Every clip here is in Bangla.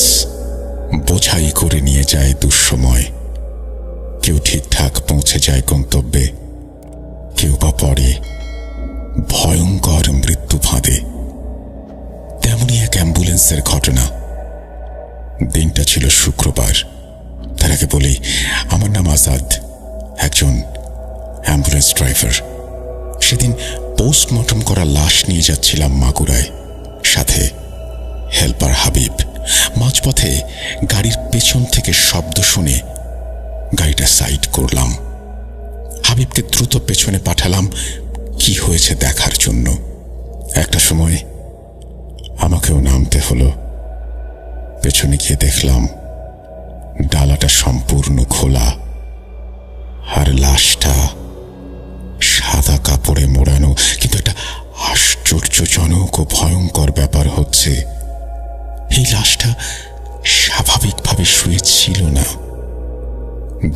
অ্যাম্বুলেন্স বোঝাই করে নিয়ে যায় দুঃসময়। কেউ ঠিকঠাক পৌঁছে যায় গন্তব্যে, কেউ বা পড়ে ভয়ঙ্কর মৃত্যু ফাঁদে। তেমনি এক অ্যাম্বুলেন্সের ঘটনা। দিনটা ছিল শুক্রবার। তার আগে বলি, আমার নাম আজাদ, একজন অ্যাম্বুলেন্স ড্রাইভার। সেদিন পোস্টমর্টম করা লাশ নিয়ে যাচ্ছিলাম মাগুরায়, সাথে হেল্পার হাবিব। মাঝপথে গাড়ির পেছন থেকে শব্দ শুনে গাড়িটা সাইড করলাম। হাবিবকে দ্রুত পেছনে পাঠালাম কি হয়েছে দেখার জন্য। একটা সময় আমাকেও নামতে হলো। পেছনে গিয়ে দেখলাম ডালাটা সম্পূর্ণ খোলা, আর লাশটা সাদা কাপড়ে মোড়ানো। কিন্তু একটা আশ্চর্যজনক ও ভয়ঙ্কর ব্যাপার হচ্ছে, এই লাশটা স্বাভাবিকভাবে শুয়েছিল না।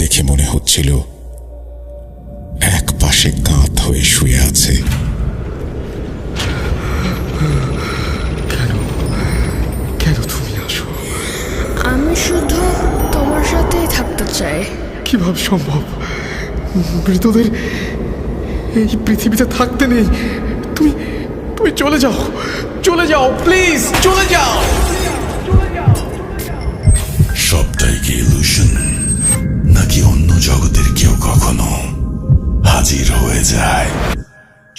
দেখে মনে হচ্ছিল এক পাশে কাঁধ হয়ে শুয়ে আছে। কেন তুমি আসো? আমি শুধু তোমার সাথেই থাকতে চাই। কিভাবে সম্ভব? মৃতদের এই পৃথিবীতে থাকতে নেই। তুমি তুমি চলে যাও, চলে যাও, প্লিজ চলে যাও। সবটাই কি ইলুশন, নাকি অন্য জগতের কেউ কখনো হাজির হয়ে যায়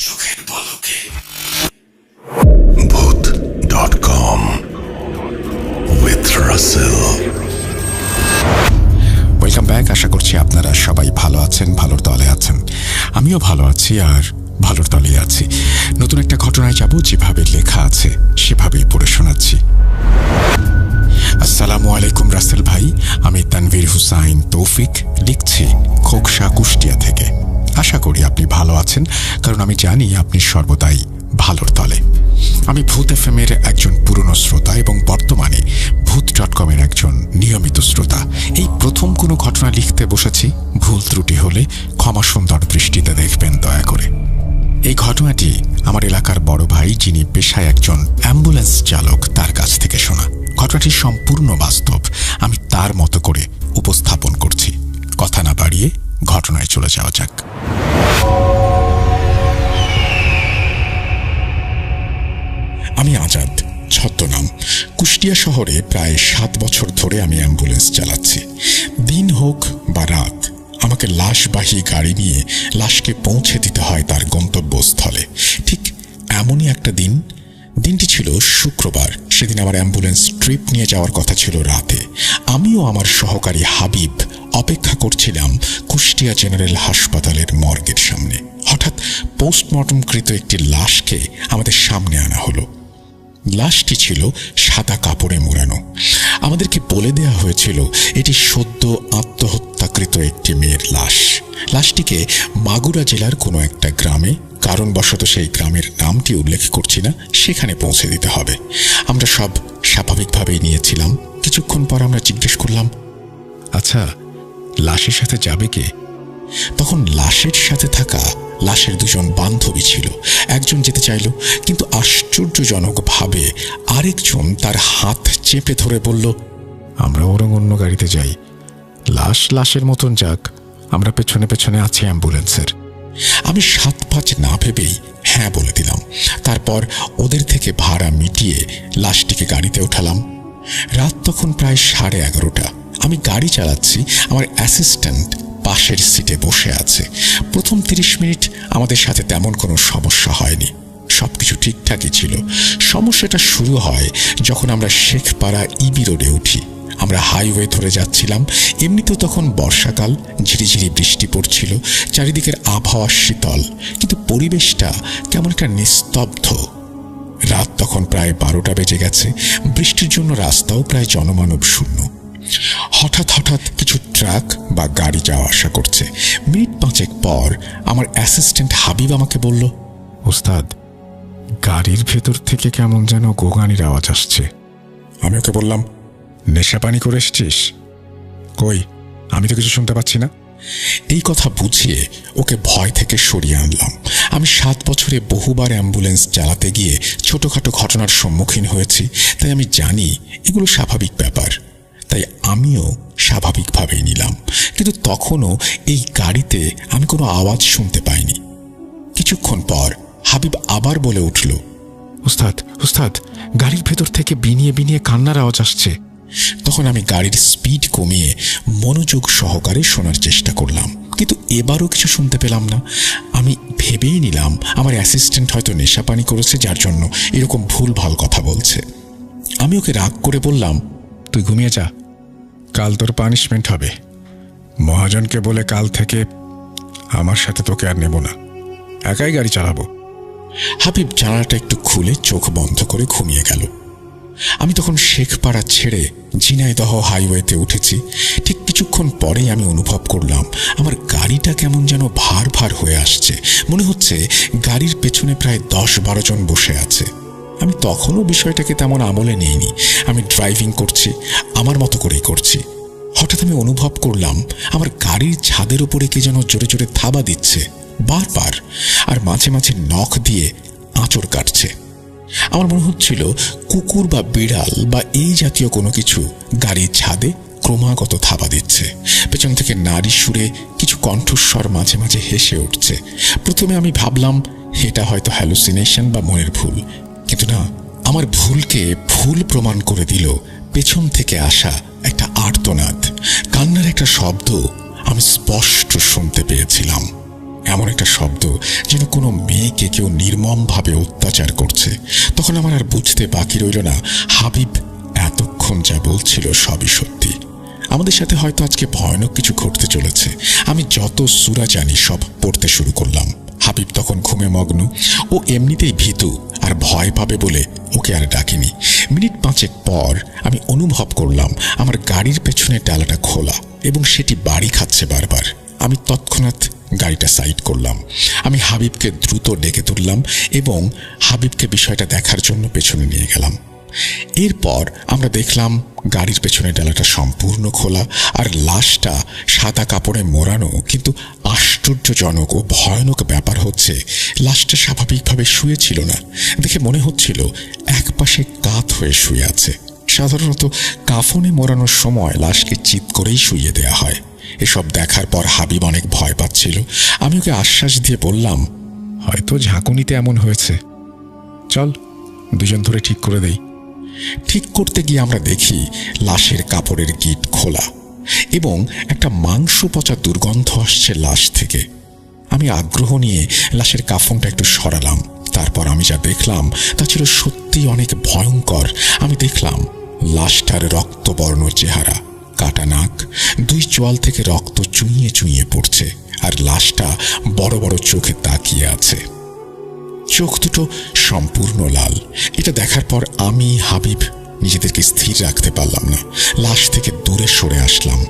চোখের পলকে? ভূত.com with Russell। Welcome back. আশা করছি আপনারা সবাই ভালো আছেন, ভালোর দলে আছেন। আমিও ভালো আছি আর ভালোর দলে আছি। নতুন একটা ঘটনায় যাব, যেভাবে লেখা আছে সেভাবেই পড়ে শোনাচ্ছি। আসসালামু আলাইকুম রাসেল ভাই, আমি তানভীর হুসাইন তৌফিক, লিখছি খোকসা, কুষ্টিয়া থেকে। আশা করি আপনি ভালো আছেন, কারণ আমি জানি আপনি সর্বদাই ভালোর দলে। আমি ভূত FM এর একজন পুরনো শ্রোতা এবং বর্তমানে ভূত.com এর একজন নিয়মিত শ্রোতা। এই প্রথম কোনো ঘটনা লিখতে বসেছি। ভুল ত্রুটি হলে ক্ষমা সুন্দর দৃষ্টিতে দেখবেন দয়া করে। এই ঘটনাটি আমার এলাকার বড় ভাই, যিনি পেশায় একজন অ্যাম্বুলেন্স চালক, তার কাছ থেকে শোনা। ঘটনাটি সম্পূর্ণ বাস্তব। আমি তার মতো করে উপস্থাপন করছি। কথা না বাড়িয়ে ঘটনায় চলে যাওয়া যাক। আমি আজাদ, ছদ্মনাম। কুষ্টিয়া শহরে প্রায় 7 বছর ধরে আমি অ্যাম্বুলেন্স চালাচ্ছি। দিন হোক বা রাত, আমাকে লাশবাহী গাড়ি নিয়ে লাশকে পৌঁছে দিতে হয় তার গন্তব্যস্থলে। ঠিক এমনই একটা দিন। দিনটি ছিল শুক্রবার। সেদিন আমার অ্যাম্বুলেন্স ট্রিপ নিয়ে যাওয়ার কথা ছিল রাতে। আমিও আমার সহকারী হাবিব অপেক্ষা করছিলাম কুষ্টিয়া জেনারেল হাসপাতালের মর্গের সামনে। হঠাৎ পোস্টমর্টমকৃত একটি লাশকে আমাদের সামনে আনা হলো। লাশটি ছিল সাদা কাপড়ে মোড়ানো। আমাদেরকে বলে দেওয়া হয়েছিল এটি সদ্য আত্মহত্যাকৃত একটি মেয়ের লাশ। লাশটিকে মাগুরা জেলার কোনো একটা গ্রামে, কারণবশত সেই গ্রামের নামটি উল্লেখ করছি না, সেখানে পৌঁছে দিতে হবে। আমরা সব স্বাভাবিকভাবেই নিয়েছিলাম। কিছুক্ষণ পর আমরা জিজ্ঞেস করলাম, আচ্ছা, লাশের সাথে যাবে কে? তখন লাশের সাথে থাকা লাশের 2জন বান্ধবী ছিল। একজন যেতে চাইল, কিন্তু আশ্চর্যজনকভাবে আরেকজন তার হাত চেপে ধরে বলল, আমরা ওরং অন্য গাড়িতে যাই, লাশ লাশের মতন যাক, আমরা পেছনে পেছনে আছি অ্যাম্বুলেন্সের। আমি 7-5 না ভেবেই হ্যাঁ বলে দিলাম। তারপর ওদের থেকে ভাড়া মিটিয়ে লাশটিকে গাড়িতে ওঠালাম। রাত তখন প্রায় 11:30। আমি গাড়ি চালাচ্ছি, আমার অ্যাসিস্ট্যান্ট পাশের সিটে বসে আছে। প্রথম 30 মিনিট আমাদের সাথে তেমন কোনো সমস্যা হয়নি, সবকিছু ঠিকঠাকই ছিল। সমস্যাটা শুরু হয় যখন আমরা শেখপাড়া ইবি রোডে উঠি। আমরা হাইওয়ে ধরে যাচ্ছিলাম। এমনিতেও তখন বর্ষাকাল, ঝিরিঝিরি বৃষ্টি পড়ছিল। চারিদিকের আবহাওয়া শীতল, কিন্তু পরিবেশটা কেমন একটা নিস্তব্ধ। রাত তখন প্রায় 12টা বেজে গেছে। বৃষ্টির জন্য রাস্তাও প্রায় জনমানব শূন্য। হঠাৎ হঠাৎ কিছু ট্রাক বা গাড়ি যাওয়া আসা করছে। মিনিট 5 পর আমার অ্যাসিস্ট্যান্ট হাবিব আমাকে বলল, ওস্তাদ, গাড়ির ভেতর থেকে কেমন যেন গোগানির আওয়াজ আসছে। আমি ওকে বললাম, নেশা পানি করে এসেছিস? কই, আমি তো কিছু শুনতে পাচ্ছি না। এই কথা বুঝিয়ে ওকে ভয় থেকে সরিয়ে আনলাম। আমি 7 বছরে বহুবার অ্যাম্বুলেন্স চালাতে গিয়ে ছোটখাটো ঘটনার সম্মুখীন হয়েছি, তাই আমি জানি এগুলো স্বাভাবিক ব্যাপার। তাই আমিও স্বাভাবিকভাবেই নিলাম। কিন্তু তখনও এই গাড়িতে আমি কোনো আওয়াজ শুনতে পাইনি। কিছুক্ষণ পর হাবিব আবার বলে উঠল, উস্তাদ উস্তাদ, গাড়ির ভেতর থেকে বিনিয়ে বিনিয়ে কান্নার আওয়াজ আসছে। তখন আমি গাড়ির স্পিড কমিয়ে মনোযোগ সহকারে শোনার চেষ্টা করলাম, কিন্তু এবারও কিছু শুনতে পেলাম না। আমি ভেবেই নিলাম আমার অ্যাসিস্ট্যান্ট হয়তো নেশাপানি করেছে, যার জন্য এরকম ভুলভাল কথা বলছে। আমি ওকে রাগ করে বললাম, তুই ঘুমিয়ে যা, কাল তোর পানিশমেন্ট হবে। মহাজনকে বলে কাল থেকে আমার সাথে তোকে আর নেব না, একাই গাড়ি চালাবো। হাবিব জানালাটা একটু খুলে চোখ বন্ধ করে ঘুমিয়ে গেল। আমি তখন শেখপাড়া ছেড়ে ঝিনাইদহ হাইওয়েতে উঠেছি। ঠিক কিছুক্ষণ পরেই আমি অনুভব করলাম আমার গাড়িটা কেমন যেন ভার ভার হয়ে আসছে। মনে হচ্ছে গাড়ির পেছনে প্রায় 10-12 জন বসে আছে। আমি তখনও বিষয়টাকে তেমন আমলে নিইনি। আমি ড্রাইভিং করছি, আমার মতো করেই করছি। হঠাৎ আমি অনুভব করলাম আমার গাড়ির ছাদের উপরে কে যেন জোরে জোরে থাবা দিচ্ছে বারবার, আর মাঝে মাঝে নখ দিয়ে আঁচড় কাটছে। আমার মনে হচ্ছিল কুকুর বা বিড়াল বা এই জাতীয় কোনো কিছু গাড়ির ছাদে ক্রমাগত থাবা দিচ্ছে। পেছন থেকে নারী সুরে কিছু কণ্ঠস্বর মাঝে মাঝে হেসে উঠছে। প্রথমে আমি ভাবলাম এটা হয়তো হ্যালুসিনেশন বা মনের ভুল, কিন্তু না, আমার ভুলকে ভুল প্রমাণ করে দিল পেছন থেকে আসা একটা আর্তনাদ, কান্নার একটা শব্দ আমি স্পষ্ট শুনতে পেয়েছিলাম। এমন একটা শব্দ যেন কোনো মেয়েকে কেউ নির্মমভাবে অত্যাচার করছে। তখন আমার আর বুঝতে বাকি রইল না হাবিব এতক্ষণ যা বলছিল সবই সত্যি। আমাদের সাথে হয়তো আজকে ভয়ানক কিছু ঘটতে চলেছে। আমি যত সূরা জানি সব পড়তে শুরু করলাম। হাবিব তখন ঘুমে মগ্ন। ও এমনিতেই ভীতু আর ভয় পাবে বলে ওকে আর ডাকিনি। মিনিট 5 পর আমি অনুভব করলাম আমার গাড়ির পেছনে ডালাটা খোলা এবং সেটি বাড়ি খাচ্ছে বারবার। আমি তৎক্ষণাৎ গাড়িটা সাইড করলাম। আমি হাবিবকে দ্রুত ডেকে তুললাম এবং হাবিবকে বিষয়টা দেখার জন্য পেছনে নিয়ে গেলাম। এরপর আমরা দেখলাম গাড়ির পেছনে ডালাটা সম্পূর্ণ খোলা আর লাশটা সাদা কাপড়ে মোড়ানো। কিন্তু আশ্চর্যজনক ও ভয়ানক ব্যাপার হচ্ছে লাশটা স্বাভাবিকভাবে শুয়েছিল না। দেখে মনে হচ্ছিল একপাশে কাত হয়ে শুয়ে আছে। সাধারণত কাফনে মোড়ানোর সময় লাশকে চিৎ করেই শুইয়ে দেয়া হয়। এসব দেখার পর হাবিব অনেক ভয় পাচ্ছিল। আমি ওকে আশ্বাস দিয়ে বললাম, হয়তো ঝাঁকুনিতে এমন হয়েছে, চল দুজন ধরে ঠিক করে দেই। ঠিক করতে গিয়ে আমরা দেখি লাশের কাপড়ের গিট খোলা এবং একটা মাংস পচা দুর্গন্ধ আসছে লাশ থেকে। আমি আগ্রহ নিয়ে লাশের কাফনটা একটু সরালাম। তারপর আমি যা দেখলাম তা ছিল সত্যি অনেক ভয়ঙ্কর। আমি দেখলাম লাশটার রক্তবর্ণ চেহারা, কাটা নাক, 2 চোয়াল থেকে রক্ত চুইয়ে চুইয়ে পড়ছে, আর লাশটা বড় বড় চোখে তাকিয়ে আছে। চোখ দুটো সম্পূর্ণ লাল। এটা দেখার পর আমি হাবিব নিজেদেরকে স্থির রাখতে পারলাম না। লাশ থেকে দূরে সরে আসলাম।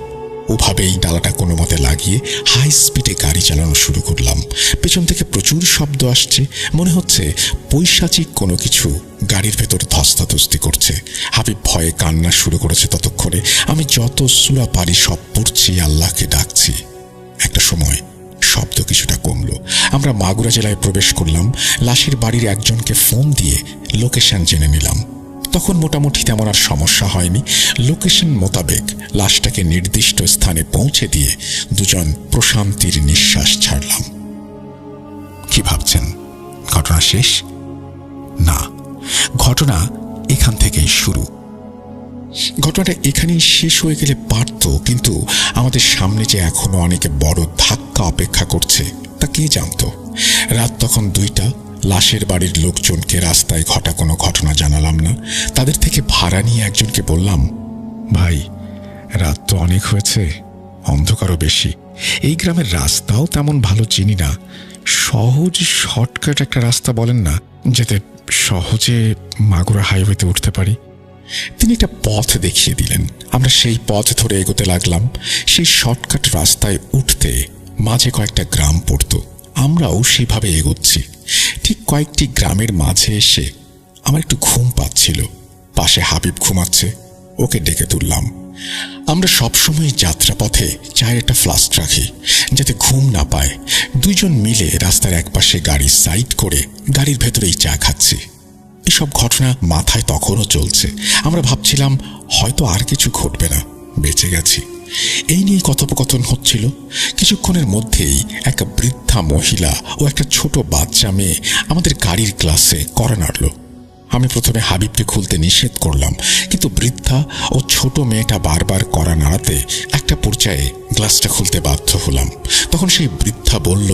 ওভাবেই ডালাটা কোনো মতে লাগিয়ে হাই স্পিডে গাড়ি চালানো শুরু করলাম। পেছন থেকে প্রচুর শব্দ আসছে। মনে হচ্ছে পৈশাচিক কোনো কিছু গাড়ির ভেতর ধস্তাধস্তি করছে। হাবিব ভয়ে কান্না শুরু করেছে। ততক্ষণে আমি যত সূরা পারি সব পড়ছি, আল্লাহকে ডাকছি। একটা সময় শব্দ কিছুটা কমলো। আমরা মাগুরা জেলায় প্রবেশ করলাম। লাশের বাড়ির একজনকে ফোন দিয়ে লোকেশন জেনে নিলাম। তখন মোটামুটি তেমন আর সমস্যা হয়নি। লোকেশন মোতাবেক লাশটাকে নির্দিষ্ট স্থানে পৌঁছে দিয়ে দুজন প্রশান্তির নিঃশ্বাস ছাড়লাম। কি ভাবছেন, ঘটনা শেষ? না, ঘটনা এখান থেকেই শুরু। ঘটনাটা এখানেই শেষ হয়ে গেলে পারত, কিন্তু আমাদের সামনে যে এখনো অনেক বড় ধাক্কা অপেক্ষা করছে তা কে জানত। রাত তখন 2টা। লাশের বাড়ির লোকজনকে রাস্তায় ঘটা কোনো ঘটনা জানালাম না। তাদের থেকে ভাড়া নিয়ে একজনকে বললাম, ভাই, রাত তো অনেক হয়েছে, অন্ধকারও বেশি। এই গ্রামের রাস্তাও তেমন ভালো চিনি না। সহজ শর্টকাট একটা রাস্তা বলেন না, যাতে সহজে মাগুরা হাইওয়েতে উঠতে পারি। তিনি একটা পথ দেখিয়ে দিলেন। আমরা সেই পথ ধরে এগোতে লাগলাম। সেই শর্টকাট রাস্তায় উঠতে মাঝে কয়েকটা গ্রাম পড়ত। আমরাও সেভাবে এগোচ্ছি। ঠিক কয়েকটি গ্রামের মাঝে এসে আমার একটু ঘুম পাচ্ছিল। পাশে হাবিব ঘুমাচ্ছে। ওকে ডেকে তুললাম। আমরা সবসময় যাত্রাপথে চায়ের একটা ফ্লাস্ক রাখি যাতে ঘুম না পায়। দুইজন মিলে রাস্তার একপাশে গাড়ি সাইড করে গাড়ির ভেতরেই চা খাচ্ছি। এসব ঘটনা মাথায় তখনও চলছে। আমরা ভাবছিলাম হয়তো আর কিছু ঘটবে না, বেঁচে গেছি। এই নিয়ে কথোপকথন হচ্ছিল। কিছুক্ষণের মধ্যেই এক বৃদ্ধা মহিলা ও একটা ছোট বাচ্চা মেয়ে আমাদের গাড়ির গ্লাসে কড়া নাড়ল। আমি প্রথমে হাবিবকে খুলতে নিষেধ করলাম, কিন্তু বৃদ্ধা ও ছোট মেয়েটা বারবার কড়া নাড়াতে একটা পর্যায়ে গ্লাসটা খুলতে বাধ্য হলাম। তখন সেই বৃদ্ধা বলল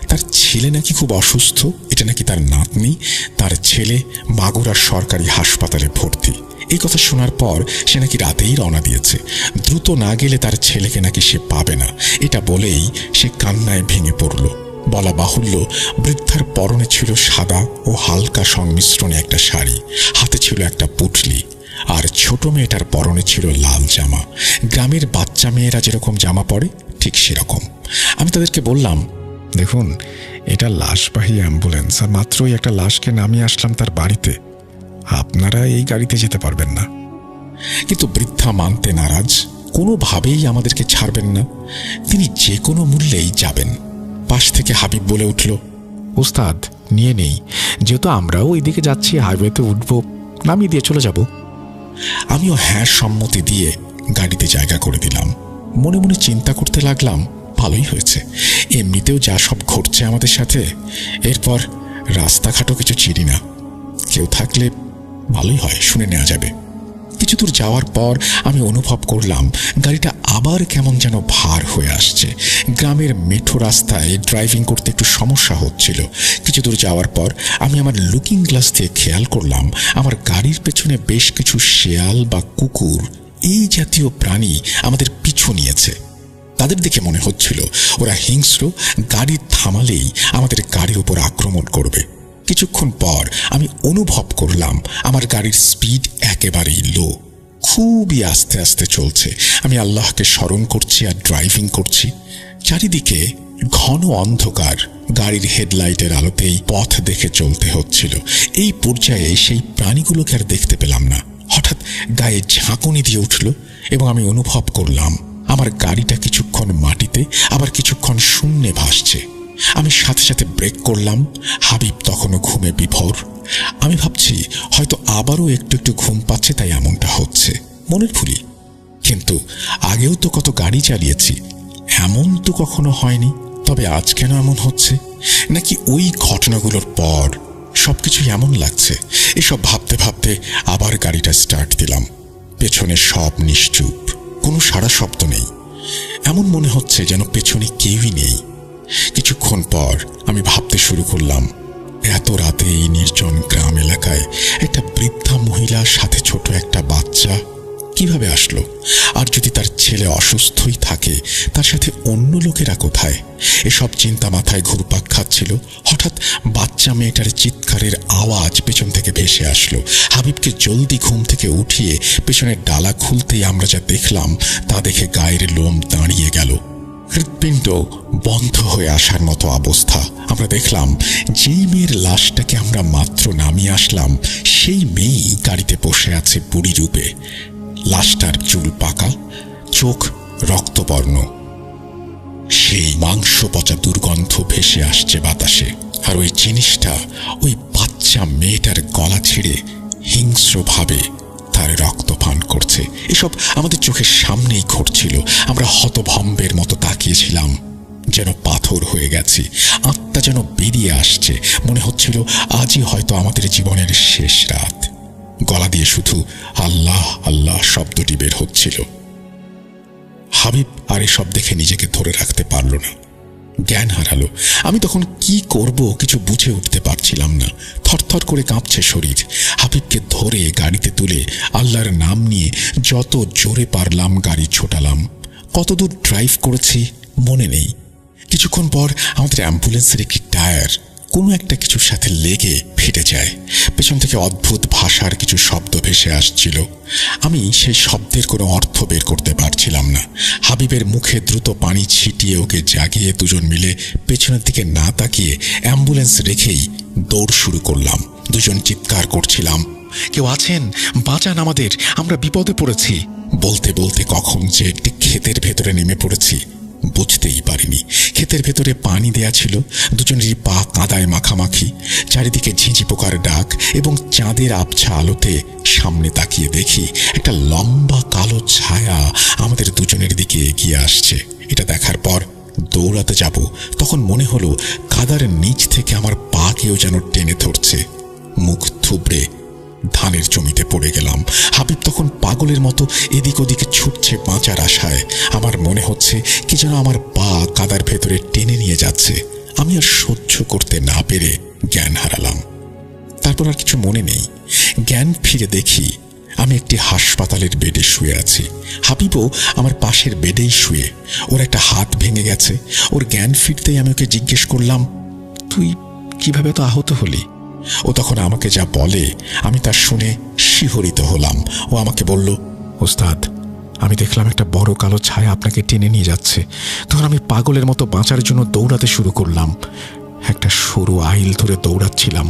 তার ছেলে নাকি খুব অসুস্থ, এটা নাকি তার নাতনি, তার ছেলে মাগুরার সরকারি হাসপাতালে ভর্তি। এই কথা শোনার পর সে নাকি রাতেই রওনা দিয়েছে, দ্রুত না গেলে তার ছেলেকে নাকি সে পাবে না। এটা বলেই সে কান্নায় ভেঙে পড়ল। বলা বাহুল্য, বৃদ্ধার পরনে ছিল সাদা ও হালকা সংমিশ্রণে একটা শাড়ি, হাতে ছিল একটা পুটলি, আর ছোট মেয়েটার পরনে ছিল লাল জামা। গ্রামের বাচ্চা মেয়েরা যেরকম জামা পরে ঠিক সেরকম। আমি তাদেরকে বললাম, দেখুন, এটা লাশবাহী অ্যাম্বুলেন্স, আর মাত্রই একটা লাশকে নামিয়ে আসলাম তার বাড়িতে। আপনারা এই গাড়িতে যেতে পারবেন না। কিন্তু বৃদ্ধা মানতে নারাজ, কোনোভাবেই আমাদেরকে ছাড়বেন না, তিনি যে কোনো মূল্যেই যাবেন। পাশ থেকে হাবিব বলে উঠল, উস্তাদ নিয়ে নেই, যেহেতু আমরাও ওইদিকে যাচ্ছি, হাইওয়েতে উঠব, নামিয়ে দিয়ে চলে যাব। আমিও হ্যাঁ সম্মতি দিয়ে গাড়িতে জায়গা করে দিলাম। মনে মনে চিন্তা করতে লাগলাম, ভালোই হয়েছে, এমনিতেও যা সব ঘটছে আমাদের সাথে, এরপর রাস্তাঘাটও কিছু চিনি না, কেউ থাকলে ভালোই হয়, শুনে নেওয়া যাবে। কিছু দূর যাওয়ার পর আমি অনুভব করলাম গাড়িটা আবার কেমন যেন ভার হয়ে আসছে। গ্রামের মেঠো রাস্তায় ড্রাইভিং করতে একটু সমস্যা হচ্ছিল। কিছু দূর যাওয়ার পর আমি আমার লুকিং গ্লাস দিয়ে খেয়াল করলাম আমার গাড়ির পেছনে বেশ কিছু শেয়াল বা কুকুর এই জাতীয় প্রাণী আমাদের পিছু নিয়েছে। তাদের দেখে মনে হচ্ছিল ওরা হিংস্র, গাড়ি থামালেই আমাদের গাড়ির উপর আক্রমণ করবে। কিছুক্ষণ পর আমি অনুভব করলাম আমার গাড়ির স্পিড একেবারেই লো, খুবই আস্তে আস্তে চলছে। আমি আল্লাহকে স্মরণ করছি আর ড্রাইভিং করছি। চারিদিকে ঘন অন্ধকার, গাড়ির হেডলাইটের আলোতেই পথ দেখে চলতে হচ্ছিল। এই পর্যায়ে সেই প্রাণীগুলোকে আর দেখতে পেলাম না। হঠাৎ গায়ে ঝাঁকুনি দিয়ে উঠল এবং আমি অনুভব করলাম আমার গাড়িটা কিছুক্ষণ মাটিতে আবার কিছুক্ষণ শূন্যে ভাসছে। আমি সাথে সাথে ব্রেক করলাম। হাবিব তখনও ঘুমে বিভোর। আমি ভাবছি হয়তো আবারও একটু একটু ঘুম পাচ্ছে, তাই এমনটা হচ্ছে, মনের ভুলি। কিন্তু আগেও তো কত গাড়ি চালিয়েছি, এমন তো কখনো হয়নি। তবে আজ কেন এমন হচ্ছে? নাকি ওই ঘটনাগুলোর পর সবকিছু এমন লাগছে? এসব ভাবতে ভাবতে আবার গাড়িটা স্টার্ট দিলাম। পেছনে সব নিশ্চুপ, কোনো সাড়া শব্দ নেই। এমন মনে হচ্ছে যেন পেছনে কেউই নেই। কিছুক্ষণ পর আমি ভাবতে শুরু করলাম, এত রাতে এই নির্জন গ্রাম এলাকায় একটা বৃদ্ধা মহিলার সাথে ছোট একটা বাচ্চা কিভাবে আসলো? আর যদি তার ছেলে অসুস্থই থাকে, তার সাথে অন্য লোকেরা কোথায়? এসব চিন্তা মাথায় ঘুরপাক খাচ্ছিল। হঠাৎ বাচ্চা মেয়েটার চিৎকারের আওয়াজ পেছন থেকে ভেসে আসলো। হাবিবকে জলদি ঘুম থেকে উঠিয়ে পেছনের ডালা খুলতেই আমরা যা দেখলাম তা দেখে গায়ের লোম দাঁড়িয়ে গেল। হৃৎপিণ্ড বন্ধ হয়ে আসার মতো অবস্থা। আমরা দেখলাম যেই মেয়ের লাশটাকে আমরা মাত্র নামিয়ে আসলাম, সেই মেয়েই গাড়িতে বসে আছে বুড়ি রূপে। লাশটার চুল পাকা, চোখ রক্তবর্ণ, সেই মাংস পচা দুর্গন্ধ ভেসে আসছে বাতাসে। আর ওই জিনিসটা ওই বাচ্চা মেয়েটার গলা ছিঁড়ে হিংস্রভাবে তার রক্ত পান করছে। এসব আমাদের চোখের সামনেই ঘটছিল। আমরা হতভম্বের মতো তাকিয়েছিলাম, যেন পাথর হয়ে গেছি। আত্মা যেন বেরিয়ে আসছে। মনে হচ্ছিল আজই হয়তো আমাদের জীবনের শেষ রাত। গলা দিয়ে শুধু আল্লাহ আল্লাহ শব্দটি বের হচ্ছিল। হাবিব আর এসব দেখে নিজেকে ধরে রাখতে পারল না, জ্ঞান হারালো। আমি তখন কি করব কিছু বুঝে উঠতে পারছিলাম না। থরথর করে কাঁপছে শরীর। হাবিবকে ধরে গাড়িতে তুলে আল্লাহর নাম নিয়ে যত জোরে পারলাম গাড়ি ছোটালাম। কতদূর ড্রাইভ করেছি মনে নেই। কিছুক্ষণ পর আমাদের অ্যাম্বুলেন্সের একটি টায়ার কোনো একটা কিছুর সাথে লেগে ফেটে যায়। পেছন থেকে অদ্ভুত ভাষার কিছু শব্দ ভেসে আসছিল। আমি সেই শব্দের কোনো অর্থ বের করতে পারছিলাম না। হাবিবের মুখে দ্রুত পানি ছিটিয়ে ওকে জাগিয়ে দুজন মিলে পেছনের দিকে না তাকিয়ে অ্যাম্বুলেন্স রেখেই দৌড় শুরু করলাম। দুজন চিৎকার করছিলাম, কেউ আছেন? বাঁচান আমাদের, আমরা বিপদে পড়েছি। বলতে বলতে কখন যে একটি ক্ষেতের ভেতরে নেমে পড়েছি বুঝতেই পারিনি। ক্ষেতের ভেতরে পানি দেয়া ছিল, দুজনেরই পা কাদায় মাখামাখি, চারিদিকে ঝিঁঝি পোকার ডাক, এবং চাঁদের আবছা আলোতে সামনে তাকিয়ে দেখি একটা লম্বা কালো ছায়া আমাদের দুজনের দিকে এগিয়ে আসছে। এটা দেখার পর দৌড়াতে যাব, তখন মনে হলো কাদার নিচ থেকে আমার পা কেউ যেন টেনে ধরছে। মুখ থুবড়ে ধানের জমিতে পড়ে গেলাম। হাবিব তখন পাগলের মতো এদিক ওদিকে ছুটছে বাঁচার আশায়। আমার মনে হচ্ছে কি যেন আমার পা কাদার ভেতরে টেনে নিয়ে যাচ্ছে। আমি আর সহ্য করতে না পেরে জ্ঞান হারালাম। তারপর আর কিছু মনে নেই। জ্ঞান ফিরে দেখি আমি একটি হাসপাতালের বেডে শুয়ে আছি। হাবিবও আমার পাশের বেডেই শুয়ে। ওর একটা হাত ভেঙে গেছে। ওর জ্ঞান ফিরতেই আমি ওকে জিজ্ঞেস করলাম, তুই কিভাবে তো আহত হলি? ও তখন আমাকে যা বলে আমি তা শুনে শিহরিত হলাম। ও আমাকে বলল, ওস্তাদ, আমি দেখলাম একটা বড় কালো ছায়া আপনাকে টেনে নিয়ে যাচ্ছে। তখন আমি পাগলের মতো বাঁচার জন্য দৌড়াতে শুরু করলাম। একটা সরু আইল ধরে দৌড়াচ্ছিলাম।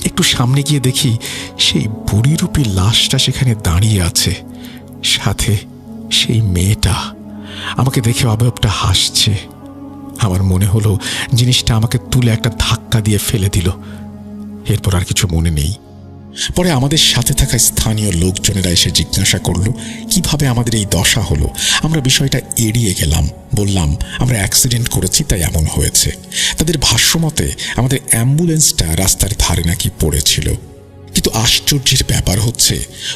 একটু সামনে গিয়ে দেখি সেই বুড়িরূপী লাশটা সেখানে দাঁড়িয়ে আছে, সাথে সেই মেয়েটা। আমাকে দেখে অবয়বটা হাসছে। আমার মনে হলো জিনিসটা আমাকে তুলে একটা ধাক্কা দিয়ে ফেলে দিল। এরপর আর কিছু মনে নেই। পরে আমাদের সাথে থাকা স্থানীয় লোকজনেরা এসে জিজ্ঞাসা করলো কিভাবে আমাদের এই দশা হলো। আমরা বিষয়টা এড়িয়ে গেলাম, বললাম আমরা অ্যাক্সিডেন্ট করেছি তাই এমন হয়েছে। তাদের ভাষ্যমতে আমাদের অ্যাম্বুলেন্সটা রাস্তার ধারে নাকি পড়েছিল। কিন্তু আশ্চর্যের ব্যাপার হচ্ছে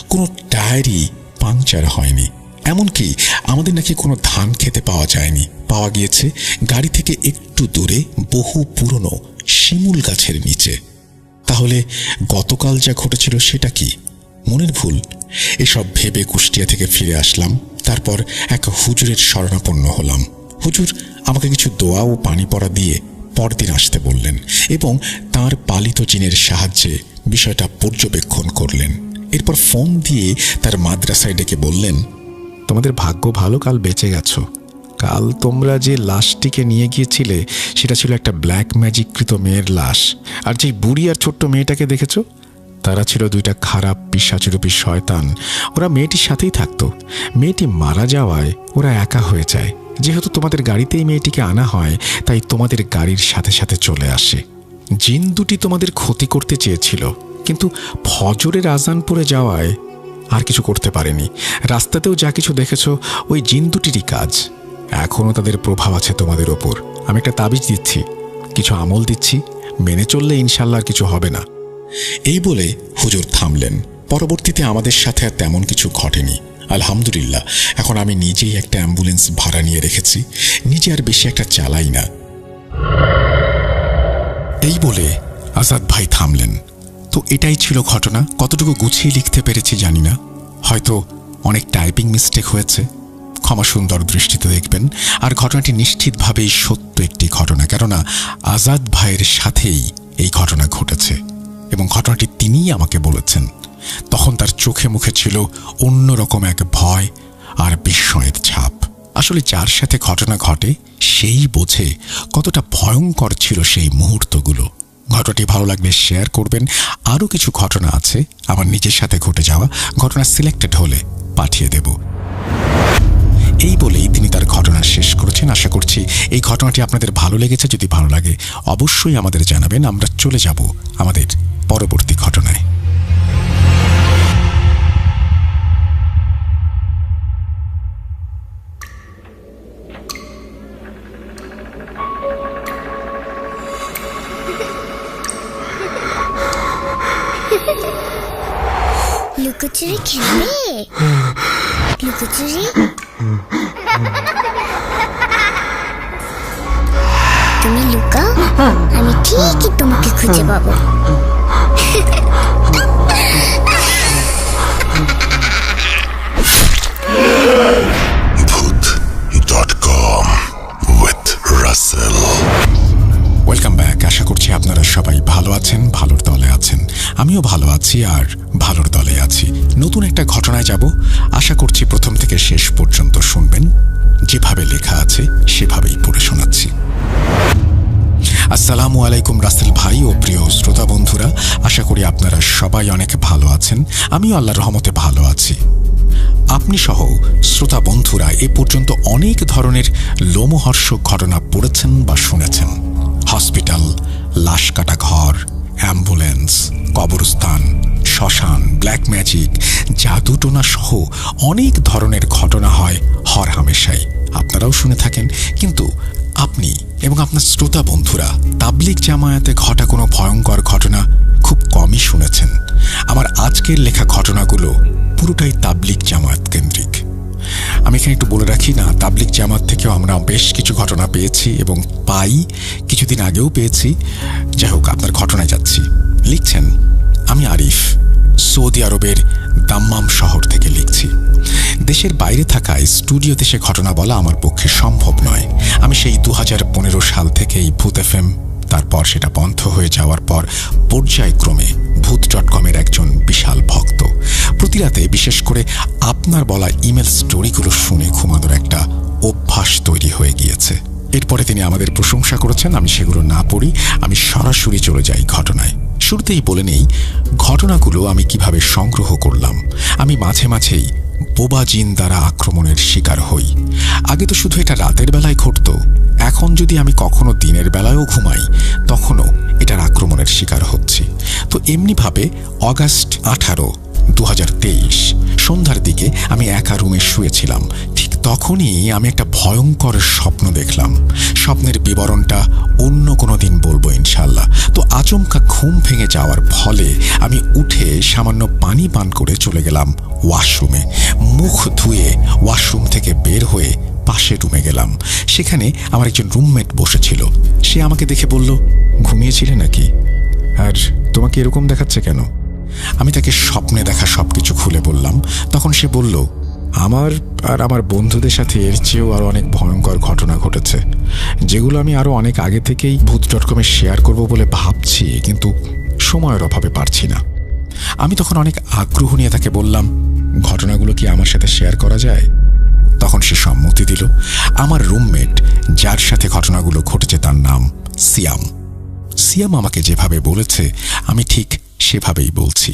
কোনো টায়ারই পাংচার হয়নি। এমনকি আমাদের নাকি কোনো ধান খেতে পাওয়া যায়নি। পাওয়া গিয়েছে গাড়ি থেকে একটু দূরে বহু পুরনো শিমুল গাছের নিচে। তাহলে গতকাল যা ঘটেছিল সেটা কি মনের ভুল? এসব ভেবে কুষ্টিয়া থেকে ফিরে আসলাম। তারপর এক হুজুরের শরণাপন্ন হলাম। হুজুর আমাকে কিছু দোয়া ও পানি পড়া দিয়ে পরদিন আসতে বললেন এবং তার পালিত জিনের সাহায্যে বিষয়টা পর্যবেক্ষণ করলেন। এরপর ফোন দিয়ে তার মাদ্রাসায় ডেকে বললেন, তোমাদের ভাগ্য ভালো, কাল বেঁচে গেছো। কাল তোমরা যে লাশটিকে নিয়ে গিয়েছিলে সেটা ছিল একটা ব্ল্যাক ম্যাজিককৃত মেয়ের লাশ। আর যে বুড়ি আর ছোট্ট মেয়েটাকে দেখেছো, তারা ছিল দুইটা খারাপ পিশাচরূপী শয়তান। ওরা মেয়েটির সাথেই থাকতো। মেয়েটি মারা যাওয়ায় ওরা একা হয়ে যায়। যেহেতু তোমাদের গাড়িতেই মেয়েটিকে আনা হয়, তাই তোমাদের গাড়ির সাথে সাথে চলে আসে। জিন দুটি তোমাদের ক্ষতি করতে চেয়েছিল, কিন্তু ফজরের আজান পড়ে যাওয়ায় আর কিছু করতে পারেনি। রাস্তাতেও যা কিছু দেখেছো ওই জিন দুটিরই কাজ। এখনও তাদের প্রভাব আছে তোমাদের ওপর। আমি একটা তাবিজ দিচ্ছি, কিছু আমল দিচ্ছি, মেনে চললে ইনশাল্লাহ আর কিছু হবে না। এই বলে হুজুর থামলেন। পরবর্তীতে আমাদের সাথে আর তেমন কিছু ঘটেনি, আলহামদুলিল্লাহ। এখন আমি নিজেই একটা অ্যাম্বুলেন্স ভাড়া নিয়ে রেখেছি, নিজে আর বেশি একটা চালাই না। এই বলে আজাদ ভাই থামলেন। তো এটাই ছিল ঘটনা। কতটুকু গুছিয়ে লিখতে পেরেছি জানি না, হয়তো অনেক টাইপিং মিস্টেক হয়েছে, ক্ষমা সুন্দর দৃষ্টিতে দেখবেন। আর ঘটনাটি নিশ্চিতভাবেই সত্য একটি ঘটনা, কেননা আজাদ ভাইয়ের সাথেই এই ঘটনা ঘটেছে এবং ঘটনাটি তিনিই আমাকে বলেছেন। তখন তার চোখে মুখে ছিল অন্যরকম এক ভয় আর বিস্ময়ের ছাপ। আসলে যার সাথে ঘটনা ঘটে সেই বোঝে কতটা ভয়ঙ্কর ছিল সেই মুহূর্তগুলো। ঘটনাটি ভালো লাগলে শেয়ার করবেন। আরও কিছু ঘটনা আছে আমার নিজের সাথে ঘটে যাওয়া, ঘটনা সিলেক্টেড হলে পাঠিয়ে দেব। এই বলেই তিনি তার ঘটনা শেষ করেছেন। আশা করছি এই ঘটনাটি আপনাদের ভালো লেগেছে। যদি ভালো লাগে অবশ্যই আমাদের জানাবেন। আমরা চলে যাব আমাদের পরবর্তী ঘটনায়। লুকোচুরি খেলবে? লুকোচুরি তুমি লুকাও, আমি ঠিকই তোমাকে খুঁজে পাবো। Voot.com with Russell. Welcome back. আশা করছি আপনারা সবাই ভালো আছেন, ভালোর দলে আছেন। আমিও ভালো আছি আর ভালোর দলে আছি। নতুন একটা ঘটনায় যাব। আশা করছি প্রথম থেকে শেষ পর্যন্ত শুনবেন। যেভাবে লেখা আছে সেভাবেই পড়ে শোনাচ্ছি। আসসালামু আলাইকুম রাসেল ভাই ও প্রিয় শ্রোতা বন্ধুরা, আশা করি আপনারা সবাই অনেক ভালো আছেন। আমিও আল্লাহর রহমতে ভালো আছি। আপনি সহ শ্রোতা বন্ধুরা এ পর্যন্ত অনেক ধরনের লোমহর্ষক ঘটনা পড়েছেন বা শুনেছেন। হসপিটাল, লাশ কাটা ঘর, অ্যাম্বুলেন্স, কবরস্থান, শ্মশান, ব্ল্যাক ম্যাজিক, জাদুটোনা সহ অনেক ধরনের ঘটনা হয় হরহামেশাই। আপনারাও শুনে থাকেন, কিন্তু আপনি এবং আপনার শ্রোতা বন্ধুরা তাবলিগ জামায়াতে ঘটা কোনো ভয়ঙ্কর ঘটনা খুব কমই শুনেছেন। আমার আজকের লেখা ঘটনাগুলো পুরোটাই তাবলিগ জামায়াত কেন্দ্রিক। আমি এখানে একটু বলে রাখি না, তাবলিগ জামাত থেকেও আমরা বেশ কিছু ঘটনা পেয়েছি এবং পাই, কিছুদিন আগেও পেয়েছি। যাই হোক, আপনার ঘটনায় যাচ্ছি। লিখছেন, আমি আরিফ, সৌদি আরবের দাম্মাম শহর থেকে লিখছি। দেশের বাইরে থাকায় স্টুডিওতে সে ঘটনা বলা আমার পক্ষে সম্ভব নয়। আমি সেই 2015 সাল থেকেই ভূত FM, তারপর সেটা বন্ধ হয়ে যাওয়ার পর পর্যায়ক্রমে ভূত.com-এর একজন বিশাল ভক্ত। প্রতি রাতে বিশেষ করে আপনার বলা ইমেল স্টোরিগুলো শুনে ঘুমানোর একটা অভ্যাস তৈরি হয়ে গিয়েছে। এরপরে তিনি আমাদের প্রশংসা করেছেন, আমি সেগুলো না পড়ি, আমি সরাসরি চলে যাই ঘটনায়। শুরুতেই বলে নেই ঘটনাগুলো আমি কিভাবে সংগ্রহ করলাম। আমি মাঝে মাঝেই বোবা জিন দ্বারা আক্রমণের শিকার হই। আগে তো শুধু এটা রাতের বেলায় ঘটত, এখন যদি আমি কখনো দিনের বেলায়ও ঘুমাই তখনও এটার আক্রমণের শিকার হচ্ছি। তো এমনিভাবে অগাস্ট 18, 2023 সন্ধ্যার দিকে আমি একা রুমে শুয়েছিলাম। ঠিক তখনই আমি একটা ভয়ঙ্কর স্বপ্ন দেখলাম। স্বপ্নের বিবরণটা অন্য কোনো দিন বলবো ইনশাল্লাহ। তো আচমকা ঘুম ভেঙে যাওয়ার ফলে আমি উঠে সামান্য পানি পান করে চলে গেলাম ওয়াশরুমে। মুখ ধুয়ে ওয়াশরুম থেকে বের হয়ে পাশের রুমে গেলাম। সেখানে আমার একজন রুমমেট বসেছিল। সে আমাকে দেখে বলল, ঘুমিয়েছিলে নাকি? আর তোমাকে এরকম দেখাচ্ছে কেন? আমি তাকে স্বপ্নে দেখা সবকিছু খুলে বললাম। তখন সে বলল, আমার আর আমার বন্ধুদের সাথে এর চেয়েও আরো অনেক ভয়ঙ্কর ঘটনা ঘটেছে, যেগুলো আমি আরো অনেক আগে থেকেই ভূত.com-এ শেয়ার করব বলে ভাবছি, কিন্তু সময়ের অভাবে পারছি না। আমি তখন অনেক আগ্রহ নিয়ে তাকে বললাম, ঘটনাগুলো কি আমার সাথে শেয়ার করা যায়? তখন সে সম্মতি দিল। আমার রুমমেট যার সাথে ঘটনাগুলো ঘটেছে তার নাম সিয়াম। সিয়াম আমাকে যেভাবে বলেছে আমি ঠিক সেভাবেই বলছি।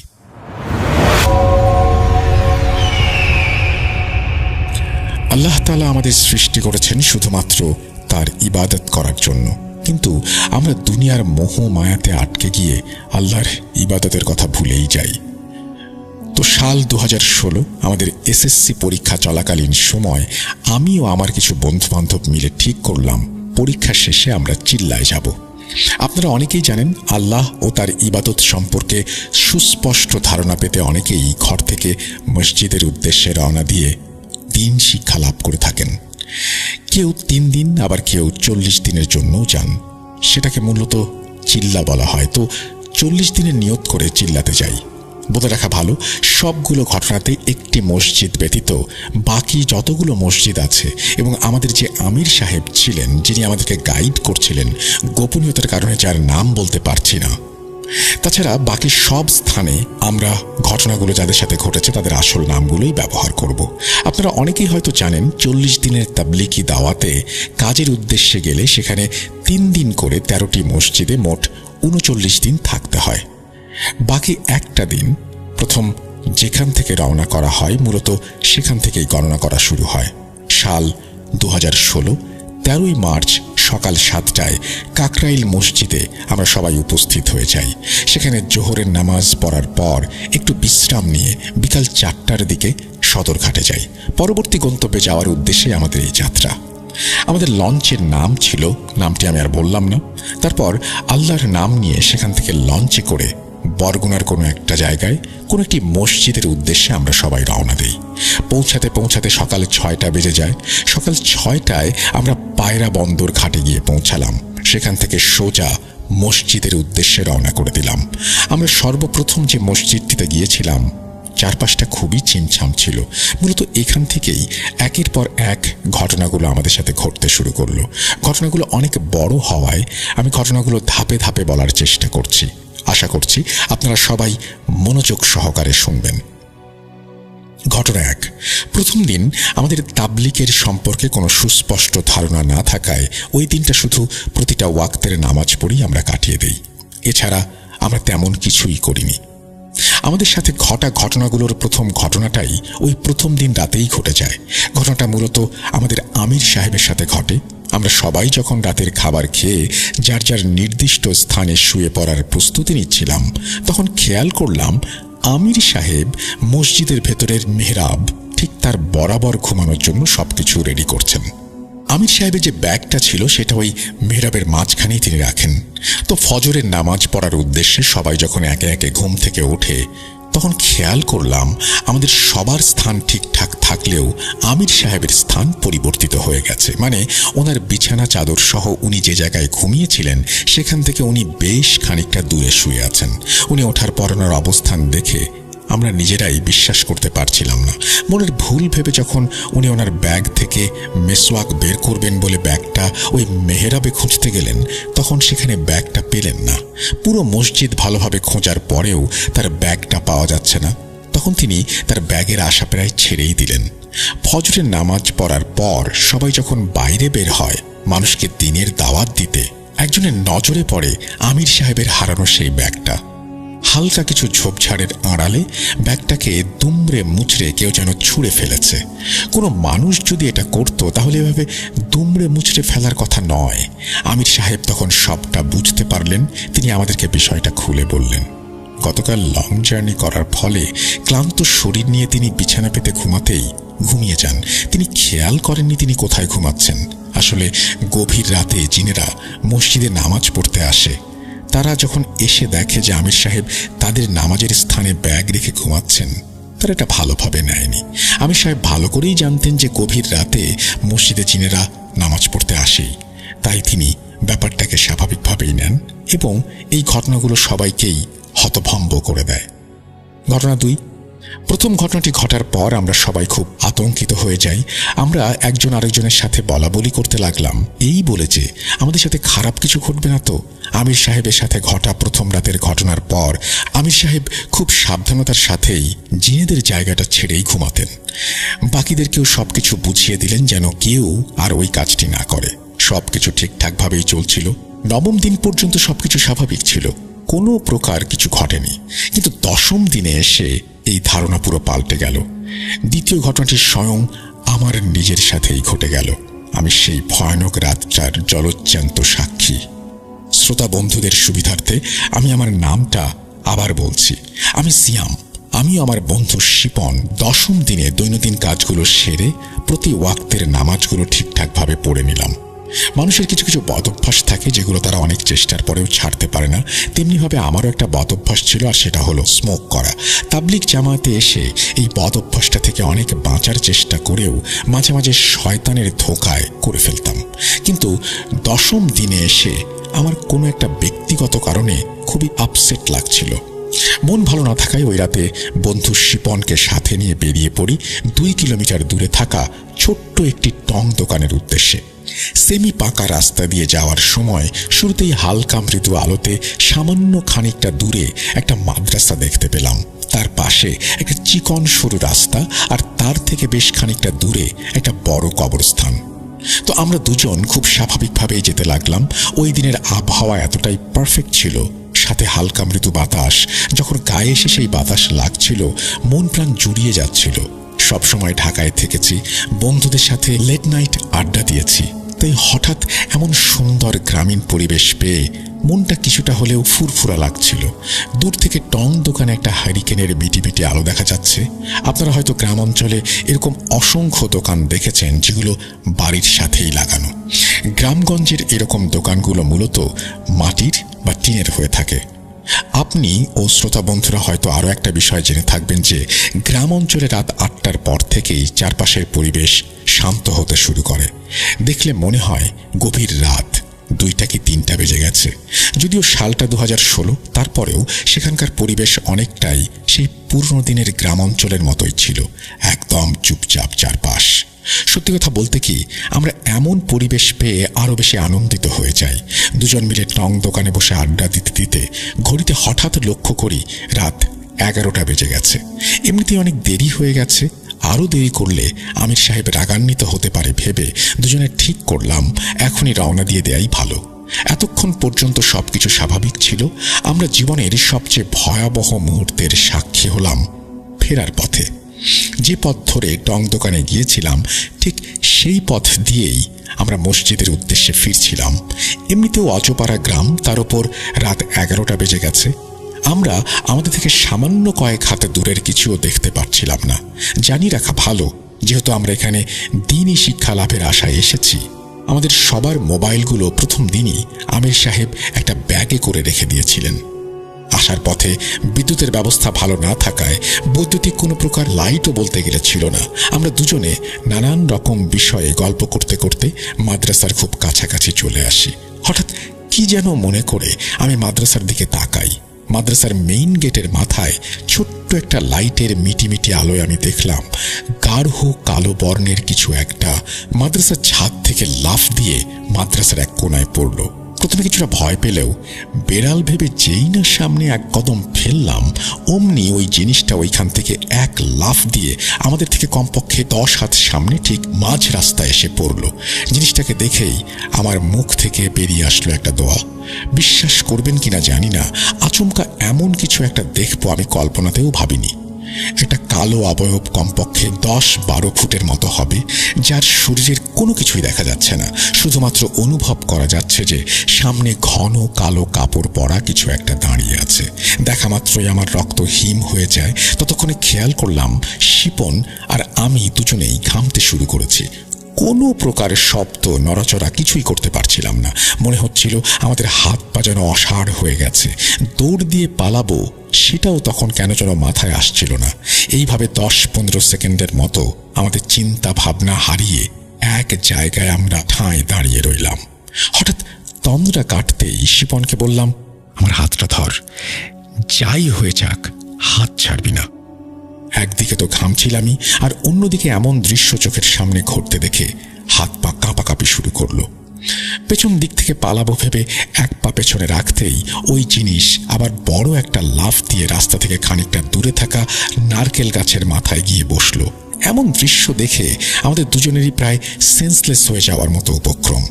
আল্লাহ তাআলা আমাদের সৃষ্টি করেছেন শুধুমাত্র তার ইবাদত করার জন্য, কিন্তু আমরা দুনিয়ার মোহ মায়াতে আটকে গিয়ে আল্লাহর ইবাদতের কথা ভুলেই যাই। তো সাল 2016 আমাদের SSC পরীক্ষা চলাকালীন সময় আমি ও আমার কিছু বন্ধু বান্ধব মিলে ঠিক করলাম পরীক্ষা শেষে আমরা চিল্লায় যাব। আপনারা অনেকেই জানেন, আল্লাহ ও তার ইবাদত সম্পর্কে সুস্পষ্ট ধারণা পেতে অনেকেই ঘর থেকে মসজিদের উদ্দেশ্যে রওনা দিয়ে দিন শিক্ষা লাভ করে থাকেন। কেউ 3 দিন, আবার কেউ 40 দিনের জন্যও যান। সেটাকে মূলত চিল্লা বলা হয়। তো 40 দিনের নিয়ত করে চিল্লাতে যাই। বলে রাখা ভালো, সবগুলো ঘটনাতে একটি মসজিদ ব্যতীত বাকি যতগুলো মসজিদ আছে এবং আমাদের যে আমির সাহেব ছিলেন, যিনি আমাদেরকে গাইড করছিলেন, গোপনীয়তার কারণে যার নাম বলতে পারছি না, তাছাড়া বাকি সব স্থানে আমরা ঘটনাগুলো যাদের সাথে ঘটেছে তাদের আসল নামগুলোই ব্যবহার করব। আপনারা অনেকেই হয়তো জানেন, 40 দিনের তাবলিগি দাওয়াতে কাজের উদ্দেশ্যে গেলে সেখানে 3 দিন করে 13টি মসজিদে মোট 39 দিন থাকতে হয়। বাকি একটা দিন প্রথম যেখান থেকে রওনা করা হয় মূলত সেখান থেকেই গণনা করা শুরু হয়। সাল 2016 13ই মার্চ সকাল 7টায় কাকরাইল মসজিদে আমরা সবাই উপস্থিত হয়ে যাই। সেখানে জোহরের নামাজ পড়ার পর একটু বিশ্রাম নিয়ে বিকাল 4টার দিকে সদরঘাটে যাই। পরবর্তী গন্তব্যে যাওয়ার উদ্দেশ্যে আমাদের এই যাত্রা। আমাদের লঞ্চের নাম ছিল, নামটি আমি আর বললাম না। তারপর আল্লাহর নাম নিয়ে সেখান থেকে লঞ্চে করে বরগুনার কোনো একটা জায়গায় কোনো একটি মসজিদের উদ্দেশ্যে আমরা সবাই রওনা দিই। পৌঁছাতে পৌঁছাতে সকাল 6টা বেজে যায়। সকাল 6টায় আমরা পায়রা বন্দর ঘাটে গিয়ে পৌঁছালাম। সেখান থেকে সোজা মসজিদের উদ্দেশ্যে রওনা করে দিলাম। আমরা সর্বপ্রথম যে মসজিদটিতে গিয়েছিলাম, চারপাশটা খুবই চিমছাম ছিল। মূলত এখান থেকেই একের পর এক ঘটনাগুলো আমাদের সাথে ঘটতে শুরু করলো। ঘটনাগুলো অনেক বড় হওয়ায় আমি ঘটনাগুলো ধাপে ধাপে বলার চেষ্টা করছি। আশা করছি আপনারা সবাই মনোযোগ সহকারে শুনবেন। ঘটনা 1। প্রথম দিন আমাদের তাবলিগের সম্পর্কে কোনো সুস্পষ্ট ধারণা না থাকায় ওই দিনটা শুধু প্রতিটা ওয়াক্তের নামাজ পড়েই আমরা কাটিয়ে দেই। এছাড়া আমরা তেমন কিছুই করিনি। আমাদের সাথে ঘটা ঘটনাগুলোর প্রথম ঘটনাটাই ওই প্রথম দিন রাতেই ঘটে যায়। ঘটনাটা মূলত আমাদের আমির সাহেবের সাথে ঘটে। আমরা সবাই যখন রাতের খাবার খেয়ে যার যার নির্দিষ্ট স্থানে শুয়ে পড়ার প্রস্তুতি নিচ্ছিলাম, তখন খেয়াল করলাম আমির সাহেব মসজিদের ভেতরের মেহরাব ঠিক তার বরাবর ঘুমানোর জন্য সবকিছু রেডি করছেন। আমির সাহেবের যে ব্যাগটা ছিল সেটা ওই মেহরাবের মাঝখানেই তিনি রাখেন। তো ফজরের নামাজ পড়ার উদ্দেশ্যে সবাই যখন একে একে ঘুম থেকে ওঠে, তখন খেয়াল করলাম আমাদের সবার স্থান ঠিকঠাক থাকলেও আমির সাহেবের স্থান পরিবর্তিত হয়ে গেছে। মানে ওনার বিছানা চাদর সহ উনি যে জায়গায় ঘুমিয়েছিলেন সেখান থেকে উনি বেশ খানিকটা দূরে শুয়ে আছেন। উনি ওঠার পর ওনার অবস্থান দেখে আমরা নিজেরাই বিশ্বাস করতে পারছিলাম না। মনের ভুল ভেবে যখন উনি ওনার ব্যাগ থেকে মেসওয়াক বের করবেন বলে ব্যাগটা ওই মেহরাবে খুঁজতে গেলেন, তখন সেখানে ব্যাগটা পেলেন না। পুরো মসজিদ ভালোভাবে খোঁজার পরেও তার ব্যাগটা পাওয়া যাচ্ছে না। তখন তিনি তার ব্যাগের আশা প্রায় ছেড়েই দিলেন। ফজরের নামাজ পড়ার পর সবাই যখন বাইরে বের হয় মানুষকে দিনের দাওয়াত দিতে, একজনের নজরে পড়ে আমির সাহেবের হারানো সেই ব্যাগটা। হালকা কিছু ঝোপঝাড়ের আড়ালে ব্যাগটাকে দুমড়ে মুচড়ে কেউ যেন ছুঁড়ে ফেলেছে। কোনো মানুষ যদি এটা করত তাহলে এভাবে দুমড়ে মুচড়ে ফেলার কথা নয়। আমির সাহেব তখন সবটা বুঝতে পারলেন। তিনি আমাদেরকে বিষয়টা খুলে বললেন। গতকাল লং জার্নি করার ফলে ক্লান্ত শরীর নিয়ে তিনি বিছানা পেতে ঘুমাতেই ঘুমিয়ে যান। তিনি খেয়াল করেননি তিনি কোথায় ঘুমাচ্ছেন। আসলে গভীর রাতে জিনেরা মসজিদে নামাজ পড়তে আসে। তারা যখন এসে দেখে যে আমির সাহেব তাদের নামাজের স্থানে ব্যাগ রেখে ঘুমাচ্ছেন, তারা এটা ভালোভাবে নেয়নি। আমির সাহেব ভালো করেই জানতেন যে গভীর রাতে মসজিদে জিনেরা নামাজ পড়তে আসেই, তাই তিনি ব্যাপারটাকে স্বাভাবিকভাবেই নেন এবং এই ঘটনাগুলো সবাইকেই হতভম্ব করে দেয়। ঘটনা 2। প্রথম ঘটনাটি ঘটার পর আমরা সবাই খুব আতঙ্কিত হয়ে যাই। আমরা একজন আরেকজনের সাথে বলাবলি করতে লাগলাম, এই বলে যে আমাদের সাথে খারাপ কিছু ঘটবে না তো। আমির সাহেবের সাথে ঘটা প্রথম রাতের ঘটনার পর আমির সাহেব খুব সাবধানতার সাথেই জিনেদের জায়গাটা ছেড়েই ঘুমাতেন। বাকিদেরকেও সবকিছু বুঝিয়ে দিলেন যেন কেউ আর ওই কাজটি না করে। সবকিছু ঠিকঠাকভাবেই চলছিল। নবম দিন পর্যন্ত সবকিছু স্বাভাবিক ছিল, কোনো প্রকার কিছু ঘটেনি। কিন্তু দশম দিনে এসে এই ধারণা পুরো পাল্টে গেল। দ্বিতীয় ঘটনাটি স্বয়ং আমার নিজের সাথেই ঘটে গেল। আমি সেই ভয়ানক রাতটার জলজ্জান্ত সাক্ষী। শ্রোতা বন্ধুদের সুবিধার্থে আমি আমার নামটা আবার বলছি। আমি সিয়াম। আমি আমার বন্ধু শিপন দশম দিনে দৈনন্দিন কাজগুলো সেরে প্রতি ওয়াক্তের নামাজগুলো ঠিকঠাকভাবে পড়ে নিলাম। মানুষের কিছু কিছু বদ অভ্যাস থাকে যেগুলো তারা অনেক চেষ্টার পরেও ছাড়তে পারে না। তেমনিভাবে আমারও একটা বদ অভ্যাস ছিল, আর সেটা হলো স্মোক করা। তাবলিগ জামাতে এসে এই বদ অভ্যাসটা থেকে অনেক বাঁচার চেষ্টা করেও মাঝে মাঝে শয়তানের ধোঁকায় করে ফেলতাম। কিন্তু দশম দিনে এসে আমার কোনো একটা ব্যক্তিগত কারণে খুবই আপসেট লাগছিল। মন ভালো না থাকায় ওই রাতে বন্ধু শিপনকে সাথে নিয়ে বেরিয়ে পড়ি 2 কিলোমিটার দূরে থাকা ছোট্ট একটি টং দোকানের উদ্দেশ্যে। সেমি পাকা রাস্তা দিয়ে যাওয়ার সময় শুরুতেই হালকা মৃদু আলোতে সামান্য খানিকটা দূরে একটা মাদ্রাসা দেখতে পেলাম। তার পাশে একটা চিকন সরু রাস্তা, আর তার থেকে বেশ খানিকটা দূরে একটা বড় কবরস্থান। তো আমরা দুজন খুব স্বাভাবিকভাবেই যেতে লাগলাম। ওই দিনের আবহাওয়া এতটাই পারফেক্ট ছিল, সাথে হালকা মৃদু বাতাস। যখন গায়ে এসে সেই বাতাস লাগছিল, মন প্রাণ জুড়িয়ে যাচ্ছিল। সবসময় ঢাকায় থেকেছি, বন্ধুদের সাথে লেট নাইট আড্ডা দিয়েছি, তাই হঠাৎ এমন সুন্দর গ্রামীণ পরিবেশ পেয়ে মনটা কিছুটা হলেও ফুরফুরা লাগছিল। দূর থেকে টং দোকানে একটা হারিকেনের মিটিমিটি আলো দেখা যাচ্ছে। আপনারা হয়তো গ্রাম অঞ্চলে এরকম অসংখ্য দোকান দেখেছেন যেগুলো বাড়ির সাথেই লাগানো। গ্রামগঞ্জের এরকম দোকানগুলো মূলত মাটির বা টিনের হয়ে থাকে। আপনি ও শ্রোতা বন্ধুরা হয়তো আরও একটা বিষয় জেনে থাকবেন যে গ্রাম অঞ্চলে রাত 8টার পর থেকেই চারপাশের পরিবেশ শান্ত হতে শুরু করে। দেখলে মনে হয় গভীর রাত 2টা কি 3টা বেজে গেছে। যদিও সালটা 2016, তারপরেও সেখানকার পরিবেশ অনেকটাই সেই পুরনো দিনের গ্রাম অঞ্চলের মতোই ছিল, একদম চুপচাপ চারপাশ। সত্যি কথা বলতে কি, আমরা এমন পরিবেশ পেয়ে আরও বেশি আনন্দিত হয়ে যাই। দুজন মিলে টং দোকানে বসে আড্ডা দিতে দিতে ঘড়িতে হঠাৎ লক্ষ্য করি রাত 11টা বেজে গেছে। এমনিতেই অনেক দেরি হয়ে গেছে, আরও দেরি করলে আমির সাহেব রাগান্বিত হতে পারে ভেবে দুজনে ঠিক করলাম এখনই রওনা দিয়ে দেয়াই ভালো। এতক্ষণ পর্যন্ত সবকিছু স্বাভাবিক ছিল। আমরা জীবনের সবচেয়ে ভয়াবহ মুহূর্তের সাক্ষী হলাম ফেরার পথে। যে পথ ধরে টং দোকানে গিয়েছিলাম ঠিক সেই পথ দিয়েই আমরা মসজিদের উদ্দেশ্যে ফিরছিলাম। এমনিতেও অজপাড়া গ্রাম, তার উপর রাত 11টা বেজে গেছে। আমরা আমাদের থেকে সামান্য কয়েক হাত দূরের কিছুও দেখতে পাচ্ছিলাম না। জানি রাখা ভালো, যেহেতু আমরা এখানে দিনই শিক্ষা লাভের আশায় এসেছি। আমাদের সবার মোবাইলগুলো প্রথম দিনই আমির সাহেব একটা ব্যাগে করে রেখে দিয়েছিলেন। আসার পথে বিদ্যুতের ব্যবস্থা ভালো না থাকায় বৈদ্যুতিক কোনো প্রকার লাইটও বলতে গেলে ছিল না। আমরা দুজনে নানান রকম বিষয়ে গল্প করতে করতে মাদ্রাসার খুব কাছাকাছি চলে আসি। হঠাৎ কি যেন মনে করে আমি মাদ্রাসার দিকে তাকাই। মাদ্রাসার মেইন গেটের মাথায় ছোট্ট একটা লাইটের মিটিমিটি আলোয় আমি দেখলাম গাঢ় কালো বর্ণের কিছু একটা মাদ্রাসার ছাদ থেকে লাফ দিয়ে মাদ্রাসার এক কোনায় পড়ল। প্রথমে কিছুটা ভয় পেলেও বেড়াল ভেবে যেই না সামনে এক কদম ফেললাম, অমনি ওই জিনিসটা ওইখান থেকে এক লাফ দিয়ে আমাদের থেকে কমপক্ষে 10 হাত সামনে ঠিক মাঝ রাস্তায় এসে পড়ল। জিনিসটাকে দেখেই আমার মুখ থেকে বেরিয়ে আসলো একটা দোয়া। বিশ্বাস করবেন কিনা জানি না, আচমকা এমন কিছু একটা দেখবো আমি কল্পনাতেও ভাবিনি। একটা কালো অবয়ব কমপক্ষে 10-12 ফুটের মতো হবে, যার শরীরের কোনো কিছুই দেখা যাচ্ছে না, শুধুমাত্র অনুভব করা যাচ্ছে যে সামনে ঘন কালো কাপড় পরা কিছু একটা দাঁড়িয়ে আছে। দেখা মাত্রই আমার রক্ত হিম হয়ে যায়। ততক্ষণে খেয়াল করলাম শিপন আর আমি দুজনেই ঘামতে শুরু করেছি। কোনো প্রকার শব্দ নড়াচড়া কিছুই করতে পারছিলাম না। মনে হচ্ছিল আমাদের হাত পা যেন অসাড় হয়ে গেছে। দৌড় দিয়ে পালাবো সেটাও তখন কেন যেন মাথায় আসছিল না। এইভাবে 10-15 সেকেন্ডের মতো আমাদের চিন্তা ভাবনা হারিয়ে এক জায়গায় আমরা ঠাঁই দাঁড়িয়ে রইলাম। হঠাৎ তন্দ্রা কাটতেই শিপনকে বললাম, আমার হাতটা ধর, যাই হয়ে যাক হাত ছাড়বি না। একদিকে তো ঘামছিলামই, আর অন্যদিকে এমন দৃশ্য চোখের সামনে ঘটতে দেখে হাত পা কাঁপাকাঁপি শুরু করলো। পেছন দিক থেকে পালাবো ভেবে এক পা পেছনে রাখতেই ওই জিনিস আবার বড় একটা লাফ দিয়ে রাস্তা থেকে খানিকটা দূরে থাকা নারকেল গাছের মাথায় গিয়ে বসলো। এমন দৃশ্য দেখে আমাদের দুজনেরই প্রায় সেন্সলেস হয়ে যাওয়ার মতো উপক্রম।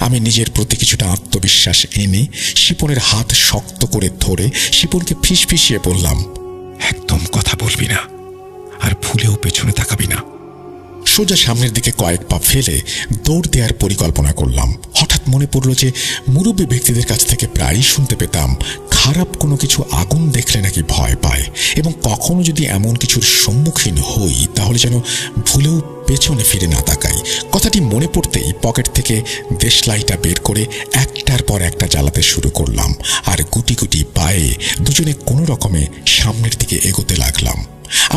আমি নিজের প্রতি কিছুটা আত্মবিশ্বাস এনে শিপনের হাত শক্ত করে ধরে শিপনকে ফিসফিসিয়ে বললাম, একদম কথা বলবি না, আর ভুলেও পেছনে তাকাবি না। সোজা সামনের দিকে কয়েক পা ফেলে দৌড় দেওয়ার পরিকল্পনা করলাম। হঠাৎ মনে পড়ল যে মুরব্বী ব্যক্তিদের কাছ থেকে প্রায়ই শুনতে পেতাম খারাপ কোনো কিছু আগুন দেখলে নাকি ভয় পায়, এবং কখনো যদি এমন কিছুর সম্মুখীন হই তাহলে যেন ভুলেও পেছনে ফিরে না তাকাই। কথাটি মনে পড়তেই পকেট থেকে দেশলাইটা বের করে একটার পর একটা জ্বালাতে শুরু করলাম, আর গুটি গুটি পায়ে দুজনে কোনো রকমে সামনের দিকে এগোতে লাগলাম।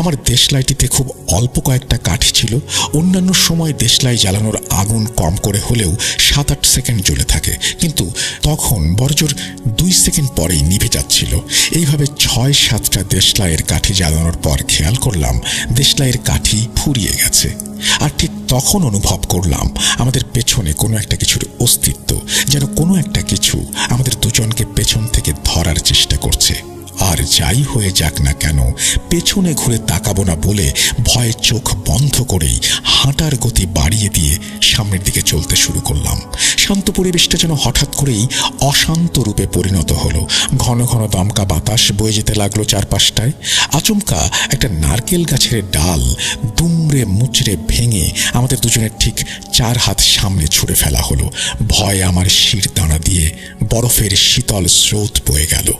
আমার দেশলাইটিতে খুব অল্প কয়েকটা কাঠি ছিল। অন্যান্য সময় দেশলাই জ্বালানোর আগুন কম করে হলেও 7-8 সেকেন্ড জ্বলে থাকে, কিন্তু তখন বড়জোর 2 সেকেন্ড পরেই নিভে যাচ্ছিল। এইভাবে 6-7টা দেশলাইয়ের কাঠি জ্বালানোর পর খেয়াল করলাম দেশলাইয়ের কাঠি ফুরিয়ে গেছে। আর ঠিক তখন অনুভব করলাম আমাদের পেছনে কোনো একটা কিছুর অস্তিত্ব, যেন কোনো একটা কিছু আমাদের দুজনকে পেছন থেকে ধরার চেষ্টা করছে। আর যাই হয়ে যাক না কেন পেছনে ঘুরে তাকাবো না বলে ভয়ে চোখ বন্ধ করেই হাঁটার গতি বাড়িয়ে দিয়ে সামনের দিকে চলতে শুরু করলাম। শান্ত পরিবেশটা যেন হঠাৎ করেই অশান্ত রূপে পরিণত হলো। ঘন ঘন দমকা বাতাস বয়ে যেতে লাগলো চারপাশটায়। আচমকা একটা নারকেল গাছের ডাল দুমড়ে মুচড়ে ভেঙে আমাদের দুজনের ঠিক 4 হাত সামনে ছুঁড়ে ফেলা হলো। ভয়ে আমার শির দাঁড়া দিয়ে বরফের শীতল স্রোত বয়ে গেল।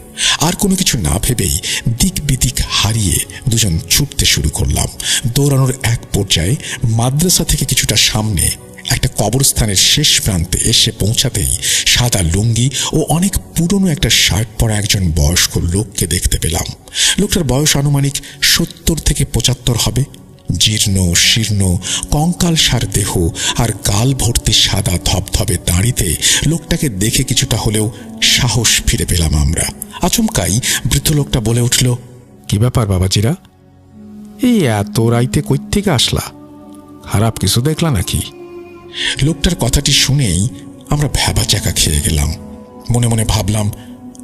আর কোনো কিছু না ভেবেই দিক বিদিক হারিয়ে দুজন ছুটতে শুরু করলাম। দৌড়ানোর এক পর্যায়ে মাদ্রাসা থেকে কিছুটা সামনে একটা কবরস্থানের শেষ প্রান্তে এসে পৌঁছাতেই সাদা লুঙ্গি ও অনেক পুরনো একটা শার্ট পরা একজন বয়স্ক লোককে দেখতে পেলাম। লোকটার বয়স আনুমানিক 70 থেকে 75 হবে। জীর্ণ শীর্ণ কঙ্কালসার দেহ আর গাল ভর্তি সাদা ধবধবে দাঁড়িতে লোকটাকে দেখে কিছুটা হলেও সাহস ফিরে পেলাম আমরা। আচমকাই বৃদ্ধ লোকটা বলে উঠল, কি ব্যাপার বাবাজিরা, এই এত রাইতে কই থেকে আসলা? খারাপ কিছু দেখলা নাকি? লোকটার কথাটি শুনেই আমরা ভ্যাবাচ্যাকা খেয়ে গেলাম। মনে মনে ভাবলাম,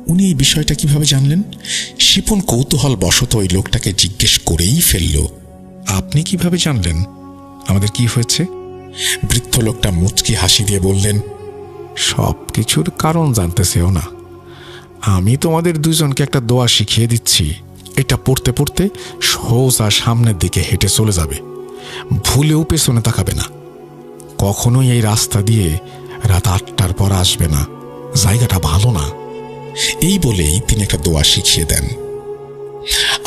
উনি এই বিষয়টা কিভাবে জানলেন? শিপন কৌতূহল বশত ওই লোকটাকে জিজ্ঞেস করেই ফেলল। আপনি কিভাবে জানলেন আমাদের কি হয়েছে? বৃদ্ধ লোকটা মুচকি হাসি দিয়ে বললেন, সব কিছুর কারণ জানতে চেও না। আমি তোমাদের দুজনকে একটা দোয়া শিখিয়ে দিচ্ছি। এটা পড়তে পড়তে সোজা সামনের দিকে হেঁটে চলে যাবে, ভুলেও পেছনে তাকাবে না। কখনোই এই রাস্তা দিয়ে রাত 8টার পর আসবে না, জায়গাটা ভালো না। এই বলেই তিনি একটা দোয়া শিখিয়ে দেন।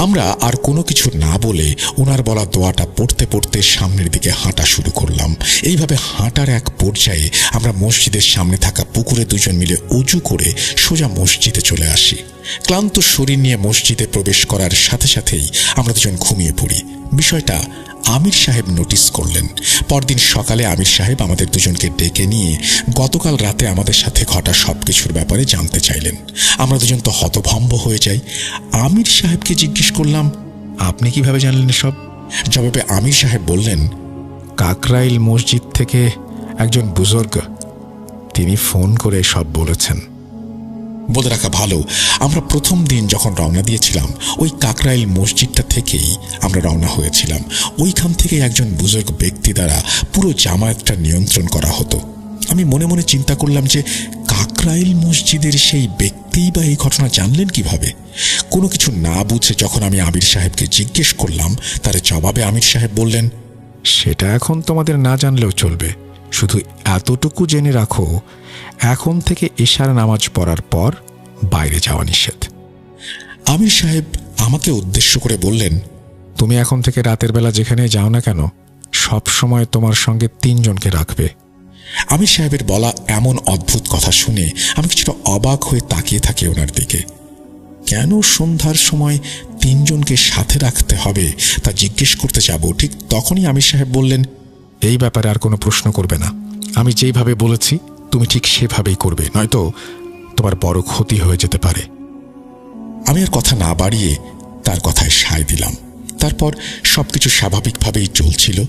আমরা আর কোনো কিছু না বলে ওনার বলা দোয়াটা পড়তে পড়তে সামনের দিকে হাঁটা শুরু করলাম। এইভাবে হাঁটার এক পর্যায়ে আমরা মসজিদের সামনে থাকা পুকুরে দুজন মিলে অজু করে সোজা মসজিদে চলে আসি। ক্লান্ত শরীর নিয়ে মসজিদে প্রবেশ করার সাথে সাথেই আমরা দুজন ঘুমিয়ে পড়ি। বিষয়টা আমির সাহেব নোটিস করলেন। পরদিন সকালে আমির সাহেব আমাদের দুজনকে ডেকে নিয়ে গতকাল রাতে আমাদের সাথে ঘটা সবকিছুর ব্যাপারে জানতে চাইলেন। আমরা দুজন তো হতভম্ব হয়ে যাই। আমির সাহেবকে জিজ্ঞেস করলাম, আপনি কিভাবে জানলেন এসব? জবাবে আমির সাহেব বললেন, কাকরাইল মসজিদ থেকে একজন বুজুর্গ, তিনি ফোন করে সব বলেছেন। বলে রাখা ভালো, আমরা প্রথম দিন যখন রওনা দিয়েছিলাম ওই কাকরাইল মসজিদটা থেকেই আমরা রওনা হয়েছিলাম। ওইখান থেকে একজন বুজুর্গ ব্যক্তি দ্বারা পুরো জামায়াতটা নিয়ন্ত্রণ করা হতো। আমি মনে মনে চিন্তা করলাম যে কাকরাইল মসজিদের সেই ব্যক্তিই বা এই ঘটনা জানলেন কিভাবে। কোনো কিছু না বুঝে যখন আমি আমির সাহেবকে জিজ্ঞেস করলাম, তার জবাবে আমির সাহেব বললেন, সেটা এখন তোমাদের না জানলেও চলবে, শুধু এতটুকু জেনে রাখো, এখন থেকে এশার নামাজ পড়ার পর বাইরে যাওয়া নিষেধ। আমির সাহেব আমাকে উদ্দেশ্য করে বললেন, তুমি এখন থেকে রাতের বেলা যেখানে যাও না কেন, সব সময় তোমার সঙ্গে 3 জনকে রাখবে। আমির সাহেবের বলা এমন অদ্ভুত কথা শুনে আমি কিছুটা অবাক হয়ে তাকিয়ে থাকি ওনার দিকে। কেন সন্ধ্যার সময় 3 জনকে সাথে রাখতে হবে তা জিজ্ঞেস করতে যাব, ঠিক তখনই আমির সাহেব বললেন, এই ব্যাপারে আর কোনো প্রশ্ন করবে না। আমি যেইভাবে বলেছি তুমি ঠিক সেভাবেই করবে, নয়তো তোমার বড় ক্ষতি হয়ে যেতে পারে। আমি আর কথা না বাড়িয়ে তার কথায় সায় দিলাম। তারপর সবকিছু স্বাভাবিকভাবেই চলছিল।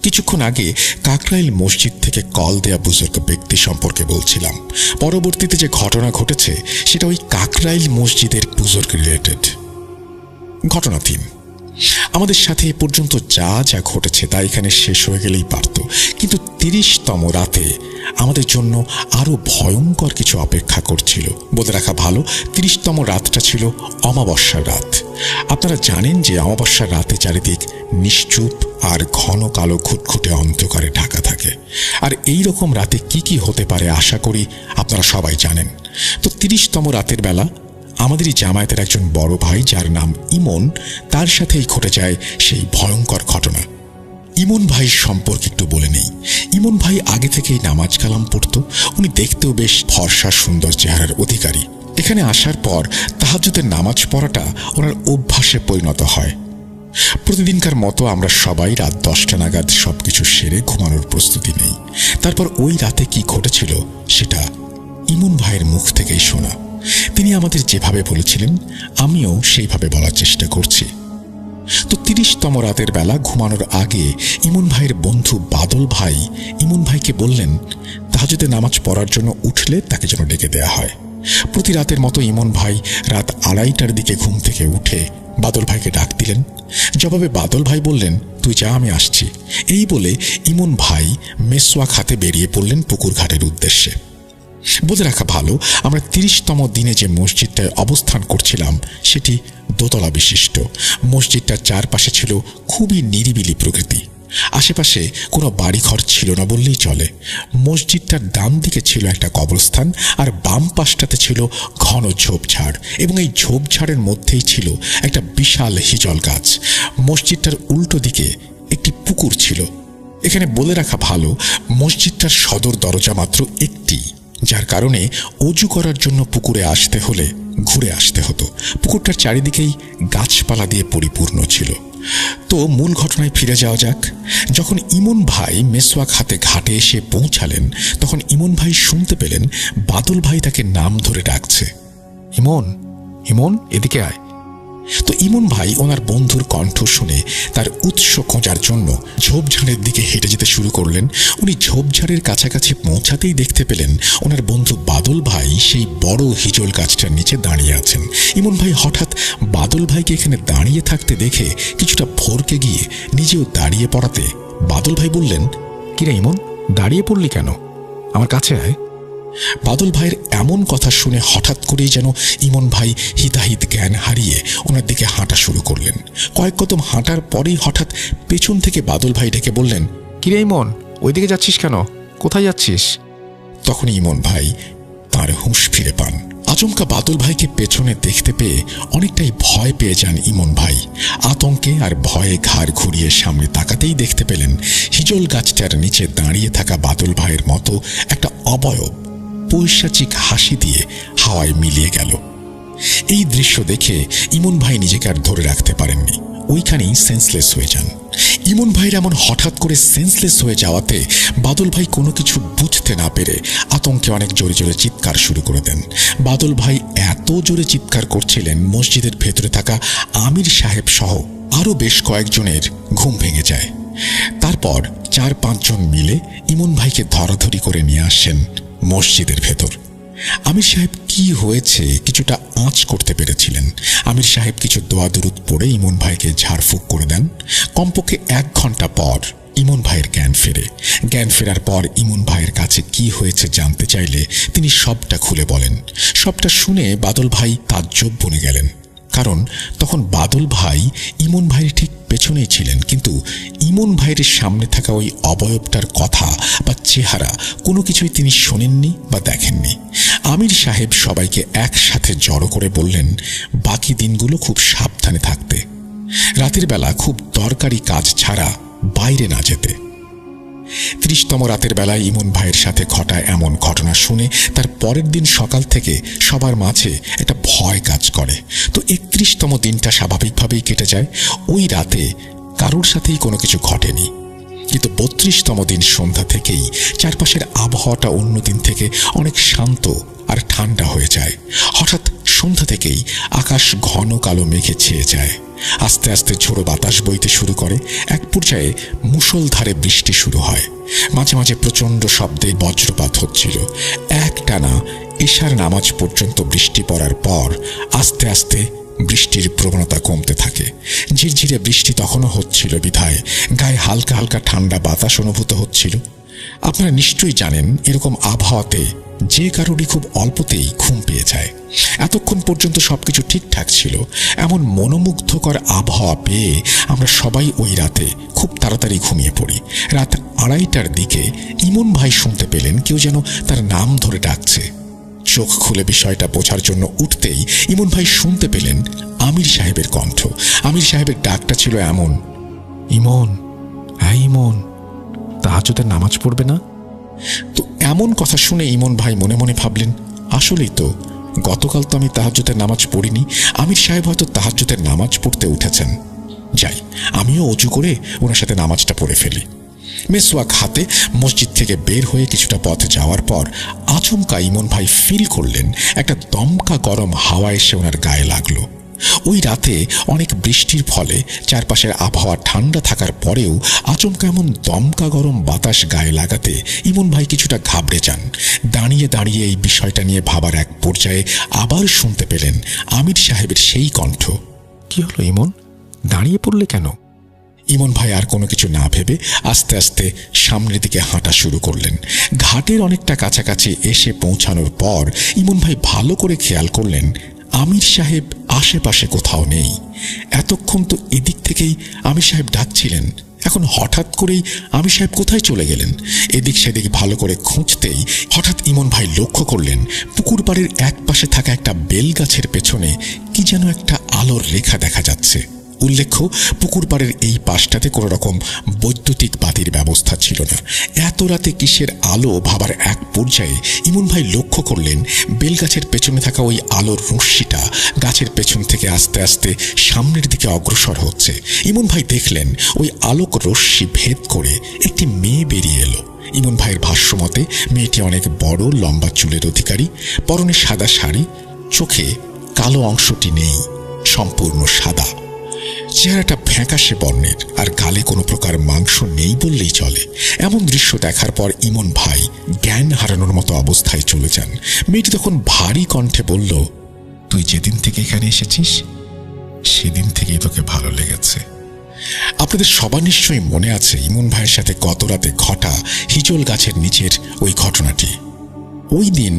কিছুক্ষণ আগে কাকরাইল মসজিদ থেকে কল দেয়া বুজুর্গ ব্যক্তি সম্পর্কে বলছিলাম। পরবর্তীতে যে ঘটনা ঘটেছে সেটা ওই কাকরাইল মসজিদের বুজুর্গ রিলেটেড। ঘটনা 3, আমাদের সাথে এ পর্যন্ত যা যা ঘটেছে তা এখানে শেষ হয়ে গেলেই পারত, কিন্তু 30তম রাতে আমাদের জন্য আরো ভয়ঙ্কর কিছু অপেক্ষা করছিল। বলে রাখা ভালো, 30তম রাতটা ছিল অমাবস্যার রাত। আপনারা জানেন যে অমাবস্যার রাতে চারিদিক নিশ্চুপ আর ঘন কালো ঘুটঘুটে অন্ধকারে ঢাকা থাকে। আর এই রকম রাতে কি কি হতে পারে আশা করি আপনারা সবাই জানেন। তো 30তম রাতের বেলা আমাদেরই জামায়াতের একজন বড় ভাই, যার নাম ইমন, তার সাথেই ঘটে যায় সেই ভয়ঙ্কর ঘটনা। ইমন ভাই সম্পর্কে একটু বলে নেই। ইমন ভাই আগে থেকেই নামাজ কালাম পড়তো। উনি দেখতেও বেশ ফর্সা সুন্দর চেহারার অধিকারী। এখানে আসার পর তাহাজ্জুদের নামাজ পড়াটা ওনার অভ্যাসে পরিণত হয়। প্রতিদিনকার মতো আমরা সবাই রাত 10টা নাগাদ সবকিছু সেরে ঘুমানোর প্রস্তুতি নেই। তারপর ওই রাতে কি ঘটেছিল সেটা ইমন ভাইয়ের মুখ থেকেই শোনা। তিনি আমাদের যেভাবে বলেছিলেন আমিও সেইভাবে বলার চেষ্টা করছি। তো 30তম রাতের বেলা ঘুমানোর আগে ইমন ভাইয়ের বন্ধু বাদল ভাই ইমন ভাইকে বললেন তাহাজ্জুদের নামাজ পড়ার জন্য উঠলে তাকে যেন ডেকে দেয়া হয়। প্রতি রাতের মতো ইমন ভাই রাত 2:30টার দিকে ঘুম থেকে উঠে বাদল ভাইকে ডাক দিলেন। জবাবে বাদল ভাই বললেন, তুই যা, আমি আসছি। এই বলে ইমন ভাই মেসওয়াক হাতে বেরিয়ে পড়লেন পুকুর ঘাটের উদ্দেশ্যে। বলে রাখা ভালো, আমরা 30তম দিনে যে মসজিদটায় অবস্থান করছিলাম সেটি দোতলা বিশিষ্ট। মসজিদটার চারপাশে ছিল খুবই নিরিবিলি প্রকৃতি। আশেপাশে কোনো বাড়িঘর ছিল না বললেই চলে। মসজিদটার ডান দিকে ছিল একটা কবরস্থান, আর বাম পাশটাতে ছিল ঘন ঝোপঝাড়, এবং এই ঝোপঝাড়ের মধ্যেই ছিল একটা বিশাল হিজল গাছ। মসজিদটার উল্টো দিকে একটি পুকুর ছিল। এখানে বলে রাখা ভালো, মসজিদটার সদর দরজা মাত্র একটি, যার কারণে অজু করার জন্য পুকুরে আসতে হলে ঘুরে আসতে হতো। পুকুরটার চারিদিকেই গাছপালা দিয়ে পরিপূর্ণ ছিল। তো মূল ঘটনায় ফিরে যাওয়া যাক। যখন ইমন ভাই মেসওয়াক হাতে ঘাটে এসে পৌঁছালেন, তখন ইমন ভাই শুনতে পেলেন বাদল ভাই তাকে নাম ধরে ডাকছে। ইমন, ইমন, এদিকে আয়। তো ইমন ভাই ওনার বন্ধুর কণ্ঠ শুনে তার উৎস খোঁজার জন্য ঝোপঝাড়ের দিকে হেঁটে যেতে শুরু করলেন। উনি ঝোপঝাড়ের কাছাকাছি পৌঁছাতেই দেখতে পেলেন ওনার বন্ধু বাদল ভাই সেই বড় হিজল গাছটার নিচে দাঁড়িয়ে আছেন। ইমন ভাই হঠাৎ বাদল ভাইকে এখানে দাঁড়িয়ে থাকতে দেখে কিছুটা ভরকে গিয়ে নিজেও দাঁড়িয়ে পড়াতে বাদল ভাই বললেন, কিরে ইমন, দাঁড়িয়ে পড়লি কেন? আমার কাছে আয়। বাদল ভাইয়ের এমন কথা শুনে হঠাৎ করেই যেন ইমন ভাই হিতাহিত জ্ঞান হারিয়ে ওনার দিকে হাঁটা শুরু করলেন। কয়েক কদম হাঁটার পরেই হঠাৎ পেছন থেকে বাদল ভাই ডেকে বললেন, কিরে ইমন, ওইদিকে যাচ্ছিস কেন? কোথায় যাচ্ছিস? তখন ইমন ভাই তার হুঁশ ফিরে পান। আচমকা বাদল ভাইকে পেছনে দেখতে পেয়ে অনেকটাই ভয় পেয়ে যান ইমন ভাই। আতঙ্কে আর ভয়ে ঘাড় ঘুরিয়ে সামনে তাকাতেই দেখতে পেলেন হিজল গাছটার নিচে দাঁড়িয়ে থাকা বাদল ভাইয়ের মতো একটা অবয়ব পৈশাচিক হাসি দিয়ে হাওয়ায় মিলিয়ে গেল। এই দৃশ্য দেখে ইমন ভাই নিজেকে আর ধরে রাখতে পারেননি, ওইখানেই সেন্সলেস হয়ে যান। ইমন ভাইয়ের এমন হঠাৎ করে সেন্সলেস হয়ে যাওয়াতে বাদল ভাই কোনো কিছু বুঝতে না পেরে আতঙ্কে অনেক জোরে জোরে চিৎকার শুরু করে দেন। বাদল ভাই এত জোরে চিৎকার করছিলেন মসজিদের ভেতরে থাকা আমির সাহেব সহ আরও বেশ কয়েকজনের ঘুম ভেঙে যায়। তারপর 4-5 জন মিলে ইমন ভাইকে ধরাধরি করে নিয়ে আসেন মসজিদের ভেতর। আমির সাহেব কি হয়েছে কিছুটা আঁচ করতে পেরেছিলেন। আমির সাহেব কিছু দোয়া দুরুদ পড়ে ইমন ভাইকে ঝাড়ফুঁক করে দেন। কমপক্ষে 1 ঘন্টা পর ইমন ভাইয়ের জ্ঞান ফেরে। জ্ঞান ফেরার পর ইমন ভাইয়ের কাছে কি হয়েছে জানতে চাইলে তিনি সবটা খুলে বলেন। সবটা শুনে বাদল ভাই তাজ্জব বনে গেলেন, কারণ তখন বাদল ভাই ইমন ভাইয়ের ঠিক পেছনেই ছিলেন, কিন্তু ইমন ভাইয়ের সামনে থাকা ওই অবয়বটার কথা বা চেহারা কোনো কিছুই তিনি শোনেননি বা দেখেননি। আমির সাহেব সবাইকে একসাথে জড়ো করে বললেন বাকি দিনগুলো খুব সাবধানে থাকতে, রাতের বেলা খুব দরকারি কাজ ছাড়া বাইরে না যেতে। 30তম রাতের বেলায় ইমন ভাইয়ের সাথে ঘটা এমন ঘটনা শুনে তার পরের দিন সকাল থেকে সবার মাঝে একটা ভয় কাজ করে। তো 31তম দিনটা স্বাভাবিকভাবেই কেটে যায়। ওই রাতে কারোর সাথেই কোনো কিছু ঘটেনি, কিন্তু 32তম দিন সন্ধ্যা থেকেই চারপাশের আবহাওয়াটা অন্য দিন থেকে অনেক শান্ত আর ঠান্ডা হয়ে যায়। হঠাৎ সন্ধ্যা থেকেই আকাশ ঘন কালো মেঘে ছেয়ে যায়। আস্তে আস্তে ঝোড়ো বাতাস বইতে শুরু করে। এক পর্যায়ে মুষলধারে বৃষ্টি শুরু হয়। মাঝে মাঝে প্রচণ্ড শব্দে বজ্রপাত হচ্ছিল। একটানা এশার নামাজ পর্যন্ত বৃষ্টি পড়ার পর আস্তে আস্তে বৃষ্টির প্রবণতা কমতে থাকে। ঝিরঝিরে বৃষ্টি তখনও হচ্ছিল বিধায় গায়ে হালকা হালকা ঠান্ডা বাতাস অনুভূত হচ্ছিল। আপনারা নিশ্চয়ই জানেন এরকম আবহাওয়াতে যে কারোরই খুব অল্পতেই ঘুম পেয়ে যায়। এতক্ষণ পর্যন্ত সবকিছু ঠিকঠাক ছিল। এমন মনোমুগ্ধকর আবহাওয়া পেয়ে আমরা সবাই ওই রাতে খুব তাড়াতাড়ি ঘুমিয়ে পড়ি। রাত 2:30টার দিকে ইমন ভাই শুনতে পেলেন কেউ যেন তার নাম ধরে ডাকছে। চোখ খুলে বিষয়টা বোঝার জন্য উঠতেই ইমন ভাই শুনতে পেলেন আমির সাহেবের কণ্ঠ। আমির সাহেবের ডাকটা ছিল এমন, ইমন, হ্যাঁ ইমন, তাহাজ্জুদের নামাজ পড়বে না? তো এমন কথা শুনে ইমন ভাই মনে মনে ভাবলেন, আসলেই তো গতকাল তো আমি তাহাজ্জুদের নামাজ পড়িনি। আমির সাহেব হয়তো তাহাজ্জুদের নামাজ পড়তে উঠেছেন। যাই, আমিও অজু করে ওনার সাথে নামাজটা পড়ে ফেলি। মেসওয়াক হাতে মসজিদ থেকে বের হয়ে কিছুটা পথ যাওয়ার পর আচমকা ইমন ভাই ফিল করলেন একটা দমকা গরম হাওয়া এসে ওনার গায়ে লাগলো। ওই রাতে অনেক বৃষ্টির ফলে চারপাশের আবহাওয়া ঠান্ডা থাকার পরেও আচমকা এমন দমকা গরম বাতাস গায়ে লাগাতে ইমন ভাই কিছুটা ঘাবড়ে যান। দাঁড়িয়ে দাঁড়িয়ে এই বিষয়টা নিয়ে ভাবার এক পর্যায়ে আবার শুনতে পেলেন আমির সাহেবের সেই কণ্ঠ, কি হলো ইমন, দাঁড়িয়ে পড়লে কেন? ইমন ভাই আর কোনো কিছু না ভেবে আস্তে আস্তে সামনের দিকে হাঁটা শুরু করলেন। ঘাটের অনেকটা কাছাকাছি এসে পৌঁছানোর পর ইমন ভাই ভালো করে খেয়াল করলেন আমির সাহেব আশেপাশে কোথাও নেই। এতক্ষণ তো এদিক থেকেই আমির সাহেব ডাকছিলেন, এখন হঠাৎ করেই আমির সাহেব কোথায় চলে গেলেন? এদিক সেদিক ভালো করে খুঁজতেই হঠাৎ ইমন ভাই লক্ষ্য করলেন পুকুর পাড়ের এক পাশে থাকা একটা বেল গাছের পেছনে কি যেন একটা আলোর রেখা দেখা যাচ্ছে। উল্লেখ্য, পুকুর পাড়ের এই পাশটাতে কোনো রকম বৈদ্যুতিক বাতির ব্যবস্থা ছিল না। এত রাতে কিসের আলো ভাবার এক পর্যায়ে ইমন ভাই লক্ষ্য করলেন বেলগাছের পেছনে থাকা ওই আলোর রশ্মিটা গাছের পেছন থেকে আস্তে আস্তে সামনের দিকে অগ্রসর হচ্ছে। ইমন ভাই দেখলেন ওই আলোক রশ্মি ভেদ করে একটি মেয়ে বেরিয়ে এলো। ইমন ভাইয়ের ভাষ্যমতে মেয়েটি অনেক বড় লম্বা চুলের অধিকারী, পরনে সাদা শাড়ি, চোখে কালো অংশটি নেই, সম্পূর্ণ সাদা, চেহারাটা ফ্যাকাশে বর্ণের, আর গালে কোনো প্রকার মাংস নেই বললেই চলে। এমন দৃশ্য দেখার পর ইমন ভাই জ্ঞান হারানোর মতো অবস্থায় চলে যান। মেয়েটি তখন ভারী কণ্ঠে বলল, তুই যেদিন থেকে এখানে এসেছিস সেদিন থেকেই তোকে ভালো লেগেছে। আপনাদের সবার নিশ্চয়ই মনে আছে ইমন ভাইয়ের সাথে গত রাতে ঘটা হিজল গাছের নিচের ওই ঘটনাটি। ওই দিন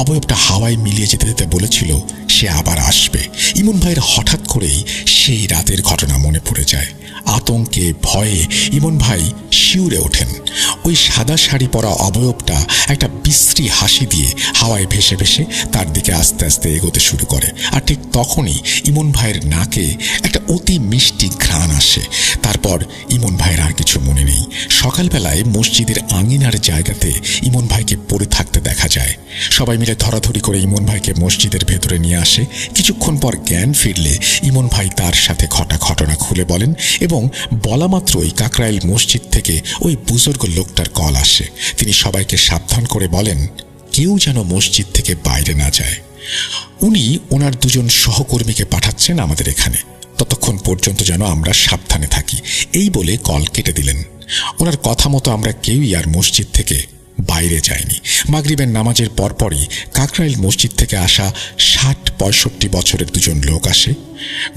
অবয়বটা হাওয়ায় মিলিয়ে যেতে যেতে বলেছিল সে আবার আসবে। ইমন ভাইয়ের হঠাৎ করেই সেই রাতের ঘটনা মনে পড়ে যায়। আতঙ্কে ভয়ে ইমন ভাই শিউরে ওঠেন। ওই সাদা শাড়ি পরা অবয়বটা একটা বিশ্রী হাসি দিয়ে হাওয়ায় ভেসে ভেসে তার দিকে আস্তে আস্তে এগোতে শুরু করে। আর ঠিক তখনই ইমন ভাইয়ের নাকে একটা অতি মিষ্টি ঘ্রাণ আসে। তারপর ইমন ভাইয়ের আর কিছু মনে নেই। সকালবেলায় মসজিদের আঙিনার জায়গাতে ইমন ভাইকে পড়ে থাকতে দেখা যায়। সবাই মিলে ধরাধরি করে ইমন ভাইকে মসজিদের ভেতরে নিয়ে আসে। কিছুক্ষণ পর জ্ঞান ফিরলে ইমন ভাই তার সাথে ঘটনা খুলে বলেন এবং বলা মাত্রই কাকরাইল মসজিদ থেকে ওই বুজুর্গ লোকটার কল আসে। তিনি সবাইকে সাবধান করে বলেন কেউ যেন মসজিদ থেকে বাইরে না যায়। উনি ওনার দুজন সহকর্মীকে পাঠাচ্ছেন আমাদের এখানে, ততক্ষণ পর্যন্ত যেন আমরা সাবধানে থাকি, এই বলে কল কেটে দিলেন। ওনার কথা মতো আমরা কেউই আর মসজিদ থেকে বাইরে যায়নি। মাগরিবের নামাজের পরপরই কাকরাইল মসজিদ থেকে আসা ৬০-৬৫ বছরের দুজন লোক আসে।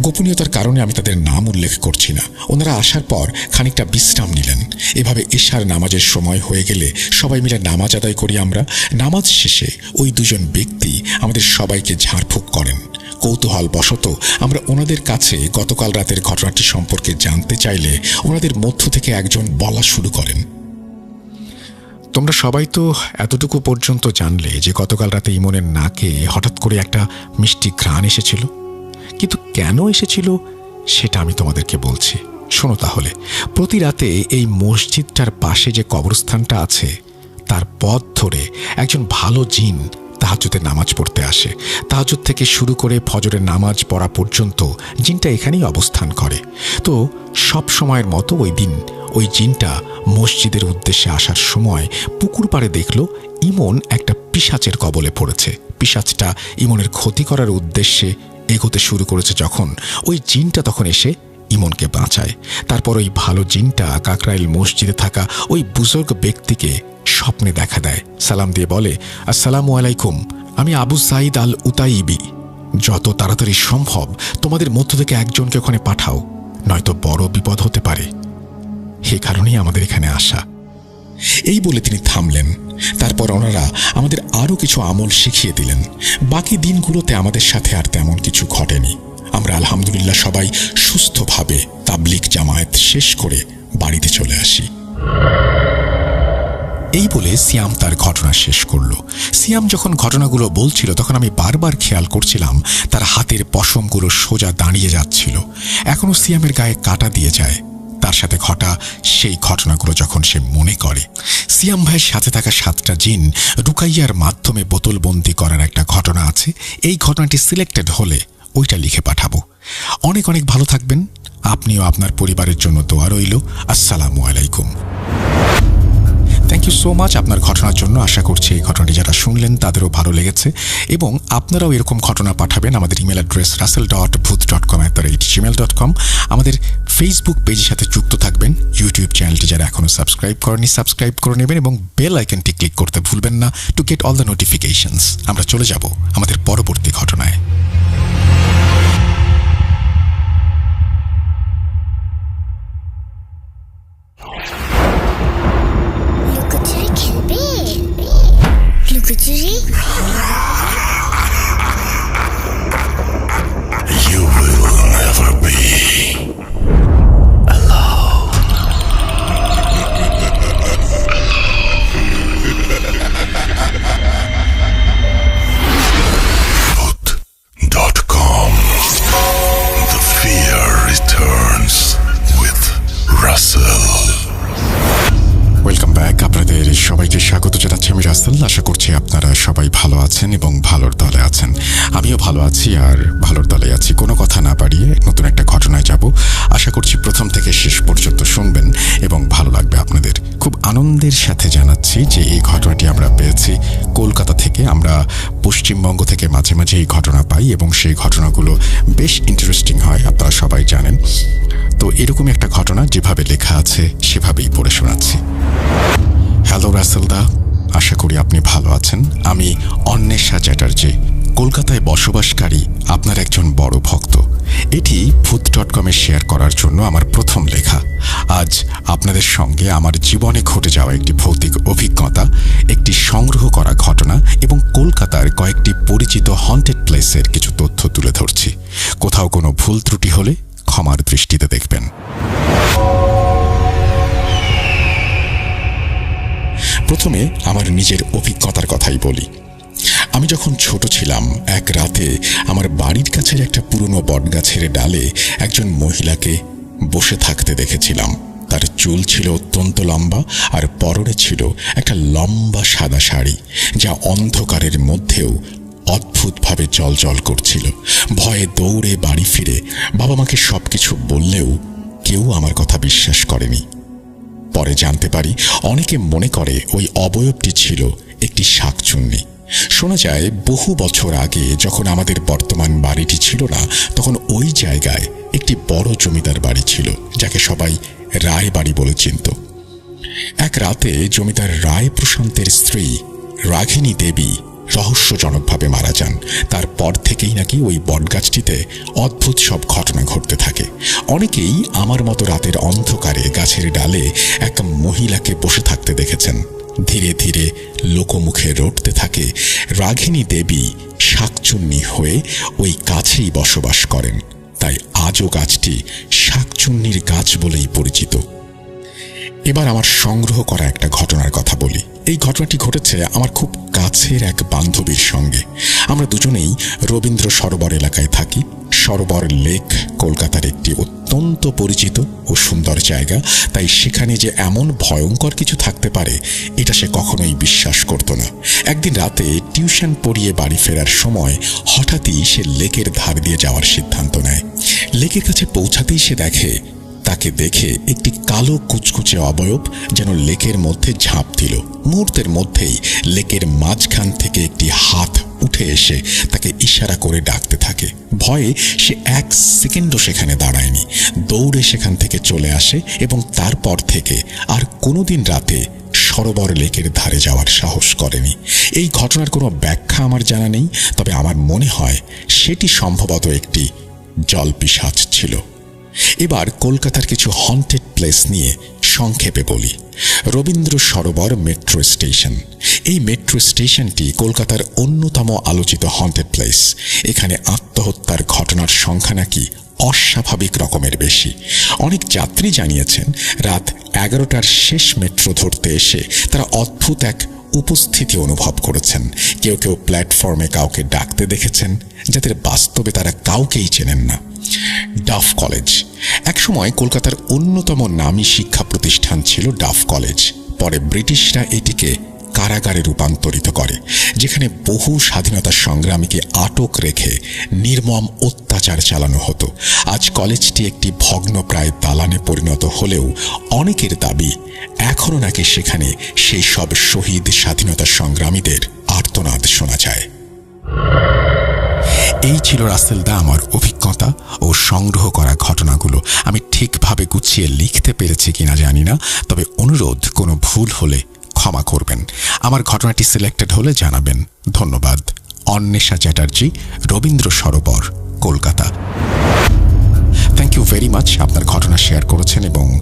গোপনীয়তার কারণে আমি তাদের নাম উল্লেখ করছি না। ওনারা আসার পর খানিকটা বিশ্রাম নিলেন। এভাবে এশার নামাজের সময় হয়ে গেলে সবাই মিলে নামাজ আদায় করি আমরা। নামাজ শেষে ওই দুজন ব্যক্তি আমাদের সবাইকে ঝাড়ফুঁক করেন। কৌতূহল বশত আমরা ওনাদের কাছে গতকাল রাতের ঘটনাটি সম্পর্কে জানতে চাইলে ওনাদের মধ্য থেকে একজন বলা শুরু করেন, তোমরা সবাই তো এতটুকু পর্যন্ত জানলে যে গতকাল রাতে ইমনের নাকে হঠাৎ করে একটা মিষ্টি ঘ্রাণ এসেছিল, কিন্তু কেন এসেছিল সেটা আমি তোমাদেরকে বলছি। শোনো তাহলে। প্রতি রাতে এই মসজিদটার পাশে যে কবরস্থানটা আছে তার পথ ধরে একজন ভালো জিন তাহাজ্জুদে নামাজ পড়তে আসে। তাহাজ্জুদ থেকে শুরু করে ফজরের নামাজ পড়া পর্যন্ত জিনটা এখানেই অবস্থান করে। তো সব সময়ের মতো ওই দিন ওই জিনটা মসজিদের উদ্দেশ্যে আসার সময় পুকুর পাড়ে দেখল ইমন একটা পিশাচের কবলে পড়েছে। পিশাচটা ইমনের ক্ষতি করার উদ্দেশ্যে এগোতে শুরু করেছে। যখন ওই জিনটা তখন এসে ইমনকে বাঁচায়। তারপর ওই ভালো জিনটা কাকরাইল মসজিদে থাকা ওই বুজুর্গ ব্যক্তিকে স্বপ্নে দেখা দেয়। সালাম দিয়ে বলে, আসসালামু আলাইকুম, আমি আবু সাঈদ আল উতাইবি। যত তাড়াতাড়ি সম্ভব তোমাদের মধ্য থেকে একজনকে ওখানে পাঠাও, নয়তো বড় বিপদ হতে পারে। সে কারণেই আমাদের এখানে আসা। এই বলে তিনি থামলেন। তারপর ওনারা আমাদের আরও কিছু আমল শিখিয়ে দিলেন। বাকি দিনগুলোতে আমাদের সাথে আর তেমন কিছু ঘটেনি। আমরা আলহামদুলিল্লাহ সবাই সুস্থভাবে তাবলিগ জামায়াত শেষ করে বাড়িতে চলে আসি। এই বলে সিয়াম তার ঘটনা শেষ করল। সিয়াম যখন ঘটনাগুলো বলছিল তখন আমি বারবার খেয়াল করছিলাম তার হাতের পশমগুলো সোজা দাঁড়িয়ে যাচ্ছিল। এখনো সিয়ামের গায়ে কাটা দিয়ে যায় তার সাথে ঘটা সেই ঘটনাগুলো যখন সে মনে করে। সিয়াম ভাইয়ের সাথে থাকা 7টা জিন রুকাইয়ার মাধ্যমে বোতলবন্দি করার একটা ঘটনা আছে। এই ঘটনাটি সিলেক্টেড হলে ওইটা লিখে পাঠাবো। অনেক অনেক ভালো থাকবেন। আপনিও আপনার পরিবারের জন্য দোয়া রইল। আসসালামু আলাইকুম। থ্যাংক ইউ সো মাচ আপনার ঘটনার জন্য। আশা করছি এই ঘটনাটি যারা শুনলেন তাদেরও ভালো লেগেছে এবং আপনারাও এরকম ঘটনা পাঠাবেন। আমাদের ইমেল অ্যাড্রেস russell.booth.com@gmail.com। আমাদের ফেসবুক পেজের সাথে যুক্ত থাকবেন। ইউটিউব চ্যানেলটি যারা এখনও সাবস্ক্রাইব করেনি সাবস্ক্রাইব করে নেবেন এবং বেল আইকনটি ক্লিক করতে ভুলবেন না to get all the notifications. আমরা চলে যাব আমাদের পরবর্তী ঘটনায়। লুকোচুরি খেলবে? লুকোচুরি? You will never be alone. Booth.com. The fear returns with Russell. Welcome back. আপনাদের সবাইকে স্বাগত জানাচ্ছি আমি রাসেল। আশা করছি আপনারা সবাই ভালো আছেন এবং ভালোর দলে আছেন। আমিও ভালো আছি আর ভালোর দলে আছি। কোনো কথা না বাড়িয়ে নতুন একটা ঘটনায় যাব। আশা করছি প্রথম থেকে শেষ পর্যন্ত শুনবেন এবং ভালো লাগবে আপনাদের। খুব আনন্দের সাথে জানাচ্ছি যে এই ঘটনাটি আমরা পেয়েছি কলকাতা থেকে। আমরা পশ্চিমবঙ্গ থেকে মাঝে মাঝে এই ঘটনা পাই এবং সেই ঘটনাগুলো বেশ ইন্টারেস্টিং হয়, আপনারা সবাই জানেন। তো এরকমই একটা ঘটনা যেভাবে লেখা আছে সেভাবেই পড়ে শোনাচ্ছি। হ্যালো রাসেল দা, আশা করি আপনি ভালো আছেন। আমি অন্বেষা চ্যাটার্জি, কলকাতায় বসবাসকারী আপনার একজন বড় ভক্ত। এটি ভূত.com-এ শেয়ার করার জন্য আমার প্রথম লেখা। আজ আপনাদের সঙ্গে আমার জীবনে ঘটে যাওয়া একটি ভৌতিক অভিজ্ঞতা, একটি সংগ্রহ করা ঘটনা এবং কলকাতার কয়েকটি পরিচিত হন্টেড প্লেসের কিছু তথ্য তুলে ধরছি। কোথাও কোনো ভুল ত্রুটি হলে ক্ষমার দৃষ্টিতে দেখবেন। প্রথমে আমার নিজের অভিজ্ঞতার কথাই বলি। আমি যখন ছোট ছিলাম, এক রাতে আমার বাড়ির কাছের একটা পুরনো বটগাছের ডালে একজন মহিলাকে বসে থাকতে দেখেছিলাম। তার চুল ছিল অত্যন্ত লম্বা আর পরনে ছিল একটা লম্বা সাদা শাড়ি, যা অন্ধকারের মধ্যেও অদ্ভুতভাবে জ্বলজ্বল করছিল। ভয়ে দৌড়ে বাড়ি ফিরে বাবা মাকে সবকিছু বললেও কেউ আমার কথা বিশ্বাস করেনি। পরে জানতে পারি অনেকে মনে করে ওই অবয়বটি ছিল একটি শাকচুন্নি। শোনা যায় বহু বছর আগে যখন আমাদের বর্তমান বাড়িটি ছিল না, তখন ওই জায়গায় একটি বড় জমিদার বাড়ি ছিল, যাকে সবাই রায় বাড়ি বলে চিনত। এক রাতে জমিদার রায় প্রশান্তের স্ত্রী রাঘিনী দেবী রহস্যজনকভাবে মারা যান। তারপর থেকেই নাকি ওই বটগাছটিতে অদ্ভুত সব ঘটনা ঘটতে থাকে। অনেকেই আমার মতো রাতের অন্ধকারে গাছের ডালে এক মহিলাকে বসে থাকতে দেখেছেন। ধীরে ধীরে লোকমুখে রটতে থাকে রাঘিনী দেবী শাকচুন্নি হয়ে ওই গাছেই বসবাস করেন। তাই আজও গাছটি শাকচুন্নির গাছ বলেই পরিচিত। এবার আমার সংগ্রহ করা একটা ঘটনার কথা বলি। এই ঘটনাটি ঘটেছে আমার খুব কাছের এক বান্ধবীর সঙ্গে। আমরা দুজনেই রবীন্দ্র সরোবর এলাকায় থাকি। সরোবর লেক কলকাতার একটি অত্যন্ত পরিচিত ও সুন্দর জায়গা, তাই সেখানে যে এমন ভয়ঙ্কর কিছু থাকতে পারে এটা সে কখনোই বিশ্বাস করত না। একদিন রাতে টিউশন পড়িয়ে বাড়ি ফেরার সময় হঠাৎই সে লেকের ধার দিয়ে যাওয়ার সিদ্ধান্ত নেয়। লেকের কাছে পৌঁছাতেই সে দেখে, তাকে দেখে একটি কালো কুচকুচে অবয়ব যেন লেকের মধ্যে ঝাঁপ দিল। মুহূর্তের মধ্যেই লেকের মাঝখান থেকে একটি হাত উঠে এসে তাকে ইশারা করে ডাকতে থাকে। ভয়ে সে এক সেকেন্ডও সেখানে দাঁড়ায়নি, দৌড়ে সেখান থেকে চলে আসে এবং তারপর থেকে আর কোনোদিন রাতে সরোবর লেকের ধারে যাওয়ার সাহস করেনি। এই ঘটনার কোনো ব্যাখ্যা আমার জানা নেই, তবে আমার মনে হয় সেটি সম্ভবত একটি জলপিশাচ ছিল। এবার কলকাতার কিছু হন্টেড প্লেস নিয়ে সংক্ষেপে বলি। Rabindra Sarobar metro station. এই মেট্রো স্টেশনটি কলকাতার অন্যতম আলোচিত হন্টেড প্লেস। এখানে আত্মহত্যার ঘটনার সংখ্যা নাকি অস্বাভাবিক রকমের বেশি। অনেক যাত্রী জানিয়েছেন রাত 11টার শেষ মেট্রো ধরতে এসে তারা অদ্ভুত এক উপস্থিতি অনুভব করেছেন। কেউ কেউ প্ল্যাটফর্মে কাউকে ডাকতে দেখেছেন, যাদের বাস্তবে তারা কাউকেই চেনেন না। Duff college. একসময় কলকাতার অন্যতম নামী শিক্ষা প্রতিষ্ঠান ছিল ডাফ কলেজ। পরে ব্রিটিশরা এটিকে কারাগারে রূপান্তরিত করে, যেখানে বহু স্বাধীনতা সংগ্রামীকে আটক রেখে নির্মম অত্যাচার চালানো হতো। আজ কলেজটি একটি ভগ্নপ্রায় দালানে পরিণত হলেও অনেকের দাবি এখনও নাকি সেখানে সেই সব শহীদ স্বাধীনতা সংগ্রামীদের আর্তনাদ শোনা যায়। এই ছিল রাসেল দা আমার অভিজ্ঞতা ও সংগ্রহ করা ঘটনাগুলো। আমি ঠিকভাবে গুছিয়ে লিখতে পেরেছি কিনা জানি না, তবে অনুরোধ কোনো ভুল হলে ক্ষমা করবেন। আমার ঘটনাটি সিলেক্টেড হলে জানাবেন। ধন্যবাদ। Anwesha Chatterjee, Rabindra Sarobar, Kolkata. Thank you very much. আপনার ঘটনা শেয়ার করেছেন এবং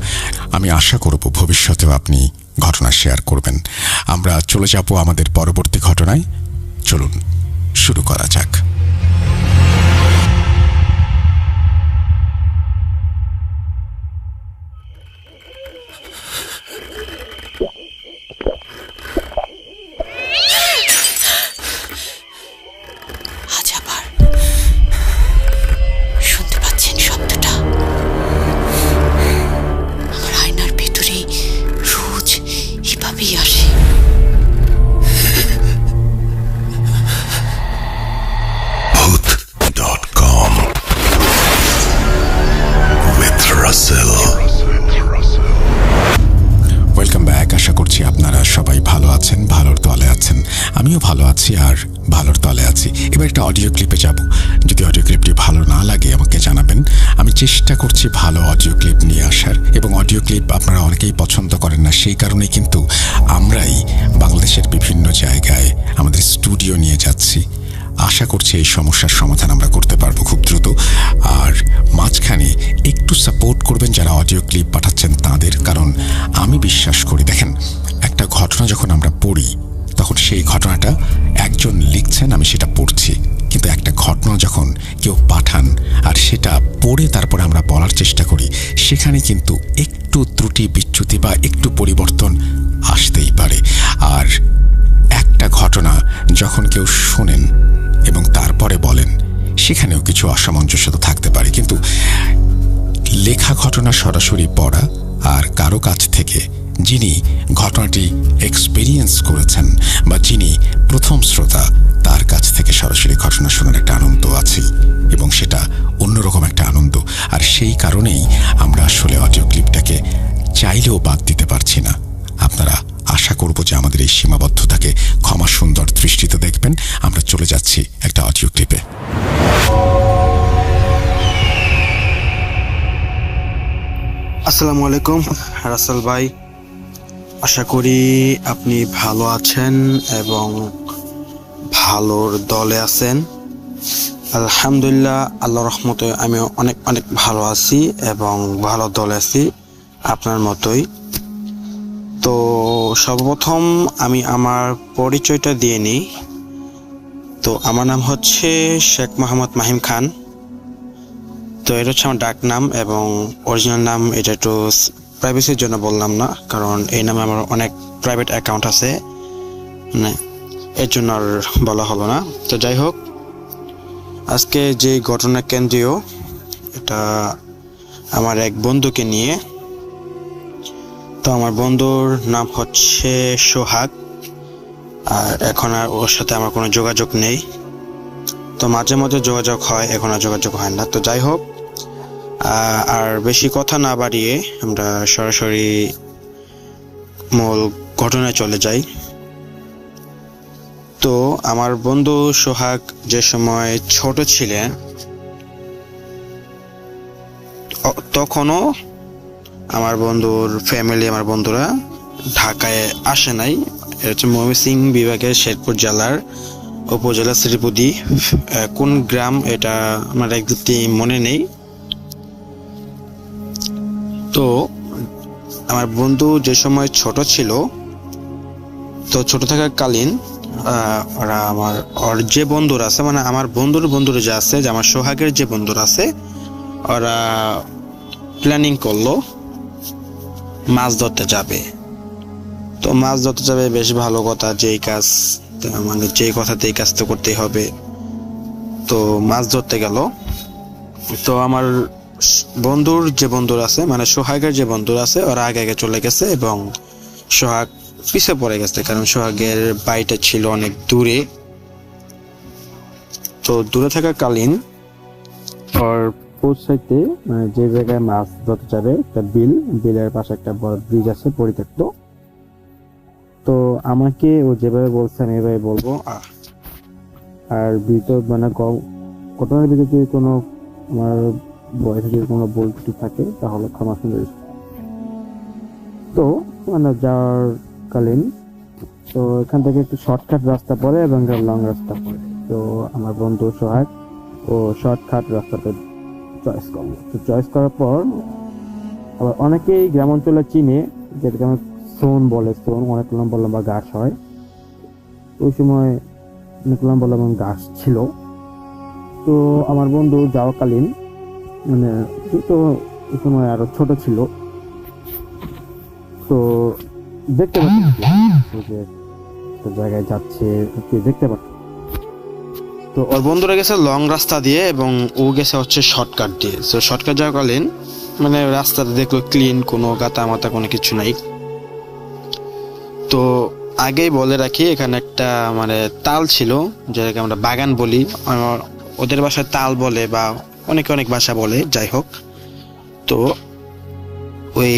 আমি আশা করব ভবিষ্যতেও আপনি ঘটনা শেয়ার করবেন। আমরা চলে যাব আমাদের পরবর্তী ঘটনায়। চলুন শুরু করা যাক। আসে। আছি আর ভালোর তলে আছি। এবার একটা অডিও ক্লিপে যাব। যদি অডিও ক্লিপটি ভালো না লাগে আমাকে জানাবেন। আমি চেষ্টা করছি ভালো অডিও ক্লিপ নিয়ে আসার, এবং অডিও ক্লিপ আপনারা অনেকেই পছন্দ করেন না, সেই কারণেই কিন্তু আমরাই বাংলাদেশের বিভিন্ন জায়গায় আমাদের স্টুডিও নিয়ে যাচ্ছি। আশা করছি এই সমস্যার সমাধান আমরা করতে পারবো খুব দ্রুত। আর মাঝখানে একটু সাপোর্ট করবেন যারা অডিও ক্লিপ পাঠাচ্ছেন তাদের, কারণ আমি বিশ্বাস করি, দেখেন, একটা ঘটনা যখন আমরা পড়ি তখন সেই ঘটনাটা একজন লিখছেন, আমি সেটা পড়ছি, কিন্তু একটা ঘটনা যখন কেউ পাঠান আর সেটা পড়ে তারপরে আমরা বলার চেষ্টা করি, সেখানে কিন্তু একটু ত্রুটি বিচ্যুতি বা একটু পরিবর্তন আসতেই পারে। আর একটা ঘটনা যখন কেউ শোনেন এবং তারপরে বলেন, সেখানেও কিছু অসামঞ্জস্যতা থাকতে পারে, কিন্তু লেখা ঘটনা সরাসরি পড়া আর কারো কাছ থেকে যিনি ঘটনাটি এক্সপেরিয়েন্স করেছেন বা যিনি প্রথম শ্রোতা, তার কাছ থেকে সরাসরি ঘটনা শোনার একটা আনন্দ আছে, এবং সেটা অন্যরকম একটা আনন্দ। আর সেই কারণেই আমরা আসলে অডিও ক্লিপটাকে চাইলেও বাদ দিতে পারছি না। আপনারা আশা করব যে আমাদের এই সীমাবদ্ধতাকে ক্ষমা সুন্দর দৃষ্টিতে দেখবেন। আমরা চলে যাচ্ছি একটা অডিও ক্লিপে। আসসালামু আলাইকুম রাসেল ভাই, আশা করি আপনি ভালো আছেন এবং ভালোর দলে আছেন। আলহামদুলিল্লাহ, আল্লাহর রহমতে আমিও অনেক অনেক ভালো আছি এবং ভালো দলে আছি আপনার মতোই। তো সর্বপ্রথম আমি আমার পরিচয়টা দিয়ে নিই। তো আমার নাম হচ্ছে শেখ মোহাম্মদ মাহিম খান। তো এটা হচ্ছে আমার ডাক নাম, এবং অরিজিনাল নাম এটা একটু প্রাইভেসির জন্য বললাম না, কারণ এই নামে আমার অনেক প্রাইভেট অ্যাকাউন্ট আছে, মানে এর জন্য আর বলা হলো না। তো যাই হোক, আজকে যে ঘটনা কেন্দ্রীয়, এটা আমার এক বন্ধুকে নিয়ে। তো আমার বন্ধুর নাম হচ্ছে সোহাগ, আর এখন আর ওর সাথে আমার কোনো যোগাযোগ নেই। তো মাঝে মাঝে যোগাযোগ হয়, এখন আর যোগাযোগ হয় না। তো যাই হোক, আর বেশি কথা না বাড়িয়ে আমরা সরাসরি মূল ঘটনায় চলে যাই। তো আমার বন্ধু সোহাগ যে সময় ছোট ছিলেন, তখনও আমার বন্ধুর ফ্যামিলি, আমার বন্ধুরা ঢাকায় আসে নাই। এটা হচ্ছে ময়মনসিংহ বিভাগের শেরপুর জেলার উপজেলা শ্রীপুদি, কোন গ্রাম এটা আমার একদমই মনে নেই। তো আমার বন্ধু যে সময় ছোট ছিল, তো ছোট থাকাকালীন ওরা ওর যে বন্ধুরা আছে, মানে আমার বন্ধুরা যে আছে, যে আমার সোহাগের যে বন্ধুরা আছে, ওরা প্ল্যানিং করলো মাছ ধরতে যাবে। তো মাছ ধরতে যাবে, বেশ ভালো কথা, যেই কাজ মানে যেই কথাতে এই কাজ তো করতেই হবে। তো মাছ ধরতে গেল। তো আমার বন্ধুর যে বন্ধুরা আছে, মানে সোহাগের যে বন্ধুরা আছে, ওরা আগে আগে চলে গেছে এবং সোহাগ পিছে পড়ে গেছে, কারণ সোহাগের বাড়িটা ছিল অনেক দূরে। তো দূরে থাকাকালীন ওর পৌঁছাইতে, মানে যে জায়গায় মাছ ধরতে যাবে, একটা বিলের পাশে একটা বড় ব্রিজ আছে পরিত্যক্ত। তো আমাকে ও যেভাবে বলছে আমি এভাবে বলবো। আর ভিতর মানে ঘটনার ভিতরে যদি কোনো আমার বয়সে যদি কোনো ভুল ত্রুটি থাকে তাহলে ক্ষমা সুন্দর। তো মানে যাওয়ার কালীন, তো এখান থেকে একটু শর্টকাট রাস্তা পড়ে এবং লং রাস্তা পড়ে। তো আমার বন্ধু সোহাগ ও শর্টকাট রাস্তাটা চয়েস করলো। তো চয়েস করার পর আবার অনেকেই গ্রাম অঞ্চলে চিনে, যেটাকে আমার সোন বলে। সোন অনেক লম্বা লম্বা গাছ হয়, ওই সময় অনেক লম্বা লম্বা গাছ ছিল। তো আমার বন্ধু যাওয়াকালীন, মানে তো ওই সময় আরো ছোট ছিল, তো দেখতে পাচ্ছি যে একটা জায়গায় যাচ্ছে, দেখতে পাচ্ছি। তো ওর বন্ধুরা গেছে লং রাস্তা দিয়ে এবং ও গেছে হচ্ছে শর্টকাট দিয়ে। তো শর্টকাট যাওয়াকালীন মানে রাস্তাটা দেখলো ক্লিন, কোনো গাতা মাতা কোনো কিছু নাই। তো আগেই বলে রাখি, এখানে একটা মানে তাল ছিল, যেটাকে আমরা বাগান বলি, ওদের ভাষায় তাল বলে বা অনেকে অনেক ভাষা বলে, যাই হোক। তো ওই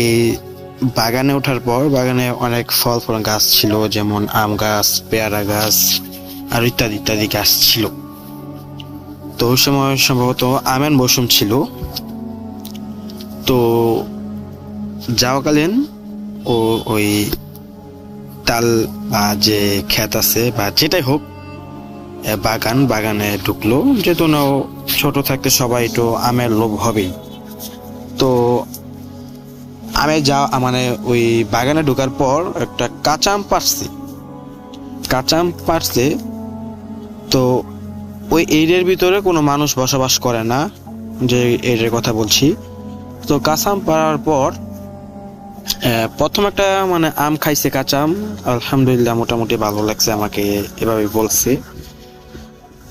বাগানে ওঠার পর বাগানে অনেক ফল গাছ ছিল, যেমন আম গাছ, পেয়ারা গাছ, আর ইত্যাদি ইত্যাদি গাছ ছিল। তো ওই সময় সম্ভবত আমের মৌসুম ছিল। তো যাওয়াকালীন ওই তাল বা যে ক্ষেত আছে বা যেটাই হোক বাগানে ঢুকলো, যেহেতু না ছোট থাকতে সবাই একটু আমের লোভ হবেই। তো আমি মানে ওই বাগানে ঢোকার পর একটা কাঁচা আম পাড়ছে। তো ওই এরিয়ার ভিতরে কোনো মানুষ বসবাস করে না, যে এরিয়ার কথা বলছি। তো কাঁচা আম পাড়ার পর প্রথম একটা মানে আম খাইছে, কাঁচা আম, আলহামদুলিল্লাহ মোটামুটি ভালো লাগছে, আমাকে এভাবে বলছে।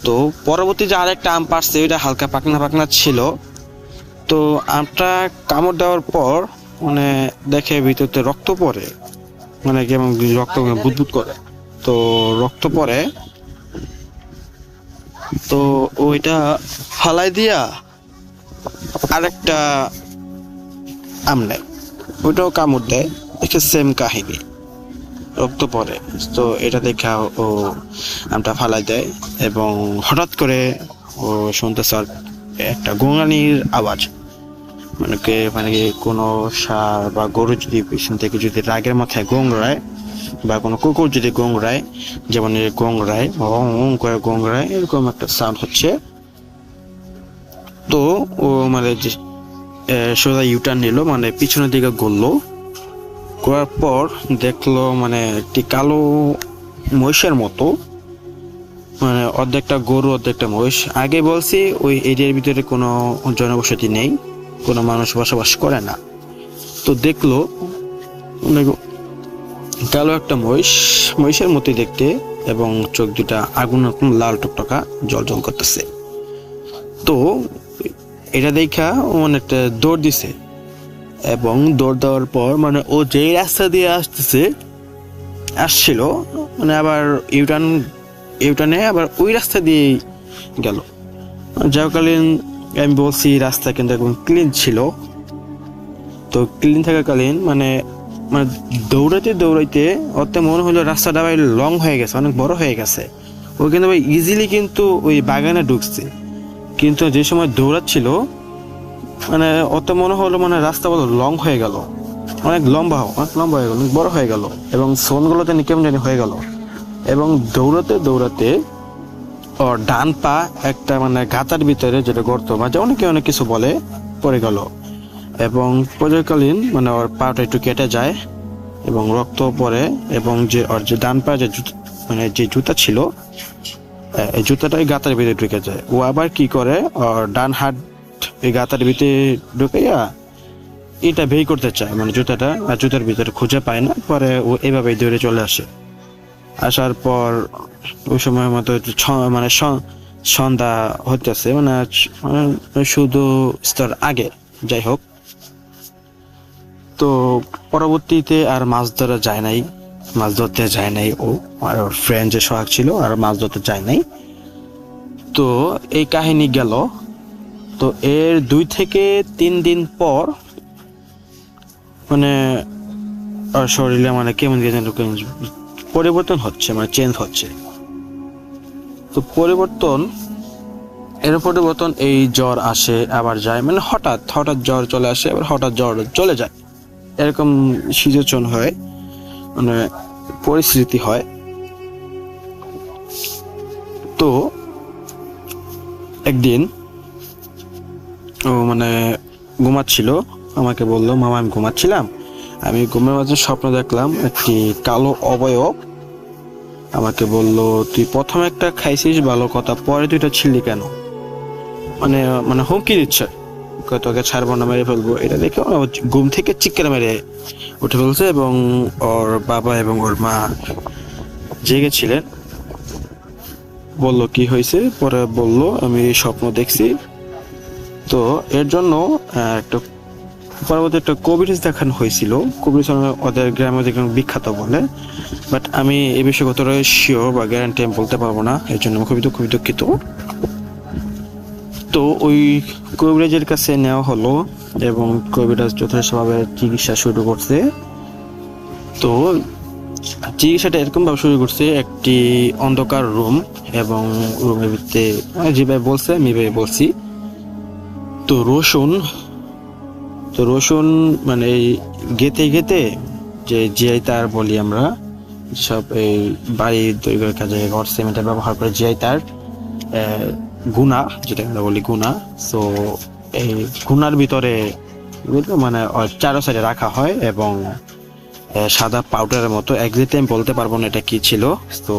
তো পরবর্তী যে আরেকটা আম পাড়ছে, ওইটা হালকা পাকনা ছিল। তো আমটা কামড় দেওয়ার পর মানে দেখে ভিতরতে রক্ত পড়ে, মানে কেমন রক্ত বুদবুদ করে, তো রক্ত পড়ে। তো ওইটা ফালাই দিয়া আরেকটা আম নেয়, ওইটাও কামড় দেয়, দেখে সেম কাহিনী, রক্ত পড়ে। তো এটা দেখা ও আমটা ফালাই দেয় এবং হঠাৎ করে ও শুনতেছে একটা গোঙানির আওয়াজ, মানে কি কোনো ষাঁড় বা গরু যদি পিছন থেকে যদি রাগের মাথায় গোংড়ায় বা কোনো কুকুর যদি গোংড়ায়, যেমন গোংড়ায় করে গোংড়ায়, এরকম একটা সাউন্ড হচ্ছে। তো ও মানে যে সোজা ইউটার্ন নিল, মানে পিছনের দিকে ঘুরলো, করার পর দেখলো মানে একটি কালো মহিষের মতো, মানে অর্ধেকটা গরু অর্ধেকটা মহিষ। আগে বলছি ওই এরিয়ার ভিতরে কোনো জনবসতি নেই, কোনো মানুষ বসবাস করে না। তো দেখলো কালো একটা মহিষের মতো দেখতে, এবং চোখ দুটা আগুন লাল টকটকা জল করতেছে। তো এটা দেখা ও মানে একটা দৌড় দিছে, এবং দৌড় দেওয়ার পর মানে ও যেই রাস্তা দিয়ে আসছিল মানে আবার ইউটার্নে আবার ওই রাস্তা দিয়ে গেল। যাওয়াকালীন আমি বলছি রাস্তা কিন্তু একদম ক্লিন ছিল। তো ক্লিন থাকাকালীন মানে দৌড়াইতে ওতে মনে হলো রাস্তাটা ভাই লং হয়ে গেছে, অনেক বড় হয়ে গেছে। ও কিন্তু ভাই ইজিলি কিন্তু ওই বাগানে ঢুকছে, কিন্তু যে সময় দৌড়াচ্ছিল মানে ওতে মনে হলো মানে রাস্তা বড় লং হয়ে গেল, অনেক লম্বা হয়ে গেল, অনেক বড় হয়ে গেল, এবং সোনগুলোতে কেমন জানি হয়ে গেল। এবং দৌড়াতে ওর ডান পা একটা মানে গাতার ভিতরে, যেটা গর্ত মাঝে অনেকে অনেক কিছু বলে, পড়ে গেল। এবং পর্যায়কালীন মানে ওর পাটা একটু কেটে যায় এবং রক্ত পড়ে, এবং যে ওর যে ডান পা যে জুতা ছিল, এই জুতাটাই গাতার ভিতরে ঢুকে যায়। ও আবার কি করে, ওর ডান হাত এই গাতার ভিতরে ঢুকাইয়া এটা বের করতে চায়, মানে জুতাটা, আর জুতার ভিতরে খুঁজে পায় না। পরে ও এভাবেই দৌড়ে চলে আসে। আসার পর ওই সময় মতো মানে সন্ধ্যা হতেছে, মানে শুধু স্তর আগে, যাই হোক। তো পরবর্তীতে আর মাছ ধরতে যায় নাই ও, আর ওর ফ্রেন্ড যে সোহাগ ছিল আর মাছ ধরতে যায় নাই। তো এই কাহিনী গেল। তো এর 2 থেকে 3 দিন পর মানে ওর শরীরে মানে কেমন পরিবর্তন হচ্ছে, মানে চেঞ্জ হচ্ছে। তো পরিবর্তন এই জ্বর আসে আবার যায়, মানে হঠাৎ জ্বর চলে আসে, আবার হঠাৎ জ্বর চলে যায়, এরকম সিচুয়েশন হয়, মানে পরিস্থিতি হয়। তো একদিন ও মানে ঘুমাচ্ছিল, আমাকে বললো, মামা আমি ঘুমাচ্ছিলাম, আমি ঘুমের মাঝে স্বপ্ন দেখলাম একটি কালো অবয়ব। আমাকে বললো, তুই প্রথম একটা খাইছিস ভালো কথা, পরে তুইটা ছিলি কেন? মানে হুমকি দিচ্ছে, তোকে ছাড়বো না, মেরে ফেলবো। এটা দেখে ঘুম থেকে চিৎকার মেরে উঠে ফেলছে, এবং ওর বাবা এবং ওর মা জেগেছিলেন। বললো কি হয়েছে, পরে বললো আমি স্বপ্ন দেখছি। তো এর জন্য একটা পরবর্তী একটা কবিরাজ দেখানো হয়েছিল। কবিরাজ ওদের গ্রামে দেখলাম বিখ্যাত বলে, বাট আমি এই বিষয়ে কতটা শিওর বা গ্যারান্টি আমি বলতে পারবো না, এর জন্য আমি খুবই দুঃখিত। তো ওই কবিরাজের কাছে নেওয়া হলো, এবং কবিরাজ যথেষ্টভাবে চিকিৎসা শুরু করছে। তো চিকিৎসাটা এরকম ভাবে শুরু করছে, একটি অন্ধকার রুম এবং রুমের ভিতরে যেভাবে বলছে আমি এভাবে বলছি। তো রসুন মানে এই গেতে গেতে যে জিআই তার বলি আমরা, সব এই বাড়ি তৈরি করার কাজে ঘর সিমেন্টের ব্যবহার করে জিআই তার গুণা, যেটা আমরা বলি গুণা। তো এই গুণার ভিতরে মানে চারো সাইডে রাখা হয় এবং সাদা পাউডারের মতো, একজাক্টলি আমি বলতে পারবো না এটা কি ছিল। তো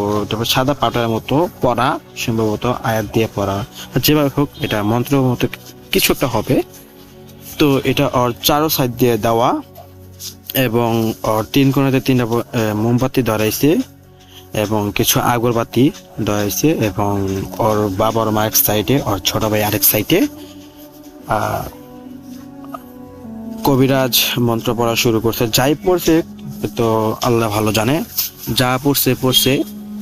সাদা পাউডারের মতো পড়া, সম্ভবত আয়াত দিয়ে পড়া, যেভাবে হোক এটা মন্ত্রের মতো কিছু একটা হবে। তো এটা ওর চারো সাইড দিয়ে দেওয়া এবং ওর 3 কোণাতে 3টা মোমবাতি ধরাইছে এবং কিছু আগরবাতি ধরাইছে এবং ওর বাবার মা এক সাইডে, ওর ছোট ভাই আরেক সাইডে। কবিরাজ মন্ত্র পড়া শুরু করছে, যাই পড়ছে তো আল্লাহ ভালো জানে, যা পড়ছে।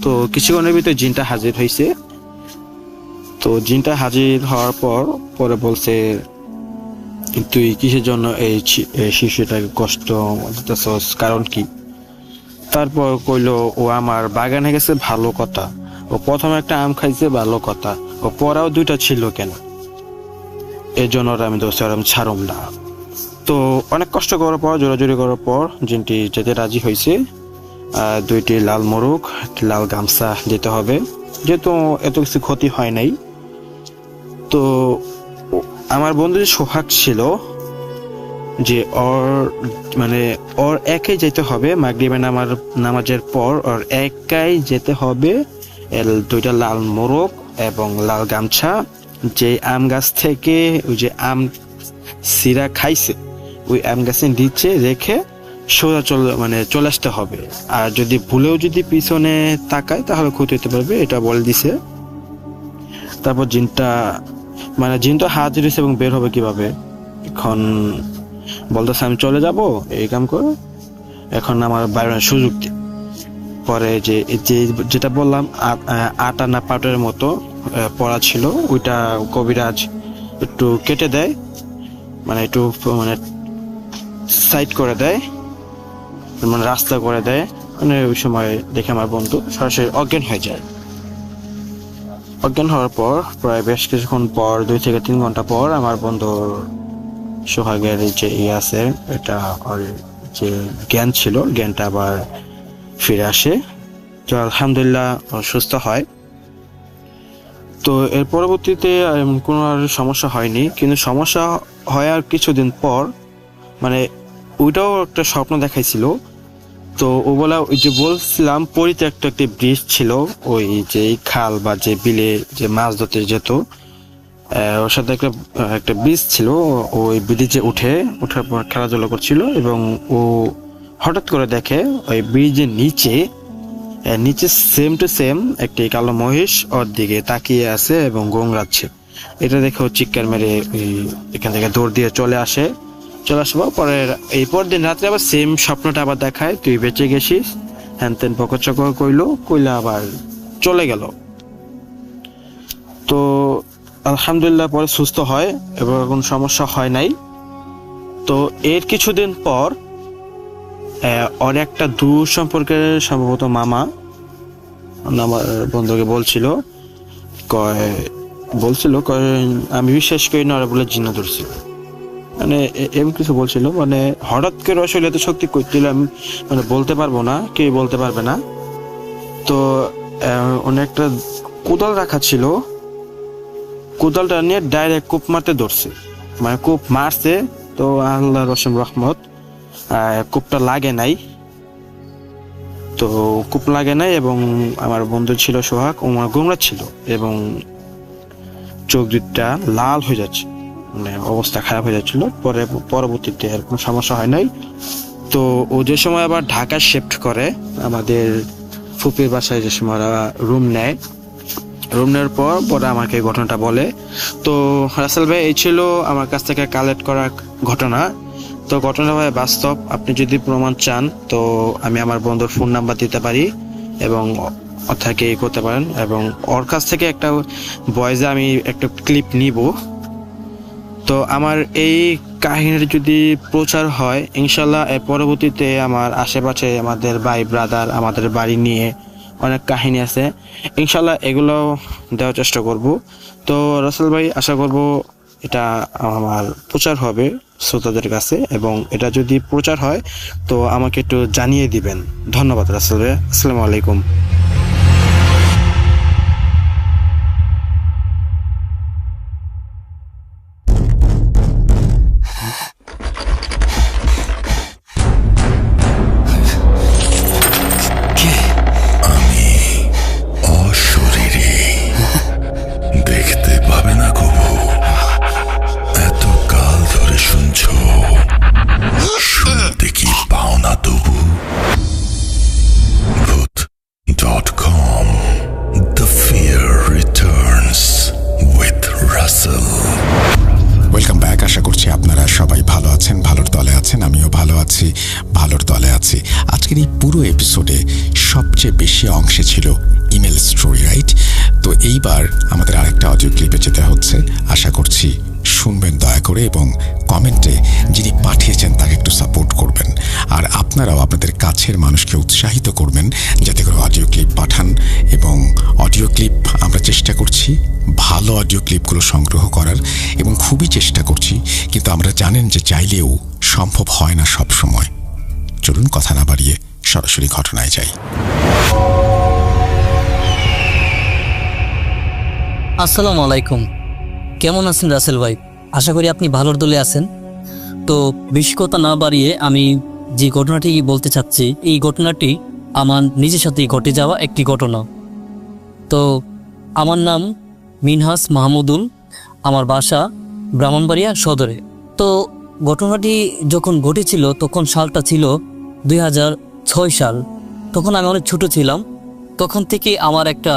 তো কিছুক্ষণের ভিতরে জিনটা হাজির হয়েছে। তো জিনটা হাজির হওয়ার পরে বলছে, তুই কিসের জন্য এই শিশুটাকে কষ্ট দিতেছস, কারণ কি? তারপর কইলো, ও আমার বাগানে গেছে ভালো কথা, ও প্রথমে একটা আম খাইছে ভালো কথা, ও পরাও 2টা ছিল কেন, এই জন্য আমি দোষে আমি ছাড়ুম না। তো অনেক কষ্ট করার পর, জোরাজোরি করার পর জিনটি যেতে রাজি হয়েছে। 2টি লাল মোরগ, 1টি লাল গামছা দিতে হবে, যেহেতু এত কিছু ক্ষতি হয় নাই। তো আমার বন্ধু যে সোহাগ ছিল, যে ওর একাই যেতে হবে মাগরিবের নামাজের পর, ওর একাই যেতে হবে 2টা লাল মোরগ এবং লাল গামছা। যে আম গাছ থেকে ওই যে আম সিরা খাইছে, ওই আম গাছে নিচে রেখে সোজা চলে আসতে হবে। আর যদি ভুলেও যদি পিছনে তাকায় তাহলে ক্ষতি হতে পারবে, এটা বলে দিছে। তারপর জিন তো হাজির হয়েছে এবং বের হবে কিভাবে, এখন বলতেছে আমি চলে যাব, এই কাম করো, এখন আমার বাইরের সুযোগ দিই। পরে যেটা বললাম আটা না পাউডারের মতো পড়া ছিল, ওইটা কবিরাজ একটু কেটে দেয়, একটু সাইড করে দেয়, রাস্তা করে দেয়। ওই সময় দেখে আমার বন্ধু সরাসরি অজ্ঞান হয়ে যায়। অজ্ঞান হওয়ার পর প্রায় বেশ কিছুক্ষণ পর, 2 থেকে 3 ঘন্টা পর, আমার বন্ধুর সোহাগের যে আছে, এটা ওর যে জ্ঞান ছিল, জ্ঞানটা আবার ফিরে আসে। তো আলহামদুলিল্লাহ সুস্থ হয়। তো এর পরবর্তীতে কোনো আর সমস্যা হয়নি, কিন্তু সমস্যা হয় আর কিছুদিন পর, ওইটাও একটা স্বপ্ন দেখাইছিল। তো ও বলা, ওই যে বলছিলাম পরিত্যক্ত একটি ব্রিজ ছিল, ওই যে খাল বা যে বিলে যে মাছ ধরতে যেত, ওর সাথে একটা ব্রিজ ছিল। ওই ব্রিজে ওঠার পর খেলাধুলা করছিল এবং ও হঠাৎ করে দেখে ওই ব্রিজের নিচে সেম টু সেম একটি কালো মহিষ ওর দিকে তাকিয়ে আছে এবং গোংরাচ্ছে। এটা দেখে ও চিৎকার মেরে এখান থেকে দৌড় দিয়ে চলে আসার পরে এই পরদিন রাত্রে আবার সেম স্বপ্নটা আবার দেখায়, তুই বেঁচে গেছিস, হ্যান তেন পকচকর কইলা আবার চলে গেল। তো আলহামদুলিল্লাহ পরে সুস্থ হয় এবং কোনো সমস্যা হয় নাই। তো এর কিছুদিন পর ওর একটা দূর সম্পর্কের সম্ভবত মামা আমার বন্ধুকে বলছিল আমি বিশ্বাস করি না, ওরা বলে জিন্ন ধরছিল, এমন কিছু বলছিল। হঠাৎ করে আসলে এত শক্তি করছিল আমি বলতে পারবো না, কেউ বলতে পারবে না। তো অনেক একটা কোদাল রাখা ছিল, কোদালটা নিয়ে ডাইরেক্ট কূপ মারতে ধরছে, কূপ মারছে। তো আল্লাহ রসম রহমত, কূপটা লাগে নাই। তো কূপ লাগে নাই এবং আমার বন্ধু ছিল সোহাগ, ওমার গোমরা ছিল এবং চোখ দুটা লাল হয়ে যাচ্ছে, অবস্থা খারাপ হয়ে যাচ্ছিল। পরবর্তীতে আর কোনো সমস্যা হয় নাই। তো ও যে সময় আবার ঢাকা শিফট করে, আমাদের ফুপির বাসায় যে সময় রুম নেওয়ার পরে আমাকে ঘটনাটা বলে। তো রাসেল ভাই, এই ছিল আমার কাছ থেকে কালেক্ট করা ঘটনা। তো ঘটনা ভাই বাস্তব, আপনি যদি প্রমাণ চান তো আমি আমার বন্ধুর ফোন নাম্বার দিতে পারি এবং অর্থাৎ করতে পারেন, এবং ওর কাছ থেকে একটা ভয়েসে আমি একটা ক্লিপ নিব। তো আমার এই কাহিনীর যদি প্রচার হয় ইনশাল্লাহ এর পরবর্তীতে আমার আশেপাশে আমাদের ভাই ব্রাদার আমাদের বাড়ি নিয়ে অনেক কাহিনী আছে, ইনশাল্লাহ এগুলো দেওয়ার চেষ্টা করব। তো রাসেল ভাই, আশা করব এটা আমার প্রচার হবে শ্রোতাদের কাছে, এবং এটা যদি প্রচার হয় তো আমাকে একটু জানিয়ে দিবেন। ধন্যবাদ রাসেল ভাই, আসসালামু আলাইকুম। অশরীরী দেখতে পাবে না কবু, এত কাল ধরে শুনছো, শুনতে কি পাও না তবু। Voot.com, The Fear Returns with Russell. Welcome back. আশা করছি আপনারা সবাই ভালো আছেন, ভালোর দলে আছেন, আমিও ভালো আছি, ভালোর দলে আছি। আজকের এই পুরো এপিসোডে সবচেয়ে বেশি অংশে ছিল ইমেল স্টোরি, রাইট? তো এইবার আমাদের আরেকটা অডিও ক্লিপে যেতে হচ্ছে। আশা করছি শুনবেন দয়া করে, এবং কমেন্টে যিনি পাঠিয়েছেন তাকে একটু সাপোর্ট করবেন। আর আপনারাও আপনাদের কাছের মানুষকে উৎসাহিত করবেন যাতে করে অডিও ক্লিপ পাঠান। এবং অডিও ক্লিপ আমরা চেষ্টা করছি ভালো অডিও ক্লিপগুলো সংগ্রহ করার, এবং খুবই চেষ্টা করছি, কিন্তু আমরা জানেন যে চাইলেও সম্ভব হয় না সব সময়। চলুন কথা না বাড়িয়ে সরাসরি ঘটনায় যাই। আসসালামু আলাইকুম। কেমন আছেন রাসেল ভাই? আশা করি আপনি ভালোর দলে আছেন। তো বেশি কথা না বাড়িয়ে আমি যে ঘটনাটি বলতে চাচ্ছি, এই ঘটনাটি আমার নিজের সাথেই ঘটে যাওয়া একটি ঘটনা। তো আমার নাম মিনহাস মাহমুদুল, আমার বাসা ব্রাহ্মণবাড়িয়া সদরে। তো ঘটনাটি যখন ঘটেছিল তখন সালটা ছিল 2006 সাল। তখন আমি অনেক ছোট ছিলাম। তখন থেকে আমার একটা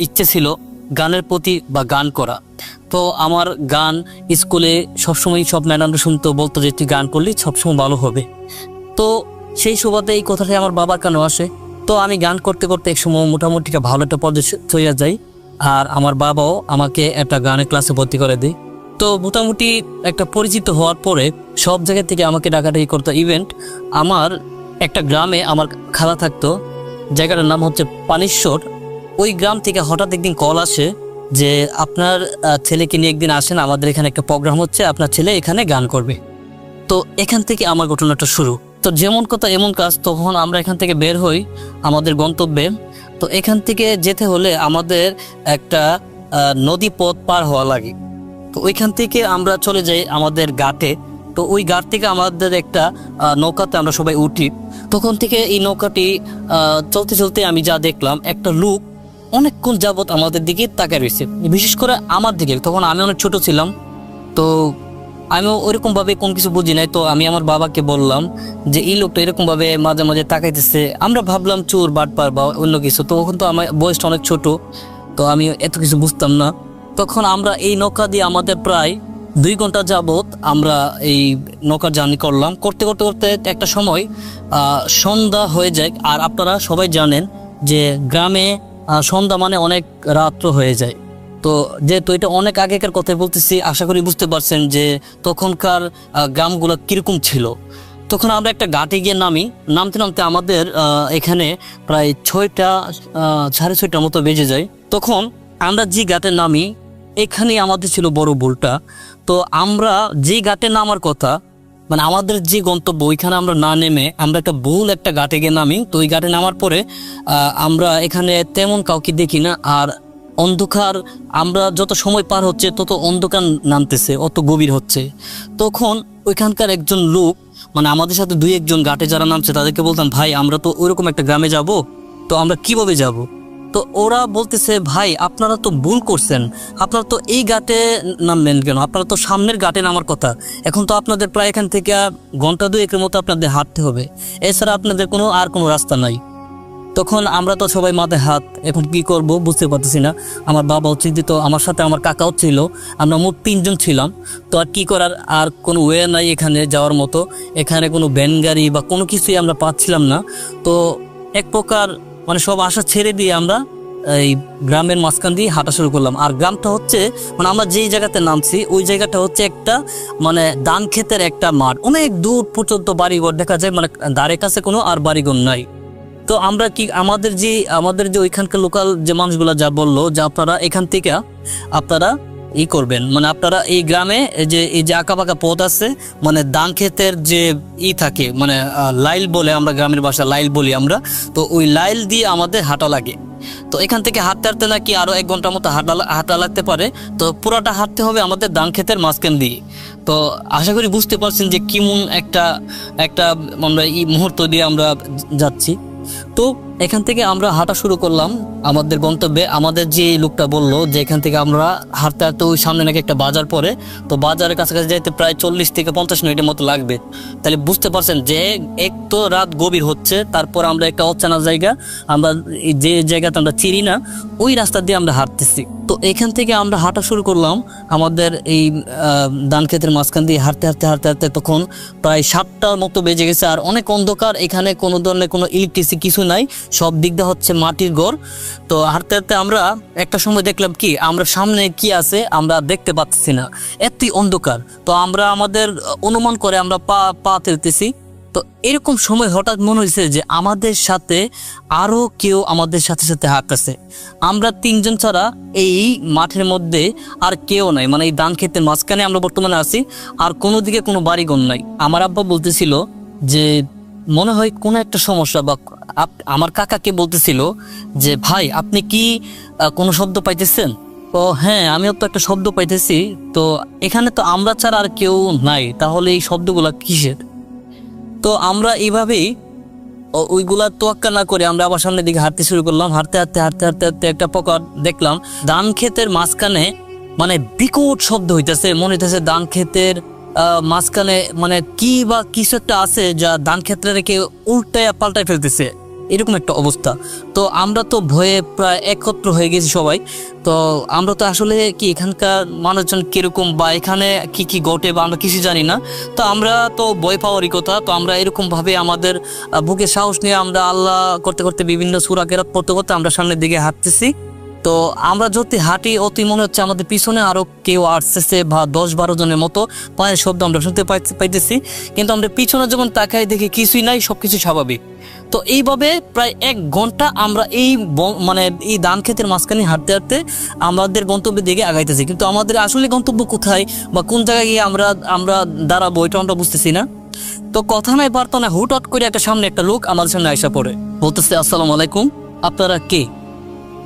ইচ্ছে ছিল গানের প্রতি বা গান করা। তো আমার গান স্কুলে সবসময় সব ম্যাডামরা শুনতো, বলতো যে তুই গান করলি সবসময় ভালো হবে। তো সেই সুবাদে এই কথাটাই আমার বাবার কানে আসে। তো আমি গান করতে করতে একসময় মোটামুটি ভালো একটা পর্যায়ে চলে যাই, আর আমার বাবাও আমাকে একটা গানের ক্লাসে ভর্তি করে দেয়। তো মোটামুটি একটা পরিচিত হওয়ার পরে সব জায়গা থেকে আমাকে ডাকাডাকি করতো। ইভেন্ট আমার একটা গ্রামে আমার খালা থাকতো, জায়গাটার নাম হচ্ছে পানিশ্বর। ওই গ্রাম থেকে হঠাৎ একদিন কল আসে যে আপনার ছেলেকে নিয়ে একদিন আসেন, আমাদের এখানে একটা প্রোগ্রাম হচ্ছে, আপনার ছেলে এখানে গান করবে। তো এখান থেকে আমার ঘটনাটা শুরু। তো যেমন কথা এমন কাজ। তখন আমরা এখান থেকে বের হই আমাদের গন্তব্যে। তো এখান থেকে যেতে হলে আমাদের একটা নদী পথ পার হওয়া লাগে। তো ওইখান থেকে আমরা চলে যাই আমাদের ঘাটে। তো ওই ঘাট থেকে আমাদের একটা নৌকাতে আমরা সবাই উঠি। তখন থেকে এই নৌকাটি চলতে চলতে আমি যা দেখলাম, একটা লোক অনেকক্ষণ যাবৎ আমাদের দিকে তাকায় রয়েছে, বিশেষ করে আমার দিকে। তখন আমি অনেক ছোট ছিলাম, তো আমিও ওইরকমভাবে কোনো কিছু বুঝি নাই। তো আমি আমার বাবাকে বললাম যে এই লোকটা এরকমভাবে মাঝে মাঝে তাকাইতেছে। আমরা ভাবলাম চোর বাটপার বা অন্য কিছু। তো তখন তো আমার বয়সটা অনেক ছোট, তো আমি এত কিছু বুঝতাম না। তখন আমরা এই নৌকা দিয়ে আমাদের প্রায় 2 ঘন্টা যাবৎ আমরা এই নৌকার জার্নি করলাম। করতে করতে করতে একটা সময় সন্ধ্যা হয়ে যায়। আর আপনারা সবাই জানেন যে গ্রামে সন্ধ্যা মানে অনেক রাত্র হয়ে যায়। তো যেহেতু এটা অনেক আগেকার কথা বলতেছি, আশা করি বুঝতে পারছেন যে তখনকার গ্রামগুলো কীরকম ছিল। তখন আমরা একটা ঘাটে গিয়ে নামতে নামতে আমাদের এখানে প্রায় 6টা 6:30টার মতো বেজে যায়। তখন আমরা যে ঘাটে নামি, এখানেই আমাদের ছিল বড় ভুলটা। তো আমরা যে ঘাটে নামার কথা, মানে আমাদের যে গন্তব্য, ওইখানে আমরা না নেমে আমরা একটা ঘাটে গিয়ে নামি। তো ওই ঘাটে নামার পরে আমরা এখানে তেমন কাউকে দেখি না। আর অন্ধকার, আমরা যত সময় পার হচ্ছে তত অন্ধকার নামতেছে, অত গভীর হচ্ছে। তখন ওইখানকার একজন লোক, মানে আমাদের সাথে 2-1 জন ঘাটে যারা নামছে তাদেরকে বলতাম, ভাই আমরা তো ওইরকম একটা গ্রামে যাব, তো আমরা কিভাবে যাব? তো ওরা বলতেছে, ভাই আপনারা তো ভুল করছেন, আপনারা তো এই ঘাটে নামবেন কেন? আপনারা তো সামনের ঘাটে নামার কথা। এখন তো আপনাদের প্রায় এখান থেকে ঘন্টা 2-1 মতো আপনাদের হাঁটতে হবে, এছাড়া আপনাদের কোনো রাস্তা নাই। তখন আমরা তো সবাই মাথায় হাত, এখন কি করব বুঝতে পারতেছি না। আমার বাবাও চিন্তিত, আমার সাথে আমার কাকাও ছিল, আমরা মোট 3 জন ছিলাম। তো আর কি করার, আর কোনো ওয়ে নাই এখানে যাওয়ার মতো। এখানে কোনো ভ্যান গাড়ি বা কোনো কিছুই আমরা পাচ্ছিলাম না। তো এক প্রকার মানে সব আশা ছেড়ে দিয়ে আমরা এই গ্রামের মাঝখান দিয়ে হাঁটা শুরু করলাম। আর গ্রামটা হচ্ছে মানে আমরা যেই জায়গাতে নামছি ওই জায়গাটা হচ্ছে একটা মানে ধান ক্ষেতের একটা মাঠ, অনেক দূর পর্যন্ত বাড়িঘর দেখা যায়, মানে ধারে কাছে কোনো আর বাড়িঘর নাই। তো আমরা কি আমাদের যে ওইখানকার লোকাল যে মানুষগুলো যা বললো যে আপনারা এখান থেকে আপনারা করবেন, মানে আপনারা এই গ্রামে এই যে আঁকা পাকা পথ আছে, মানে ধান ক্ষেতের যে থাকে মানে লাইল বলে, আমরা গ্রামের ভাষা লাইল বলি আমরা, তো ওই লাইল দিয়ে আমাদের হাঁটা লাগে। তো এখান থেকে হাঁটতে হাঁটতে নাকি আরো 1 ঘন্টার মতো হাঁটা লাগতে পারে। তো পুরাটা হাঁটতে হবে আমাদের ধান ক্ষেতের মাঝখান দিয়ে। তো আশা করি বুঝতে পারছেন যে কেমন একটা আমরা এই মুহূর্ত দিয়ে আমরা যাচ্ছি। তো এখান থেকে আমরা হাঁটা শুরু করলাম আমাদের গন্তব্যে। আমাদের যে লোকটা বললো যে এখান থেকে আমরা হাঁটতে হাঁটতে ওই সামনে নাকি একটা বাজার পড়ে, তো বাজারের কাছাকাছি যাইতে প্রায় 40 থেকে 50 মিনিটের মতো লাগবে। তাহলে বুঝতে পারছেন যে এক তো রাত গভীর হচ্ছে, তারপর আমরা একটা অচেনা জায়গা, আমরা যে জায়গাটা আমরা চিনি না ওই রাস্তা দিয়ে আমরা হাঁটতেছি। তো এখান থেকে আমরা হাঁটা শুরু করলাম আমাদের এই ধান ক্ষেতের মাঝখান দিয়ে হাঁটতে হাঁটতে হাঁটতে হাঁটতে তখন প্রায় 7টার মতো বেজে গেছে। আর অনেক অন্ধকার, এখানে কোনো ধরনের কোনো ইলেকট্রিসিটি কিছু নাই, সব দিক দিয়ে হচ্ছে মাটির ঘর। তো হাঁটতে হাঁটতে আমরা একটা সময় দেখলাম কি আমরা সামনে কি আছে আমরা দেখতে পাচ্ছি না, এতই অন্ধকার। তো আমরা আমাদের অনুমান করে আমরা পা ফেলতেছি। তো এরকম সময় হঠাৎ মনে হয়েছে যে আমাদের সাথে আরো কেউ আমাদের সাথে সাথে হাঁটতেছে। আমরা 3 জন ছাড়া এই মাঠের মধ্যে আর কেউ নাই, মানে এই ধান ক্ষেতের মাঝখানে আমরা বর্তমানে আছি, আর কোনো দিকে কোনো বাড়িঘর নাই। আমার আব্বা বলতেছিল যে মনে হয় কোনো একটা সমস্যা, বা আমার কাকাকে বলতেছিল যে ভাই আপনি কি কোনো শব্দ পাইতেছেন? ও হ্যাঁ, আমিও তো একটা শব্দ পাইতেছি, তো এখানে তো আমরা ছাড়া আর কেউ নাই, তাহলে এই শব্দগুলা কিসের? তো আমরা এইভাবেই ওইগুলা তোয়াক্কা না করে আমরা আবার সামনের দিকে হাঁটতে শুরু করলাম। হাঁটতে হাঁটতে হাঁটতে হাঁটতে হাঁটতে একটা পকর দেখলাম ধান ক্ষেতের মাঝখানে মানে বিকট শব্দ হইতেছে, মনে হইতেছে ধান ক্ষেতের মাঝখানে মানে কি বা কিছু একটা আছে যা ধান ক্ষেত্রে রেখে উল্টায় পাল্টায় ফেলতেছে, এরকম একটা অবস্থা। তো আমরা তো ভয়ে প্রায় একত্র হয়ে গেছি সবাই। তো আমরা তো আসলে কি এখানকার মানুষজন কিরকম বা এখানে কি কি ঘটে বা আমরা কিছু জানি না। তো আমরা তো ভয় পাওয়ারই কথা। তো আমরা এরকম ভাবে আমাদের বুকে সাহস নিয়ে আমরা আল্লাহ করতে করতে বিভিন্ন সূরা কেরাত পড়তে করতে আমরা সামনের দিকে হাঁটতেছি। তো আমরা যদি হাঁটি অতি মনে হচ্ছে আমাদের পিছনে আরো কেউ আসতেছে বা 10-12 জনের মতো পায়ের শব্দ আমরা শুনতে পাইতেছি, কিন্তু আমরা পিছনে যখন তাকাই দেখি কিছুই নাই, সবকিছু স্বাভাবিক। তো এইভাবে প্রায় 1 ঘন্টা আমরা মানে এই ধান ক্ষেতের মাঝখানে হাঁটতে হাঁটতে আমাদের গন্তব্যের দিকে আগাইতেছি, কিন্তু আমাদের আসলে গন্তব্য কোথায় বা কোন জায়গায় গিয়ে আমরা দাঁড়াবো এটা আমরা বুঝতেছি না। তো কথা নাই বার্তা না, হুটহাট করে সামনে একটা লোক আমাদের সামনে আইসা পড়ে, বলতেছে আসসালামু আলাইকুম, আপনারা কে?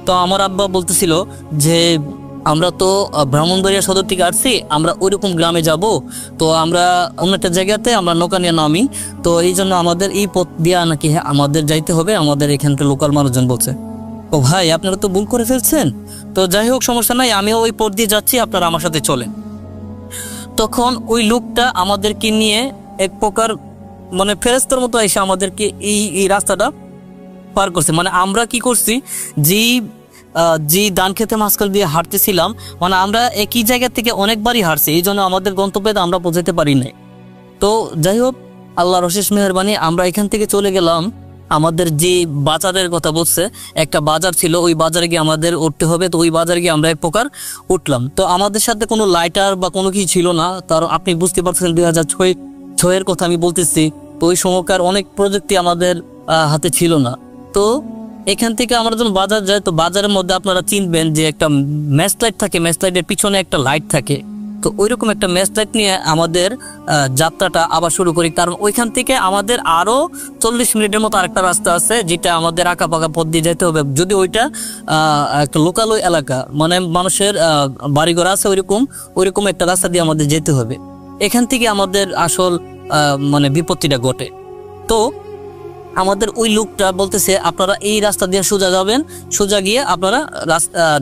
তো আমার আব্বা বলতেছিল যে আমরা তো ব্রাহ্মণবাড়িয়া সদর থেকে আসছি, আমরা ওইরকম গ্রামে যাব, তো আমরা অন্য একটা জায়গাতে আমরা নৌকা নিয়ে নামি, তো এই জন্য আমাদের এই পথ দিয়ে নাকি আমাদের যাইতে হবে, আমাদের এখানকার লোকাল মানুষজন বলছে। ও ভাই আপনারা তো ভুল করে ফেলছেন, তো যাই হোক সমস্যা নাই, আমিও ওই পথ দিয়ে যাচ্ছি, আপনারা আমার সাথে চলেন। তখন ওই লোকটা আমাদেরকে নিয়ে এক প্রকার মানে ফেরেশতার মতো এসে আমাদেরকে এই রাস্তাটা পার করছে। মানে আমরা কি করছি, যে ধান খেতে মাঝখান দিয়ে হাঁটতেছিলাম, মানে আমরা একই জায়গা থেকে অনেকবারই হাঁটছি, এই জন্য আমাদের গন্তব্যে আমরা পৌঁছাতে পারি নাই। তো যাই হোক আল্লাহর অশেষ মেহেরবানি আমরা এখান থেকে চলে গেলাম। আমাদের যে বাজারের কথা বলছে, একটা বাজার ছিল, ওই বাজারে গিয়ে আমাদের উঠতে হবে। তো ওই বাজারে গিয়ে আমরা এক প্রকার উঠলাম। তো আমাদের সাথে কোনো লাইটার বা কোনো কিছু ছিল না, তার আপনি বুঝতে পারছেন 2006-এর কথা আমি বলতেছি। তো ওই সময়কার অনেক প্রযুক্তি আমাদের হাতে ছিল না। তো এখান থেকে আমরা যখন বাজার যাই, তো বাজারের মধ্যে আপনারা চিনবেন যে একটা ম্যাচ লাইট থাকে, ম্যাচ লাইটের পিছনে একটা লাইট থাকে। তো ওইরকম একটা ম্যাচ লাইট নিয়ে আমাদের যাত্রাটা আবার শুরু করি, কারণ ওইখান থেকে আমাদের আরো 40 মিনিটের মতো আরেকটা রাস্তা আছে, যেটা আমাদের আঁকা পাকা পথ দিয়ে যেতে হবে। যদি ওইটা একটা লোকাল এলাকা, মানে মানুষের বাড়িঘর আছে, ওইরকম একটা রাস্তা দিয়ে আমাদের যেতে হবে। এখান থেকে আমাদের আসল মানে বিপত্তিটা ঘটে। তো আমাদের ওই লোকটা বলতেছে আপনারা এই রাস্তা দিয়ে সোজা যাবেন, সোজা গিয়ে আপনারা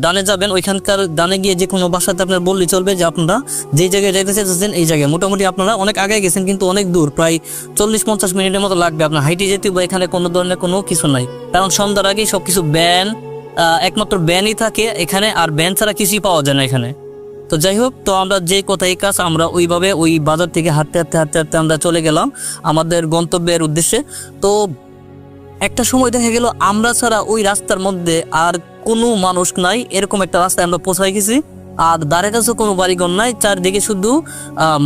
ডানে যাবেন, ওইখানকার ডানে গিয়ে যে কোনো বাসাতে আপনার বললেই চলবে যে আপনারা যে জায়গায় যাইতে চাইতেছেন এই জায়গায়। মোটামুটি আপনারা অনেক আগে গেছেন, কিন্তু অনেক দূর, প্রায় 40-50 মিনিটের মতো লাগবে আপনার হাইটে যেতে। বা এখানে কোনো ধরনের কোনো কিছু নাই, কারণ সন্ধ্যার আগেই সবকিছু ব্যান, একমাত্র ব্যানই থাকে এখানে, আর ব্যান ছাড়া কিছুই পাওয়া যায় না এখানে। তো যাই হোক, তো আমরা যে কথাই কাজ আমরা ওইভাবে ওই বাজার থেকে হাঁটতে হাঁটতে হাঁটতে হাঁটতে আমরা চলে গেলাম আমাদের গন্তব্যের উদ্দেশ্যে। তো একটা সময় দেখা গেল আমরা ছাড়া ওই রাস্তার মধ্যে আর কোনো মানুষ নাই, এরকম একটা রাস্তায় আমরা পৌঁছাই গেছি। আর ধারে কাছে কোনো বাড়িঘর নাই, চারদিকে শুধু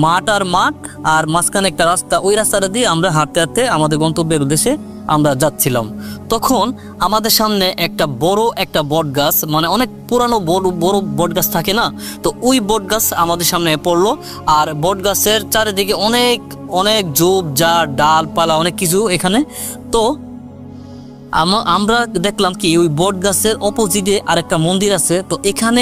মাঠ আর মাঠ, আর মাঝখানে একটা রাস্তা। ওই রাস্তাটা দিয়ে আমরা হাঁটতে হাঁটতে আমাদের গন্তব্যের উদ্দেশ্যে আমরা যাচ্ছিলাম। তখন আমাদের সামনে একটা বড় একটা বট গাছ, মানে অনেক পুরানো বড় বড় বট গাছ থাকে না, তো ওই বট গাছ আমাদের সামনে পড়লো। আর বট গাছের চারিদিকে অনেক অনেক ঝোপ ঝাড় ডালপালা অনেক কিছু এখানে। তো আমরা দেখলাম কি ওই বট গাছের অপোজিটে আরেকটা মন্দির আছে। তো এখানে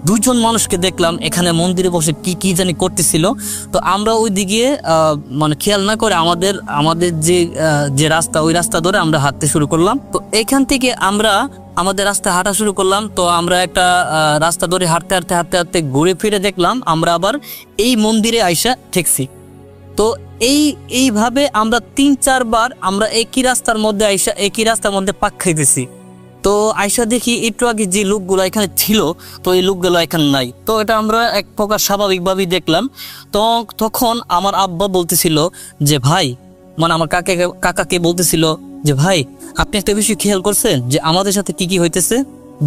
দুইজন মানুষকে দেখলাম এখানে মন্দিরে বসে কি জানি করতেছিল। তো আমরা ওই দিকে মানে খেয়াল না করে আমাদের যে রাস্তা, ওই রাস্তা ধরে আমরা হাঁটতে শুরু করলাম। তো এখান থেকে আমরা আমাদের রাস্তা হাঁটা শুরু করলাম। তো আমরা একটা রাস্তা ধরে হাঁটতে হাঁটতে হাঁটতে হাঁটতে ঘুরে ফিরে দেখলাম আমরা আবার এই মন্দিরে আইসা ঠেকছি। তো এইভাবে আমরা 3-4 বার আমরা একই রাস্তার মধ্যে পাক খাইতেছি। তো আইসা দেখি একটু আগে যে লোকগুলো এখানে ছিল, তো এই লোকগুলো এখানে নাই। তো এটা আমরা এক প্রকার স্বাভাবিকভাবেই দেখলাম। তো তখন আমার আব্বা বলতেছিল যে ভাই, মানে আমার কাকাকে বলতেছিল যে ভাই, আপনি একটা বিষয় খেয়াল করছেন যে আমাদের সাথে কি হইতেছে,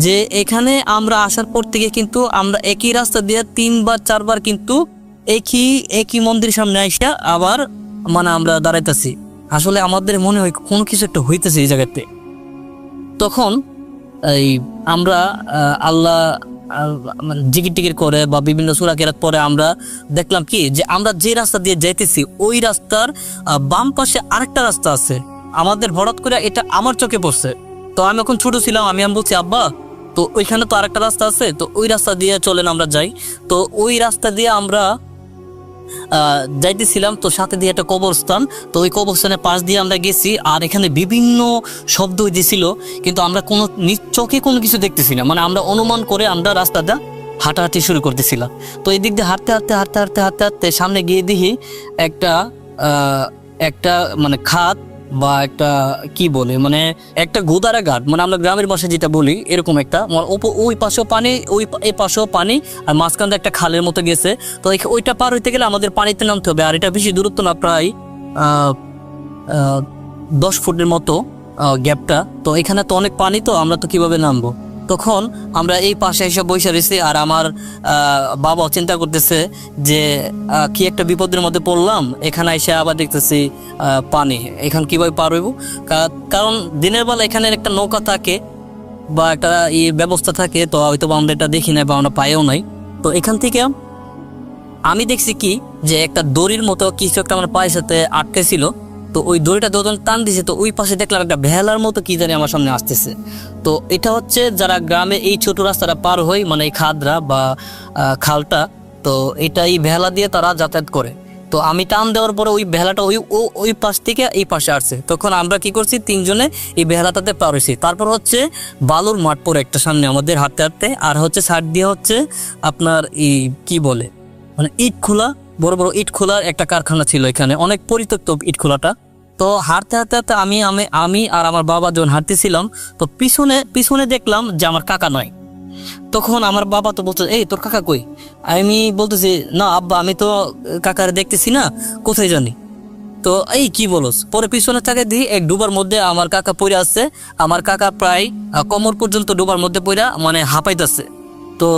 যে এখানে আমরা আসার পর থেকে কিন্তু আমরা একই রাস্তা দিয়ে 3-4 বার কিন্তু একই মন্দিরের সামনে আইসা আবার মানে আমরা দাঁড়াইতেছি। আসলে আমাদের মনে হয় কোনো কিছু একটা হইতেছে এই জায়গাতে। তখন এই আমরা আল্লাহ জিকির টিকির করে বা বিভিন্ন সূরা কেরাত পরে আমরা দেখলাম কি যে আমরা যে রাস্তা দিয়ে যাইতেছি ওই রাস্তার বাম পাশে আরেকটা রাস্তা আছে। আমাদের হঠাৎ করে এটা আমার চোখে পড়ছে। তো আমি এখন ছোট ছিলাম, আমি বলছি আব্বা, তো ওইখানে তো আরেকটা রাস্তা আছে, তো ওই রাস্তা দিয়ে চলেন আমরা যাই। তো ওই রাস্তা দিয়ে আমরা যাইতেছিলাম। তো সাথে দিয়ে একটা কবরস্থান, তো ওই কবরস্থানের পাশ দিয়ে আমরা গেছি। আর এখানে বিভিন্ন শব্দ হইতেছিল, কিন্তু আমরা কোনো চোখে কোনো কিছু দেখতেছি না, মানে আমরা অনুমান করে আমরা রাস্তাটা হাঁটাহাঁটি শুরু করতেছিলাম। তো এই দিক দিয়ে হাঁটতে হাঁটতে হাঁটতে হাঁটতে হাঁটতে হাঁটতে সামনে গিয়ে দেখি একটা মানে খাত বা একটা কি বলে, মানে একটা গোদারা ঘাট, মানে আমরা গ্রামের ভাষায় যেটা বলি এরকম একটা, ওই পাশেও পানি, এই পাশেও পানি, আর মাঝখানে একটা খালের মতো গেছে। তো ওইটা পার হইতে গেলে আমাদের পানিতে নামতে হবে। আর এটা বেশি দূরত্ব না, প্রায় 10 ফুটের মতো গ্যাপটা। তো এখানে তো অনেক পানি, তো আমরা তো কিভাবে নামবো। তখন আমরা এই পাশে এসে বসে রয়েছি। আর আমার বাবা চিন্তা করতেছে যে কি একটা বিপদের মধ্যে পড়লাম, এখানে এসে আবার দেখতেছি পানি, এখানে কিভাবে পার হইব। কারণ দিনের বেলা এখানে একটা নৌকা থাকে বা একটা ব্যবস্থা থাকে, তো হয়তো আমরা এটা দেখি নাই বা আমরা পাইও নাই। তো এখান থেকে আমি দেখছি কি যে একটা দড়ির মতো কিছু একটা আমার পায়ের সাথে আটকে ছিল। তো ওই দড়িটা যখন টান দিছে, তো ওই পাশে দেখলাম একটা ভেলার মতো কি জানি আমার সামনে আসতেছে। তো এটা হচ্ছে যারা গ্রামে এই ছোট রাস্তাটা পার হয়, মানে এই খাদরা বা খালটা, তো এটা এই ভেলা দিয়ে তারা যাতায়াত করে। তো আমি টান দেওয়ার পরে ওই ভেলাটা ওই পাশ থেকে এই পাশে আসছে। তখন আমরা কি করছি, 3 জনে এই ভেলাটাতে পার হয়েছি। তারপর হচ্ছে বালুর মাঠ পরে একটা সামনে আমাদের হাঁটতে হাঁটতে, আর হচ্ছে সাইড দিয়ে হচ্ছে আপনার এই কি বলে, মানে ইট খোলা, বড় বড় ইট খোলার একটা কারখানা ছিল এখানে, অনেক পরিত্যক্ত ইট খোলাটা। তো হাঁটতে হাঁটতে হাঁটতে আমি আর আমার বাবা যখন হাঁটতেছিলাম, তো পিছনে দেখলাম যে আমার কাকা নয়। তখন আমার বাবা তো বলছে, এই তোর কাকা কই? আমি বলতেছি, না আব্বা, আমি তো কাকারে দেখতেছি না, কোথায় জানি। তো এই কি বলস? পরে পিছনে তাকে দিই এক ডুবার মধ্যে আমার কাকা পড়ে আসছে। আমার কাকা প্রায় কোমর পর্যন্ত ডুবার মধ্যে পড়া মানে হাঁপাইতেছে। তো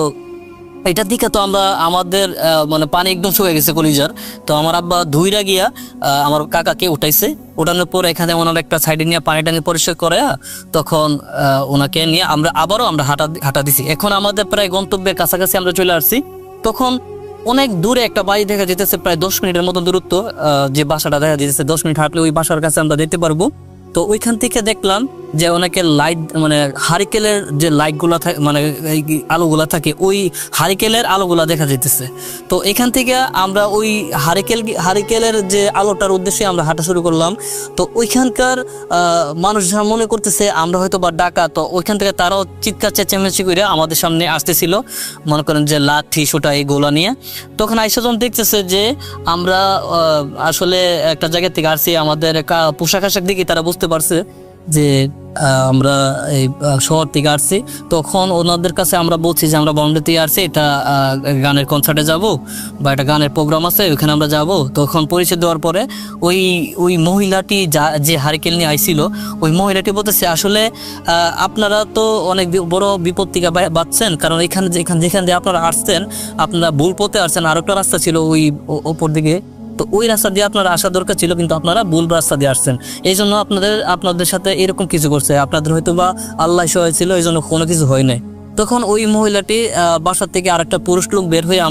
এটার দিকে তো আমাদের মানে পানি একদম শুয়ে গেছে কলিজার। তো আমার আব্বা ধুইরা গিয়া আমার কাকাকে উঠাইছে। ওঠানোর পর এখানে ওনার একটা সাইডে নিয়ে পানি টানি পরিষ্কার করে, তখন ওনাকে নিয়ে আমরা আবারও হাঁটা দিছি। এখন আমাদের প্রায় গন্তব্যের কাছাকাছি আমরা চলে আসছি। তখন অনেক দূরে একটা বাড়ি দেখা যেতেছে, প্রায় 10 মিনিটের মতো দূরত্ব, যে বাসাটা দেখা যেতেছে 10 মিনিট হাঁটলে ওই বাসার কাছে আমরা যেতে পারবো। তো ওইখান থেকে দেখলাম যে অনেকে লাইট, মানে হারিকেলের যে লাইটগুলা থাকে, মানে আলোগুলা থাকে, ওই হারিকেলের আলোগুলা দেখা যেতেছে। তো এখান থেকে আমরা ওই হারিকেলের যে আলোটার উদ্দেশ্যে আমরা হাঁটা শুরু করলাম। তো ওইখানকার মানুষ যারা মনে করতেছে আমরা হয়তো বা ডাকা, তো ওইখান থেকে তারাও চিৎকার চেঁচামেচি করে আমাদের সামনে আসতেছিল, মনে করেন যে লাঠি সোটা এই গোলা নিয়ে। তখন আইসা যখন দেখতেছে যে আমরা আসলে একটা জায়গা থেকে আসছি, আমাদের পোশাক আশাক দেখে তারা বুঝতে পারছে যে আমরা এই শহর থেকে আসছি, তখন ওনাদের কাছে আমরা বলছি যে আমরা বম্বে থেকে আসছি, এটা গানের কনসার্টে যাব বা একটা গানের প্রোগ্রাম আছে ওইখানে আমরা যাব। তখন পরিচয় দেওয়ার পরে ওই মহিলাটি যে হারিকেন নিয়ে আইছিল, ওই মহিলাটি বলতেছে আসলে আপনারা তো অনেক বড় বিপদ থেকে বাঁচছেন, কারণ যেখান দিয়ে আপনারা আসছেন আপনারা ভুল পথে আসছেন, আর একটা রাস্তা ছিল ওই ওপর দিকে, তো ওই রাস্তা দিয়ে আপনারা আসা দরকার ছিল কিন্তু আপনারা ভুল রাস্তা দিয়ে আসছেন, এই জন্য আপনাদের সাথে এরকম কিছু করছে, আপনাদের হয়তো বা আল্লাহ সহায় ছিল, এই জন্য কোনো কিছু হয় নাই। তখন ওই মহিলাটি বাসা থেকে আরেকটা পুরুষ লোক বের হয়ে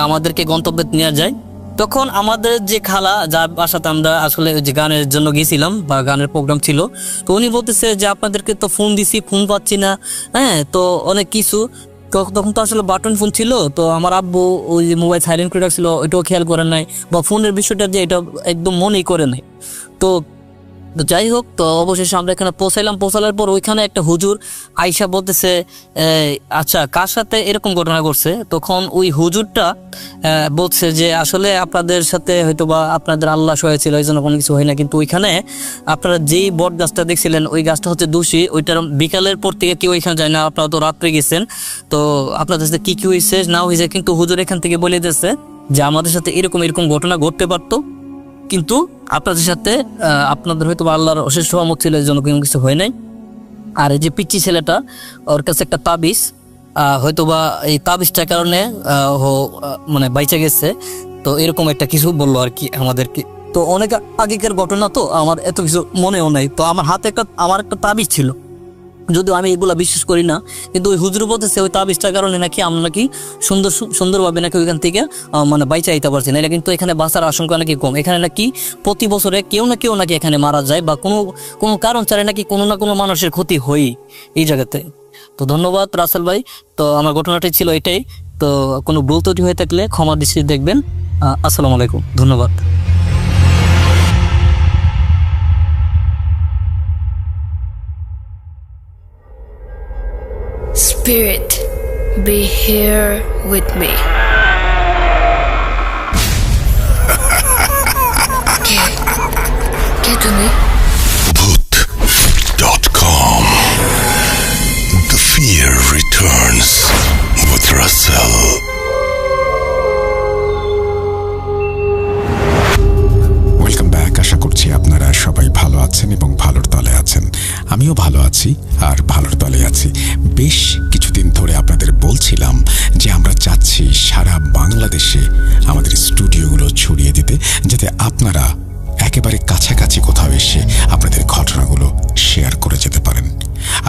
আমাদেরকে গন্তব্যে নিয়ে যায়। তখন আমাদের যে খালা, যার বাসাতে আমরা আসলে যে গানের জন্য গেছিলাম বা গানের প্রোগ্রাম ছিল, তো উনি বলতেছে যে আপনাদেরকে তো ফোন দিছি, ফোন পাচ্ছি না, হ্যাঁ, তো অনেক কিছু। তখন তো আসলে বাটন ফোন ছিল, তো আমার আব্বু ওই যে মোবাইল সাইলেন্ট করে রাখছিল, ওইটাও খেয়াল করেন নাই, বা ফোনের বিষয়টা যে এটা একদম মনেই করে নাই। তো যাই হোক, তো অবশেষে আমরা এখানে পৌঁছানোর পর ওইখানে একটা হুজুর আইসা বলতেছে আচ্ছা কার সাথে এরকম ঘটনা ঘটছে। তখন ওই হুজুরটা বলছে যে আসলে আপনাদের সাথে হয়তো বা আপনাদের আল্লাহ সহায় ছিল, এই জন্য কোনো কিছু হয় না, কিন্তু ওইখানে আপনারা যেই বট গাছটা দেখছিলেন ওই গাছটা হচ্ছে দোষী, ওইটার বিকালের পর থেকে কেউ ওইখানে যায় না, আপনারা তো রাত্রে গেছেন, তো আপনাদের সাথে কি হয়েছে না হয়েছে, কিন্তু হুজুর এখান থেকে বলে দিয়েছে যে আমাদের সাথে এরকম ঘটনা ঘটতে পারতো, কিন্তু আপনাদের সাথে আপনাদের হয়তো আল্লাহর অশেষ রহমত ছিল, এই জন্য কোনো কিছু হয় নাই। আর এই যে পিচ্চি ছেলেটা, ওর কাছে একটা তাবিজ, হয়তোবা এই তাবিজটার কারণে মানে বাইচে গেছে, তো এরকম একটা কিছু বললো আর কি আমাদেরকে। তো অনেক আগেকার ঘটনা, তো আমার এত কিছু মনেও নাই। তো আমার হাতে আমার একটা তাবিজ ছিল, যদিও আমি এগুলা বিশ্বাস করি না, কিন্তু ওই হুজুর বলতেছে ওই তাবিজটার কারণে নাকি আমরা নাকি সুন্দরভাবে নাকি ওইখান থেকে মানে বাইচা আইতে পারছি না। এটা কিন্তু এখানে বাঁচার আশঙ্কা নাকি কম, এখানে নাকি প্রতি বছরে কেউ নাকি এখানে মারা যায়, বা কোনো কারণ ছাড়া নাকি কোনো না কোনো মানুষের ক্ষতি হয় এই জায়গাতে। তো ধন্যবাদ রাসেল ভাই, তো আমার ঘটনাটি ছিল এটাই। তো কোনো ভুল ত্রুটি হয়ে থাকলে ক্ষমা দৃষ্টিতে দেখবেন। আসসালামু আলাইকুম, ধন্যবাদ। Spirit, be here with me. কে তুমি? Bhoot.com. The fear returns with Russell. Welcome back. আশা করছি আপনারা সবাই ভালো আছেন এবং ভালোর দলে আছেন। আমিও ভালো আছি আর ভালোর দলে আছি। বেশ কিছুদিন ধরে আপনাদের বলছিলাম যে আমরা চাচ্ছি সারা বাংলাদেশে আমাদের স্টুডিওগুলো ছড়িয়ে দিতে, যাতে আপনারা একেবারে কাছাকাছি কোথাও এসে আপনাদের ঘটনাগুলো শেয়ার করে যেতে পারেন।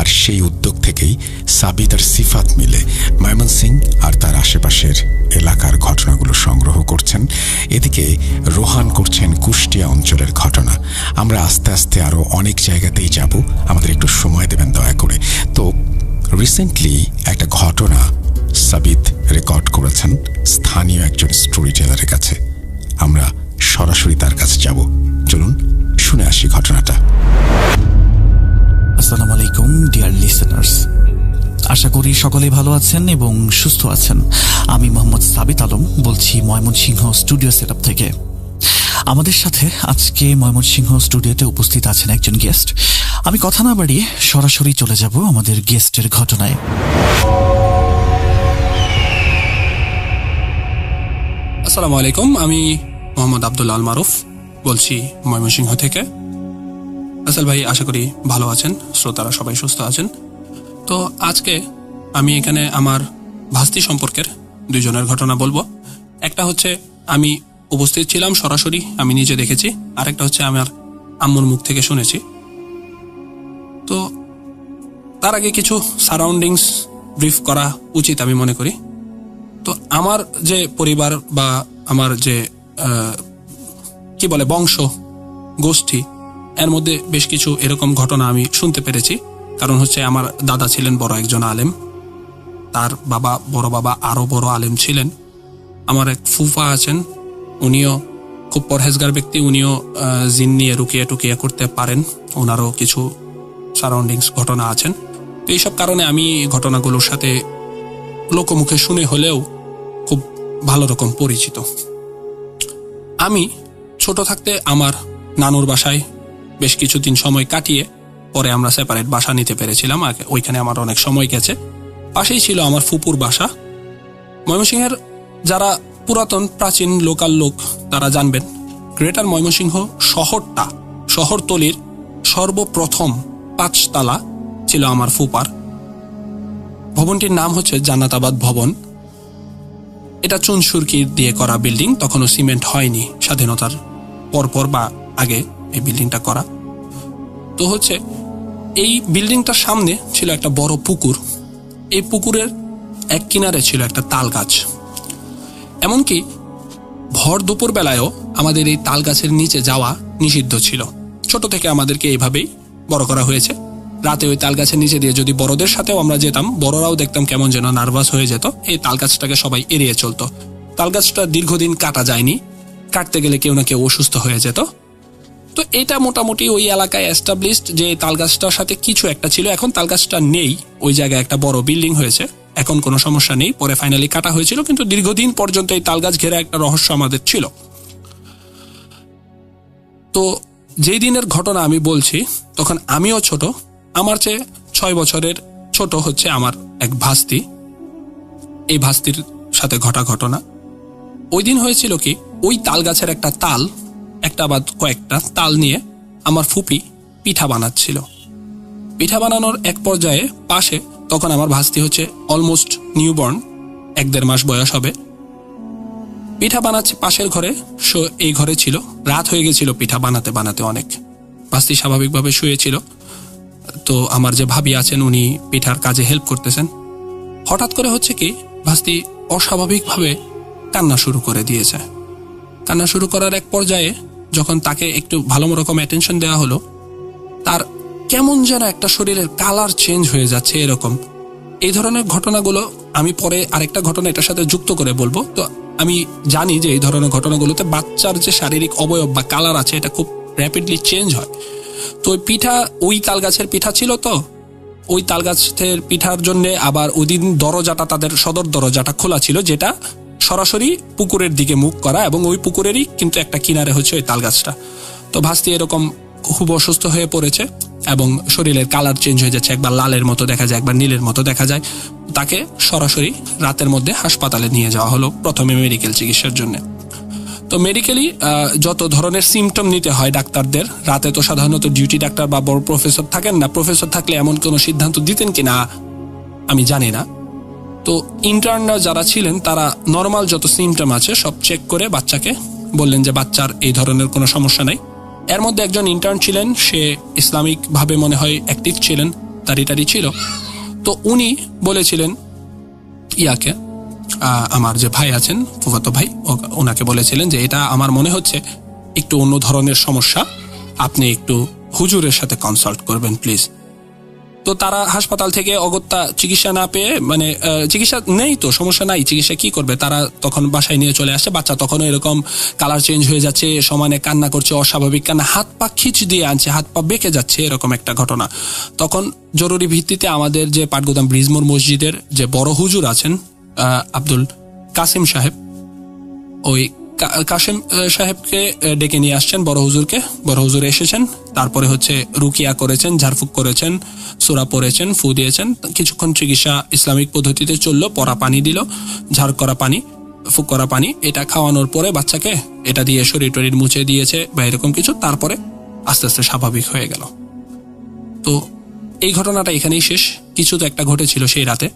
আর সেই উদ্যোগ থেকেই সাবিত আর সিফাত মিলে ময়মনসিংহ আর তার আশেপাশের এলাকার ঘটনাগুলো সংগ্রহ করছেন। এদিকে রোহান করছেন কুষ্টিয়া অঞ্চলের ঘটনা। আমরা আস্তে আস্তে আরও অনেক জায়গাতেই যাব, আমাদের একটু সময় দেবেন দয়া করে। তো রিসেন্টলি একটা ঘটনা সাবিত রেকর্ড করেছেন স্থানীয় একজন স্টোরি টেলারের কাছে। আমরা সরাসরি তার কাছে যাব, চলুন শুনে আসি ঘটনাটা। আসসালামু আলাইকুম ডিয়ার লিসেনার্স, আশা করি সকলেই ভালো আছেন এবং সুস্থ আছেন। আমি মোহাম্মদ সাবিত আলম বলছি ময়মনসিংহ স্টুডিও সেটআপ থেকে। আমাদের সাথে আজকে ময়মনসিংহ স্টুডিওতে উপস্থিত আছেন একজন গেস্ট। আমি কথা না বাড়িয়ে সরাসরি চলে যাব আমাদের গেস্টের ঘটনায়। আসসালামু আলাইকুম, আমি মোহাম্মদ আব্দুল্লাহ আল মারুফ বলছি ময়মনসিংহ থেকে। আসল ভাই, আশা করি ভালো আছেন, শ্রোতারা সবাই সুস্থ আছেন। তো আজকে আমি এখানে আমার ভাস্তি সম্পর্কের দুইজনের ঘটনা বলবো। একটা হচ্ছে আমি উপস্থিত ছিলাম সরাসরি, আমি নিজে দেখেছি, আর একটা হচ্ছে আমার আম্মুর মুখ থেকে শুনেছি। তো তার আগে কিছু সারাউন্ডিংস ব্রিফ করা উচিত আমি মনে করি। তো আমার যে পরিবার বা আমার যে কি বলে বংশ গোষ্ঠী, এর মধ্যে বেশ কিছু এরকম ঘটনা আমি শুনতে পেরেছি। কারণ হচ্ছে আমার দাদা ছিলেন বড় একজন আলেম, তার বড় বাবা আরো বড় আলেম ছিলেন। আমার এক ফুফা আছেন, উনিও খুব পরহেজগার ব্যক্তি, উনিও জিন নিয়ে রুকিয়ে টুকিয়ে করতে পারেন, ওনারও কিছু সারাউন্ডিংস ঘটনা আছেন। তো এইসব কারণে আমি ঘটনাগুলোর সাথে লোকমুখে শুনে হলেও খুব ভালো রকম পরিচিত। আমি ছোট থাকতে আমার নানুর বাসায় বেশ কিছুদিন সময় কাটিয়ে পরে আমরা সেপারেট বাসা নিতে পেরেছিলাম। ওইখানে আমার অনেক সময় গেছে। পাশেই ছিল আমার ফুপুর বাসা। ময়মনসিংহের যারা পুরাতন প্রাচীন লোকাল লোক তারা জানবেন, গ্রেটার ময়মনসিংহ শহরতলির সর্বপ্রথম 5 তালা ছিল আমার ফুপার। ভবনটির নাম হচ্ছে জান্নাতাবাদ ভবন। এটা চুন সুরকি দিয়ে করা বিল্ডিং, তখনও সিমেন্ট হয়নি, স্বাধীনতার পরপর বা আগে এই বিল্ডিংটা করা। তো হচ্ছে এই বিল্ডিংটার সামনে ছিল একটা বড় পুকুর। এই পুকুরের এক কিনারে ছিল একটা তাল গাছ। এমনকি ভর দুপুর বেলায়ও আমাদের এই তাল গাছের নিচে যাওয়া নিষিদ্ধ ছিল। ছোট থেকে আমাদেরকে এইভাবেই বড় করা হয়েছে। রাতে ওই তাল গাছের নিচে দিয়ে যদি বড়দের সাথেও আমরা যেতাম, বড়রাও দেখতাম কেমন যেন নার্ভাস হয়ে যেত। এই তাল গাছটাকে সবাই এড়িয়ে চলতো। তাল গাছটা দীর্ঘদিন কাটা যায়নি, কাটতে গেলে কেউ না কেউ অসুস্থ হয়ে যেত। তো এটা মোটামুটি ওই এলাকায় এস্টাবলিশড যে তাল গাছটার সাথে কিছু একটা ছিল। এখন তাল গাছটা নেই, ওই জায়গায় একটা বড় বিল্ডিং হয়েছে, এখন কোনো সমস্যা নেই। পরে ফাইনালি কাটা হয়েছিল, কিন্তু দীর্ঘদিন পর্যন্ত এই তাল গাছ ঘেরা একটা রহস্য আমাদের ছিল। তো যেই দিনের ঘটনা আমি বলছি, তখন আমিও ছোট। আমার চেয়ে 6 বছরের ছোট হচ্ছে আমার এক ভাস্তি। এই ভাস্তির সাথে ঘটা ঘটনা ওই দিন হয়েছিল কি, ওই তাল গাছের একটা বা কয়েকটা তাল নিয়ে আমার ফুপি পিঠা বানাচ্ছিল। পিঠা বানানোর এক পর্যায়ে পাশে, তখন আমার ভাস্তি হচ্ছে অলমোস্ট নিউবর্ন, 1-1.5 মাস বয়স হবে। পিঠা বানাচ্ছে পাশের ঘরে, এই ঘরে ছিল। রাত হয়ে গেছিল পিঠা বানাতে বানাতে অনেক। ভাস্তি স্বাভাবিকভাবে শুয়েছিল। তো আমার যে ভাবি আছেন উনি পিঠার কাজে হেল্প করতেছেন। হঠাৎ করে হচ্ছে কি, ভাস্তি অস্বাভাবিকভাবে কান্না শুরু করে দিয়েছে। কান্না শুরু করার এক পর্যায়ে যখন তাকে একটু ভালো রকম অ্যাটেনশন দেওয়া হলো, তার কেমন যেন একটা শরীরের কালার চেঞ্জ হয়ে যাচ্ছে এরকম। এই ধরনের ঘটনাগুলো আমি পরে আরেকটা ঘটনা এটার সাথে যুক্ত করে বলবো। তো আমি জানি যে এই ধরনের ঘটনাগুলোতে বাচ্চার যে শারীরিক অবয়ব বা কালার আছে এটা খুব র্যাপিডলি চেঞ্জ হয়। তো ওই পিঠা, ওই তাল গাছের পিঠা ছিল। তো ওই তাল গাছের পিঠার জন্য আবার ওই দিন দরজাটা, তাদের সদর দরজাটা খোলা ছিল, যেটা সরাসরি পুকুরের দিকে মুখ করা, এবং ওই পুকুরেরই কিন্তু একটা কিনারে হচ্ছে ওই তাল গাছটা। তো ভাস্তি এরকম খুব অসুস্থ হয়ে পড়েছে এবং শরীরের কালার চেঞ্জ হয়ে যাচ্ছে, একবার লালের মতো দেখা যায়, একবার নীলের মতো দেখা যায়। তাকে সরাসরি রাতের মধ্যে হাসপাতালে নিয়ে যাওয়া হলো, প্রথমে মেডিকেল চিকিৎসার জন্য। তো মেডিকেলি যত ধরনের সিমটম নিতে হয় ডাক্তারদের, রাতে তো সাধারণত ডিউটি ডাক্তার বা বড় প্রফেসর থাকেন না। প্রফেসর থাকলে এমন কোনো সিদ্ধান্ত দিতেন কিনা আমি জানি না। তো ইন্টার্নরা যারা ছিলেন তারা নর্মাল যত সিমটম আছে সব চেক করে বাচ্চাকে বললেন যে বাচ্চার এই ধরনের কোনো সমস্যা নাই। এর মধ্যে একজন ইন্টার্ন ছিলেন, সে ইসলামিক ভাবে মনে হয় অ্যাক্টিভ ছিলেন, দাড়ি ছিল। তো উনি বলেছিলেন ইয়াকে, আমার যে ভাই আছেন, ফুফাতো ভাই, ওনাকে বলেছিলেন যে এটা আমার মনে হচ্ছে একটু অন্য ধরনের সমস্যা, আপনি একটু হুজুরের সাথে কনসাল্ট করবেন প্লিজ। তো তারা হাসপাতাল থেকে অগত্যা চিকিৎসা না পেয়ে, মানে চিকিৎসা নেই তো সমস্যা নাই, চিকিৎসা কি করবে, তারা তখন বাসায় নিয়ে চলে আসছে। বাচ্চা তখনও এরকম কালার চেঞ্জ হয়ে যাচ্ছে, সমানে কান্না করছে, অস্বাভাবিক কান্না, হাত পা খিচ দিয়ে আনছে, হাত পা বেঁকে যাচ্ছে, এরকম একটা ঘটনা। তখন জরুরি ভিত্তিতে আমাদের যে পাটগুদাম ব্রিজমোর মসজিদের যে বড় হুজুর আছেন আব্দুল কাসিম সাহেব, ওই কাসিম সাহেবকে ডেকে নিয়ে আসছেন, বড় হুজুরকে। বড় হুজুর এসেছেন, তারপরে হচ্ছে রুকিয়া করেছেন, ঝাড়ফুঁক করেছেন, সূরা পড়েছেন, ফু দিয়েছেন। কিছুক্ষণ চিকিৎসা ইসলামিক পদ্ধতিতে চললো, পরা পানি দিল, ঝাড় করা পানি, ফুক করা পানি, এটা খাওয়ানোর পরে বাচ্চাকে এটা দিয়ে শরীর টরীর মুছে দিয়েছে বা এরকম কিছু। তারপরে আস্তে আস্তে স্বাভাবিক হয়ে গেল। তো এই ঘটনাটা এখানেই শেষ। কিছু তো একটা ঘটেছিল সেই রাতে,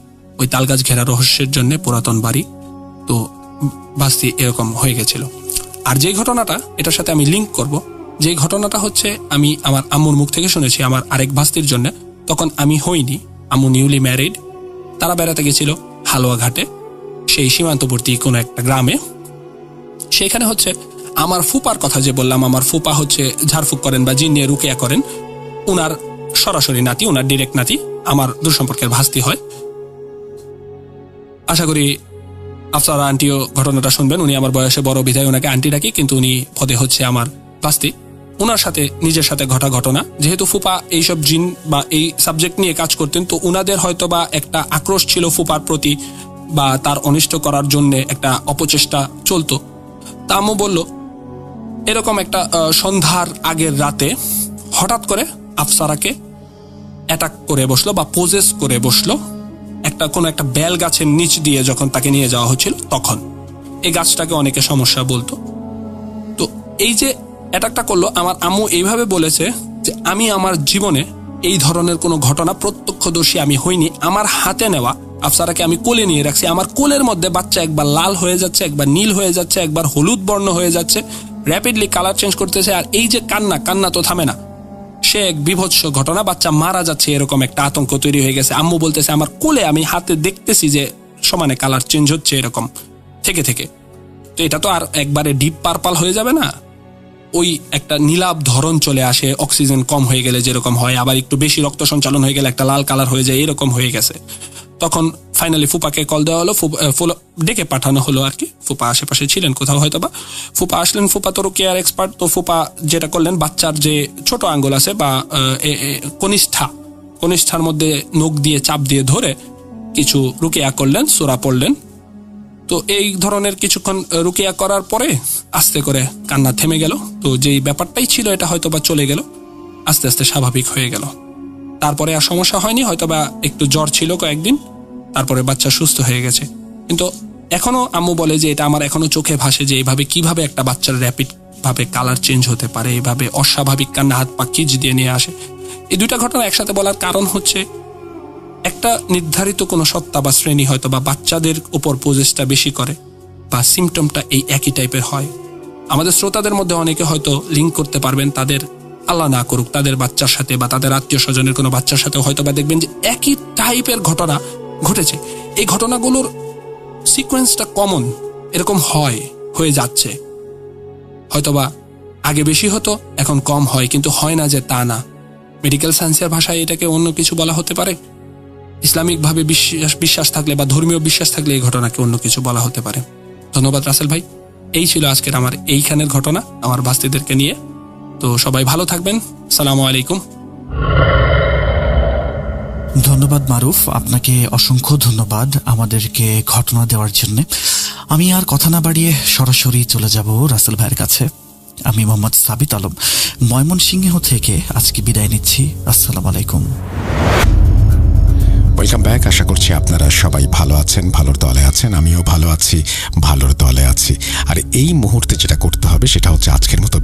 ওই তালগাছ ঘেরা রহস্যের জন্য পুরাতন বাড়ি। তো ভাস্তি এরকম হয়ে গেছিল। আর যে ঘটনাটা এটার সাথে আমি লিঙ্ক করব, যে ঘটনাটা হচ্ছে আমি আমার আম্মুর মুখ থেকে শুনেছি আমার আরেক ভাস্তির জন্য। তখন আমি হইনি, আম্মু নিউলি ম্যারিড। তারা বেড়াতে গেছিল হালুয়াঘাটে, সেই সীমান্তবর্তী কোনো একটা গ্রামে। সেখানে হচ্ছে আমার ফুপার কথা যে বললাম, আমার ফুপা হচ্ছে ঝাড়ফুঁক করেন বা জিন নিয়ে রুকিয়া করেন, উনার সরাসরি নাতি, উনার ডিরেক্ট নাতি আমার দূর সম্পর্কের ভাস্তি হয়। আশা করি আফসারা আন্টিও ঘটনাটা শুনবেন। উনি আমার বয়সে বড় বিধায় ওনাকে আন্টি ডাকি, কিন্তু উনি পদে হচ্ছে আমার ভাস্তি। ওনার সাথে নিজের সাথে ঘটা ঘটনা, যেহেতু ফুপা এইসব জিন বা এই সাবজেক্ট নিয়ে কাজ করতেন, তো উনাদের হয়তো বা একটা আক্রোশ ছিল ফুপার প্রতি, বা তার অনিষ্ট করার জন্য একটা অপচেষ্টা চলতো। তা আম্মু বলল এরকম একটা সন্ধ্যার আগের রাতে হঠাৎ করে আফসারাকে অ্যাটাক করে বসলো বা পোজেস করে বসলো কোনো একটা বেল গাছের নিচ দিয়ে যখন তাকে নিয়ে যাওয়া হচ্ছিল তখন। এই গাছটাকে অনেকে সমস্যা বলতো। তো এই যে অ্যাটাকটা করলো, আমার আম্মু এইভাবে বলেছে যে আমি আমার জীবনে এই ধরনের কোনো ঘটনা প্রত্যক্ষদর্শী আমি হইনি। আমার হাতে নেওয়া আফসারাকে আমি কোলে নিয়ে রাখছি, আমার কোলের মধ্যে বাচ্চা একবার লাল হয়ে যাচ্ছে, একবার নীল হয়ে যাচ্ছে, একবার হলুদ বর্ণ হয়ে যাচ্ছে, র্যাপিডলি কালার চেঞ্জ করতেছে, আর এই যে কান্না তো থামে না। সে এক বিভৎস ঘটনা, বাচ্চা মারা যাচ্ছে, এরকম একটা আতঙ্ক তৈরি হয়ে গেছে। আম্মু বলতেছে আমার কোলে আমি হাতে দেখতেছি যে সমানে কালার চেঞ্জ হচ্ছে এরকম থেকে থেকে। তো এটা তো আর একবারে ডিপ পার্পল হয়ে যাবে না, ওই একটা নীলাভ ধরন চলে আসে অক্সিজেন কম হয়ে গেলে যেরকম হয়, আবার একটু বেশি রক্ত সঞ্চালন হয়ে গেলে একটা লাল কালার হয়ে যায়, এরকম হয়ে গেছে। তখন ফাইনালি ফুপাকে কল দেওয়া হলো, ডেকে পাঠানো হলো আর কি। ফুপা আশেপাশে ছিলেন কোথাও হয়তো বা, ফুপা আসলেন। ফুপা তো কেয়ার এক্সপার্ট, তো ফুপা যেটা করলেন বাচ্চার যে ছোট আঙ্গুল আছে বা কনিষ্ঠার মধ্যে নখ দিয়ে চাপ দিয়ে ধরে কিছু রুকিয়া করলেন, সূরা পড়লেন। তো এই ধরনের কিছুক্ষণ রুকিয়া করার পরে আস্তে করে কান্না থেমে গেল। তো যেই ব্যাপারটাই ছিল এটা হয়তো বা চলে গেল, আস্তে আস্তে স্বাভাবিক হয়ে গেল। তারপরে আর সমস্যা হয়নি, হয়তো বা একটু জ্বর ছিল কয়েকদিন, তারপরে বাচ্চা সুস্থ হয়ে গেছে। কিন্তু এখনো আম্মু বলে যে এটা আমার এখনো চোখে ভাসে যে এইভাবে কিভাবে একটা বাচ্চার র্যাপিড ভাবে কালার চেঞ্জ হতে পারে, এইভাবে অস্বাভাবিক কান্না, হাত পা কিচ দিয়ে নিয়ে আসে। এই দুইটা ঘটনা একসাথে বলার কারণ হচ্ছে একটা নির্ধারিত কোনো সত্তা বা শ্রেণী হয়তো বা বাচ্চাদের উপর পোজেসটা বেশি করে বা সিমটমটা এই একই টাইপের হয়। আমাদের শ্রোতাদের মধ্যে অনেকে হয়তো লিঙ্ক করতে পারবেন, তাদের আল্লাহ না করুক তাদের বাচ্চার সাথে বা তাদের আত্মীয় স্বজনের কোনো বাচ্চার সাথে হয়তো বা দেখবেন যে একই টাইপের ঘটনা ঘটেছে। এই ঘটনাগুলোর সিকোয়েন্সটা কমন, এরকম হয়ে যাচ্ছে। হয়তোবা আগে বেশি হতো, এখন কম হয়, কিন্তু হয় না যে তা না। মেডিকেল সায়েন্সের ভাষায় এটাকে অন্য কিছু বলা হতে পারে, ইসলামিকভাবে বিশ্বাস থাকলে বা ধর্মীয় বিশ্বাস থাকলে এই ঘটনাকে অন্য কিছু বলা হতে পারে। ধন্যবাদ রাসেল ভাই। এই ছিল আজকের আমার এইখানের ঘটনা আমার ভাস্তিদেরকে নিয়ে। তো সবাই ভালো থাকবেন, আসসালামু আলাইকুম। ধন্যবাদ মারুফ, আপনাকে অসংখ্য ধন্যবাদ আমাদেরকে ঘটনা দেওয়ার জন্য। আমি আর কথা না বাড়িয়ে সরাসরি চলে যাব রাসেল ভাইয়ের কাছে। আমি মোহাম্মদ সাবিত আলম ময়মনসিংহ থেকে আজকে বিদায় নিচ্ছি। আসসালামু আলাইকুম। Welcome back. আশা করছি আপনারা সবাই ভালো আছেন, ভালোর দলে আছেন। আমিও ভালো আছি, ভালোর দলে আছি। আর এই মুহূর্তে যেটা করতে হবে সেটা হচ্ছে আজকের মতো